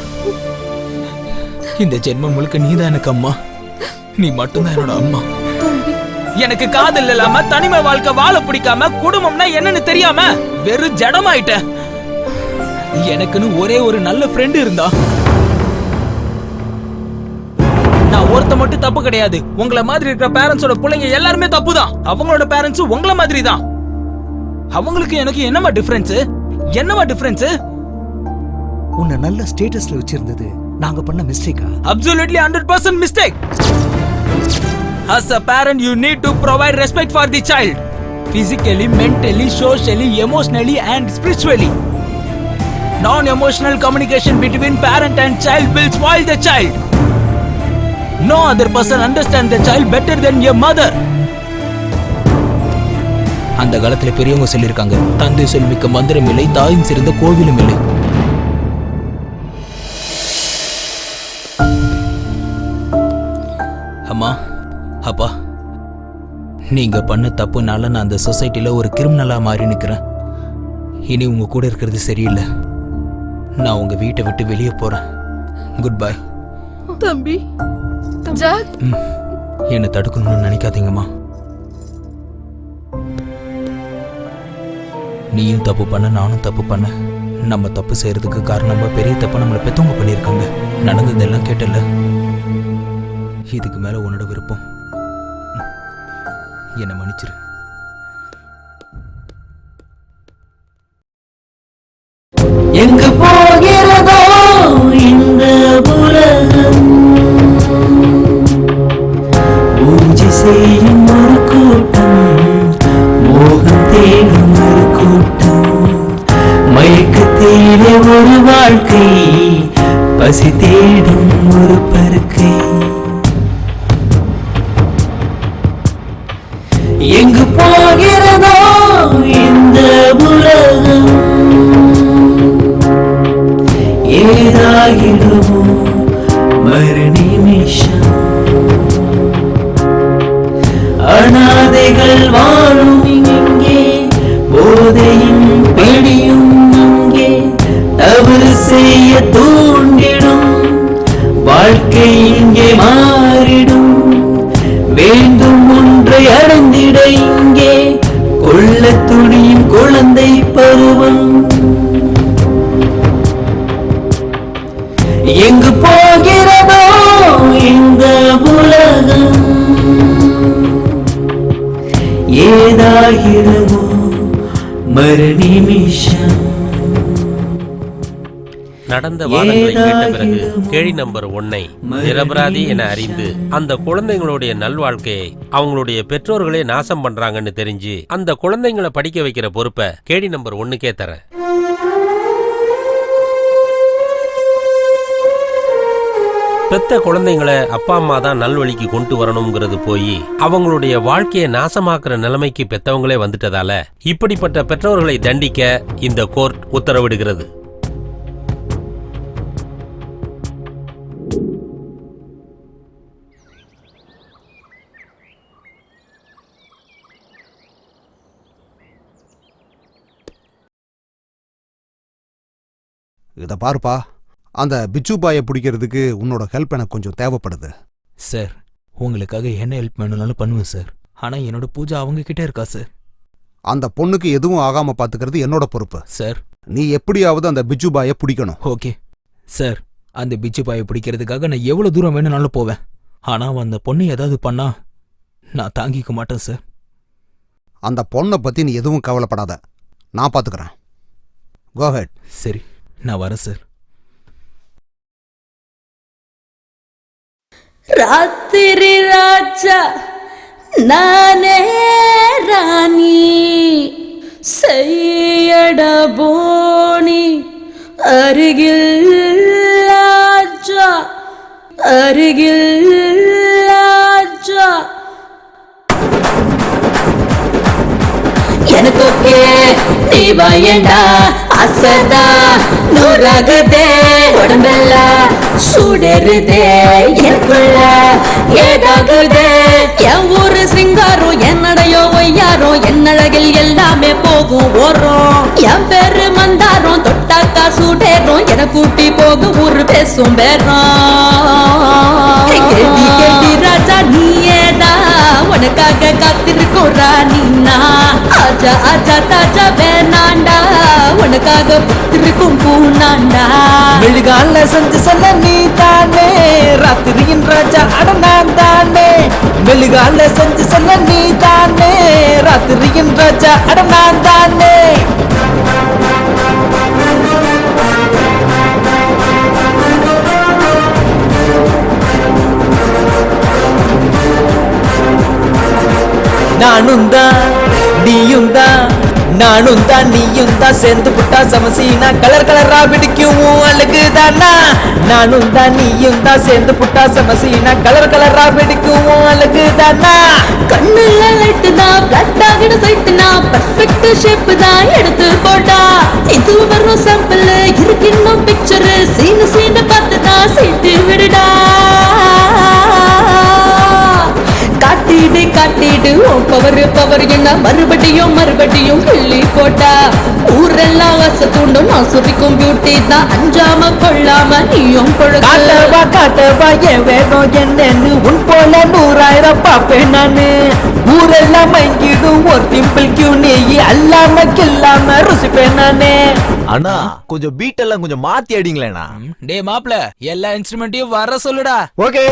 S2: இந்த ஜென்மம் முழுக்க நீதான் எனக்கு அம்மா, நீ மட்டும்தான் என்னோட அம்மா. எனக்கு காதல் இல்லாம தனிமை வாழ்க்கை வாழ பிடிக்காம குடும்பம்னா என்னன்னு தெரியாம வெறும் ஜடமாயிட்டேன். எனக்குன்னு ஒரே ஒரு நல்ல ஃப்ரெண்ட் இருந்தா. நான் ஒருத்த மட்டும் தப்பு கிடையாது. உங்களை மாதிரி இருக்கிற பேரண்ட்ஸோட பிள்ளைங்க எல்லாருமே தப்பு தான். அவங்களோட பேரண்ட்ஸ் உங்கள மாதிரி தான். அவங்களுக்கு எனக்கு என்னமா டிஃபரன்ஸ்? என்னமா டிஃபரன்ஸ்?
S14: உன்னை நல்ல ஸ்டேட்டஸ்ல வச்சிருந்தது நாங்க பண்ண மிஸ்டேக்கா?
S2: Absolutely 100% mistake. As a parent, you need to provide respect for the child, physically, mentally, socially, emotionally, and spiritually. Non-emotional communication between parent and child will spoil the child. No other person understands the child better than your mother. அந்த காலத்துல பெரியவங்க சொல்லிருக்காங்க, தந்தை சொல்மிக்க மந்திரம் இல்லை, தாயும் சிறந்த கோவிலும் இல்லை. அம்மா, அப்பா, நீங்க பண்ண தப்புனால நான் அந்த சொசைட்டில ஒரு கிரிமினலா மாறி நிக்கிறேன். இனி உங்க கூட இருக்கிறது சரியில்லை. நான் உங்க வீட்டை விட்டு வெளியே போறேன். Good bye.
S21: தம்பி, ஜாக்,
S2: என்ன தடுக்கணும்னு நினைக்காதீங்கம்மா. நீயும் தப்பு பண்ண, நானும் தப்பு பண்ண. நம்ம தப்பு செய்யறதுக்கு காரணமா பெரிய தப்பு நம்மளை பெத்தவங்க பண்ணியிருக்காங்க. நடந்ததெல்லாம் கேட்டல. இதுக்கு மேல உன்னோட விருப்பம். என்ன மன்னிச்சிரு.
S12: எங்கு போகிறதோ இந்த உலகம், பூஜை செய்யும் ஒரு கூட்டம், மோகம் தேடும் ஒரு கூட்டம், மயக்கத்திலே ஒரு வாழ்க்கை, பசி தேடும் ஒரு பருக்கை. எங்கு போகிறதோ இந்த உலகம். ஏதாகிடுமோ மறு நிமிஷம் அனாதைகள் வாழும் இங்கே போதையும் பிடியும் அங்கே தவறு செய்ய தூண்டிடும் வாழ்க்கை இங்கே மாறிடும் வேண்டும் ஒன்றை அடைந்திட இங்கே கொள்ள துணியும் குழந்தை பருவம் எங்கு போகிறதோ இந்த உலகம் ஏதாகிடுமோ மறு நிமிஷம்
S11: நடந்த வாதங்களை கேட்ட பிறகு கேள்வி நம்பர் 1 நிரபராதி என அறிந்து அந்த குழந்தைங்களுடைய நல்வாழ்க்கையை அவங்களுடைய பெற்றோர்களே நாசம் பண்றாங்கன்னு தெரிஞ்சு அந்த குழந்தைங்களை படிக்க வைக்கிற பொறுப்பை கேள்வி நம்பர் 1க்கே தரேன். பெத்த குழந்தைங்களை அப்பா அம்மா தான் நல்வழிக்கு கொண்டு வரணுங்கிறது போய் அவங்களுடைய வாழ்க்கையை நாசமாக்குற நிலைமைக்கு பெத்தவங்களே வந்துட்டதால இப்படிப்பட்ட பெற்றோர்களை தண்டிக்க இந்த கோர்ட் உத்தரவிடுகிறது.
S10: இதை பாருப்பா, அந்த பிச்சு பாயை பிடிக்கிறதுக்கு உன்னோட ஹெல்ப் எனக்கு கொஞ்சம் தேவைப்படுது.
S2: சார், உங்களுக்காக என்ன ஹெல்ப் வேணும்னாலும் பண்ணுவேன் சார். ஆனால் என்னோட பூஜா அவங்க கிட்டே இருக்கா சார்.
S10: அந்த பொண்ணுக்கு எதுவும் ஆகாம பாத்துக்கிறது என்னோட பொறுப்பு
S2: சார்.
S10: நீ எப்படியாவது அந்த பிச்சு பாயை பிடிக்கணும்.
S2: ஓகே சார், அந்த பிச்சு பாயை பிடிக்கிறதுக்காக நான் எவ்வளோ தூரம் வேணும்னாலும் போவேன். ஆனால் அந்த பொண்ணு ஏதாவது பண்ணா நான் தாங்கிக்க மாட்டேன் சார்.
S10: அந்த பொண்ணை பத்தி நீ எதுவும் கவலைப்படாத, நான் பாத்துக்கிறேன். கோ ஹெட்.
S2: சரி, நான் வரேன் சார்.
S9: ராத்திரி ராஜா நானே ராணி செய்யட போனி அருகில் ராஜா அருகில் ராஜா எனக்கு ஓகே நீ வாயண்டா அசதா நூறாகுதே உடம்பெல்லாம் சூடருதே எனக்குள்ள ஏதாகுதே என் ஊரு சிங்காரம் என்னடையோ ஒய்யாரோ என்னழகில் எல்லாமே போகும் ஓரம் என் பேரு மந்தாரம் தொட்டாக்கா சூடேறும் என கூட்டி போகும் ஊரு பேசும் பேரம் கேடி ராஜா நீயேதா உனக்காக காத்திருக்கோம் ராணினா ஆஜா ஆஜா தாஜா வேணாண்டா உனக்காக புத்திருக்கும் பூனாண்டா
S12: மெழுகால செஞ்சு சொல்ல நீ தானே ராத்திரியின் ராஜா அட நான் தானே மெழுகால செஞ்சு சொல்ல நீ தானே ராத்திரியின் ராஜா அட நான் தானே நானும் தான் நீயும் தான் நானும் தான் நீயும் தான் சேர்ந்து புட்டா சமசீனா கலர் கலரா பிடிக்கும் அழகுதானா நானும் தான் நீயும் தான் சேர்ந்து புட்டா சமசீனா கலர் கலரா பிடிக்கும் அழகுதானா
S9: கண்ணுல லைட்டு தான் பிளட் ஆகிட சைட்டு தான் பர்ஃபெக்ட் ஷேப் தான் எடுத்து போட்டா இது வரும் சாம்பிள் இருக்கு இன்னும் பிக்சர் சீனு சீனு பார்த்து தான் சீட்டு விடுடா காட்டிடு காட்டிடு பவர் பவர் என்ன மறுபடியும் மறுபடியும் கிள்ளி போட்டா ஊரெல்லாம் வச தூண்டும் நான் சுரிக்கும் பியூட்டி தான் அஞ்சாம கொள்ளாம நீயும்
S12: காட்டவா காட்டவா என் வேகம் என்னன்னு உன் போல 100,000 பாப்பேன் நானு ஊரெல்லாம் மயங்கிடும் ஒரு டிம்பிள் கியூ நீ அல்லாம கில்லாம ருசிப்பேன் நானே.
S1: அண்ணா கொஞ்சம் பீட் எல்லாம் கொஞ்சம் மாத்தி அடிங்களேண்ணா.
S2: டே மாப்ள, எல்லா இன்ஸ்ட்ருமெண்ட்டையும் வர சொல்லுடா.
S22: ஓகே.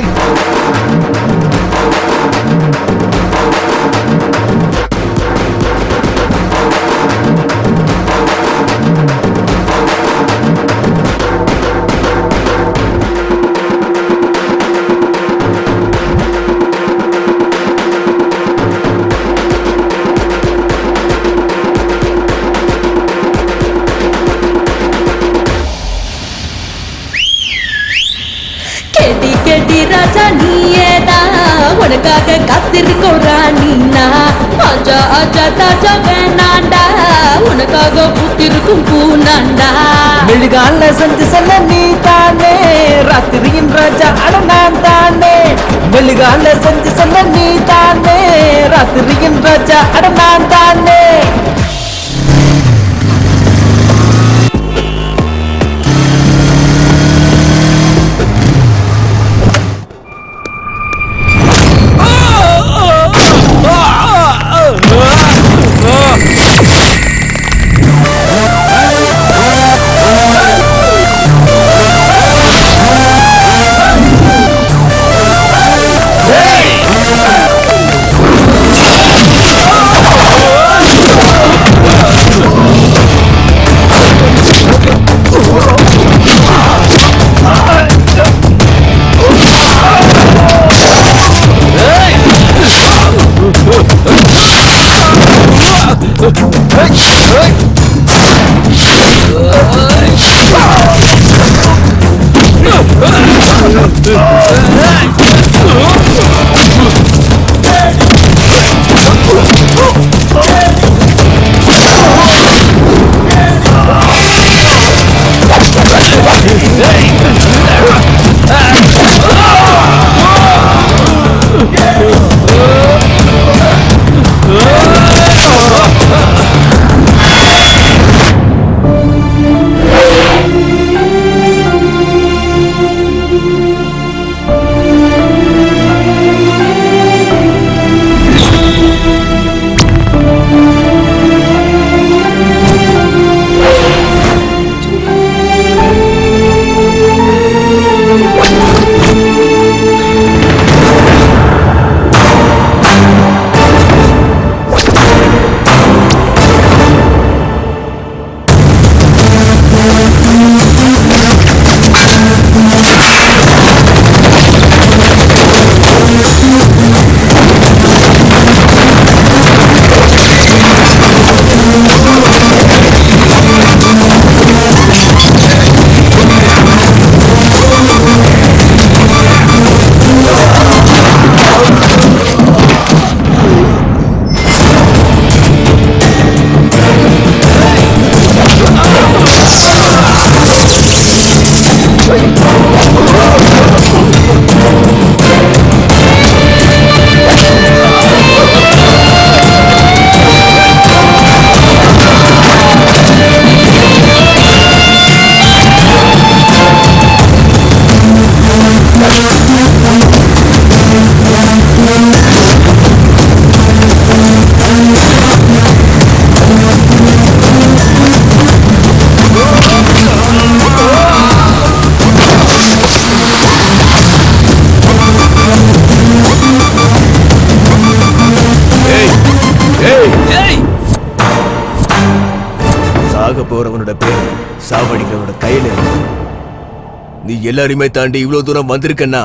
S9: கேடி கேடி ராஜா நீயேதா உனக்காக காத்திருக்கோம் ராணினா ஆஜா ஆஜா தாஜா வேணாண்டா உனக்காக பூத்திருக்கும் பூனாண்டா
S12: மெழுகால செஞ்சு செல்ல நீ தானே ராத்திரியின் ராஜா அட நான் தானே மெழுகால செஞ்சு செல்ல நீ தானே ராத்திரியின் ராஜா அட நான் தானே
S5: போறவனோட பேர் சாவடிக்கிறவனோட கையில இருக்கு. நீ எல்லாருமே தாண்டி இவ்வளவு தூரம் வந்திருக்கன்னா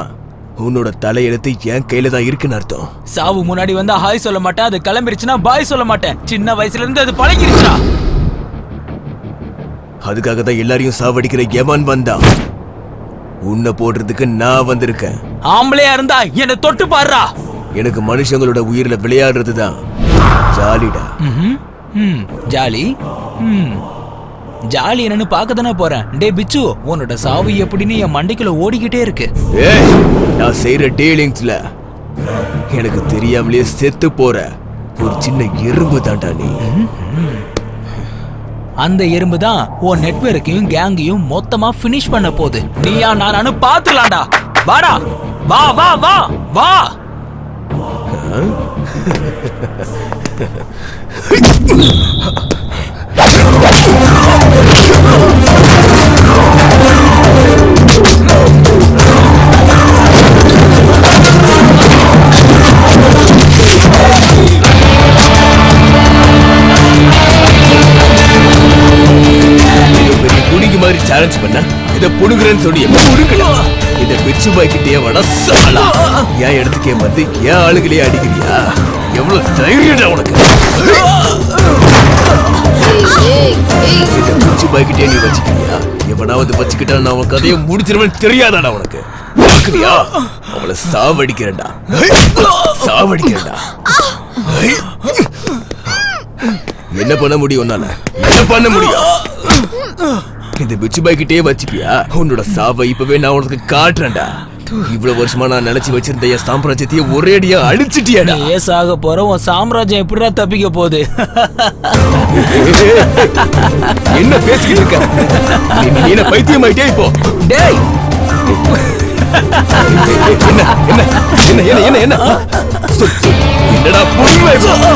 S5: உன்னோட தலையெழுத்து என் கையில தான் இருக்குன்னு அர்த்தம்.
S2: சாவு முன்னாடி வந்தா ஹாய் சொல்ல மாட்டேன், அது கிளம்பிருச்சுன்னா பாய் சொல்ல மாட்டேன். சின்ன வயசுல இருந்து அது பழகிருச்சா.
S5: அதுக்காக தான் எல்லாரையும் சாவடிக்கிற எவன் வந்தா உன்னை போடுறதுக்கு நான் வந்திருக்கேன்.
S2: ஆம்பளையா இருந்தா என்ன தொட்டு பாருடா.
S5: எனக்கு மனுஷங்களோட உயிரில விளையாடுறது தான் ஜாலிடா.
S2: ஜாலி ஜாலி என்னன்னு பார்க்க தானே போறேன். டே பிச்சு, உன்னோட சாவு எப்படின்னு என் மண்டைக்குள்ள ஓடிக்கிட்டே இருக்கு.
S5: நான் செய்யற டீலிங்ஸ்ல எனக்கு தெரியாமலே செத்து போற ஒரு சின்ன எறும்பு தான்டா நீ.
S2: அந்த எறும்பு தான் உன் நெட்வொர்க்கையும் கேங்கையும் மொத்தமா ஃபினிஷ் பண்ண போகுது. நீயா நானு பாத்துலாம்டா. வாடா, வா வா வா வா.
S5: குடிக்கு மாதிரி சேலஞ்ச் பண்ண இத புடுங்குறேன்னு சொல்லி புடுங்கலாம். இத பிச்சு பாய்க்கிட்டே வட சாலா என் இடத்துக்கே வந்து என் ஆளுகளே அடிக்கிறியா? எவ்வளவு தைரியம்டா உனக்கு? இத பிச்சு பாய்க்கிட்டே நீ வச்சுக்கிறியா? எவனாவது வச்சுக்கிட்டா நான் அவன் கதையை முடிச்சிருவேன் தெரியாதாடா உனக்கு? பாக்குறியா? அவளை சாவடிக்கிறேன்டா, சாவடிக்கிறேன்டா. என்ன பண்ண முடியும்? என்ன பண்ண முடியும்?
S15: இந்த பிச்சு பாய்கிட்டே வச்சுப்பியா? உன்னோட சாவை இப்பவே நான் உனக்கு காட்டுறேன்டா. இவ்வளவு வருஷமா நான் நினைச்சு வச்சிருந்த என் சாம்ராஜ்யத்தையே ஒரே அடியா அழிச்சிட்டியாடா.
S2: நீ சாக போற உன் சாம்ராஜ்யம் எப்படிடா தப்பிக்க போகுது?
S15: என்ன பேசிக்கிட்டு இருக்க? நீ என்ன பைத்தியமாயிட்டே இப்போ?
S2: டேய்
S15: என்ன என்ன என்ன என்ன என்ன என்ன என்னடா புரியுமா?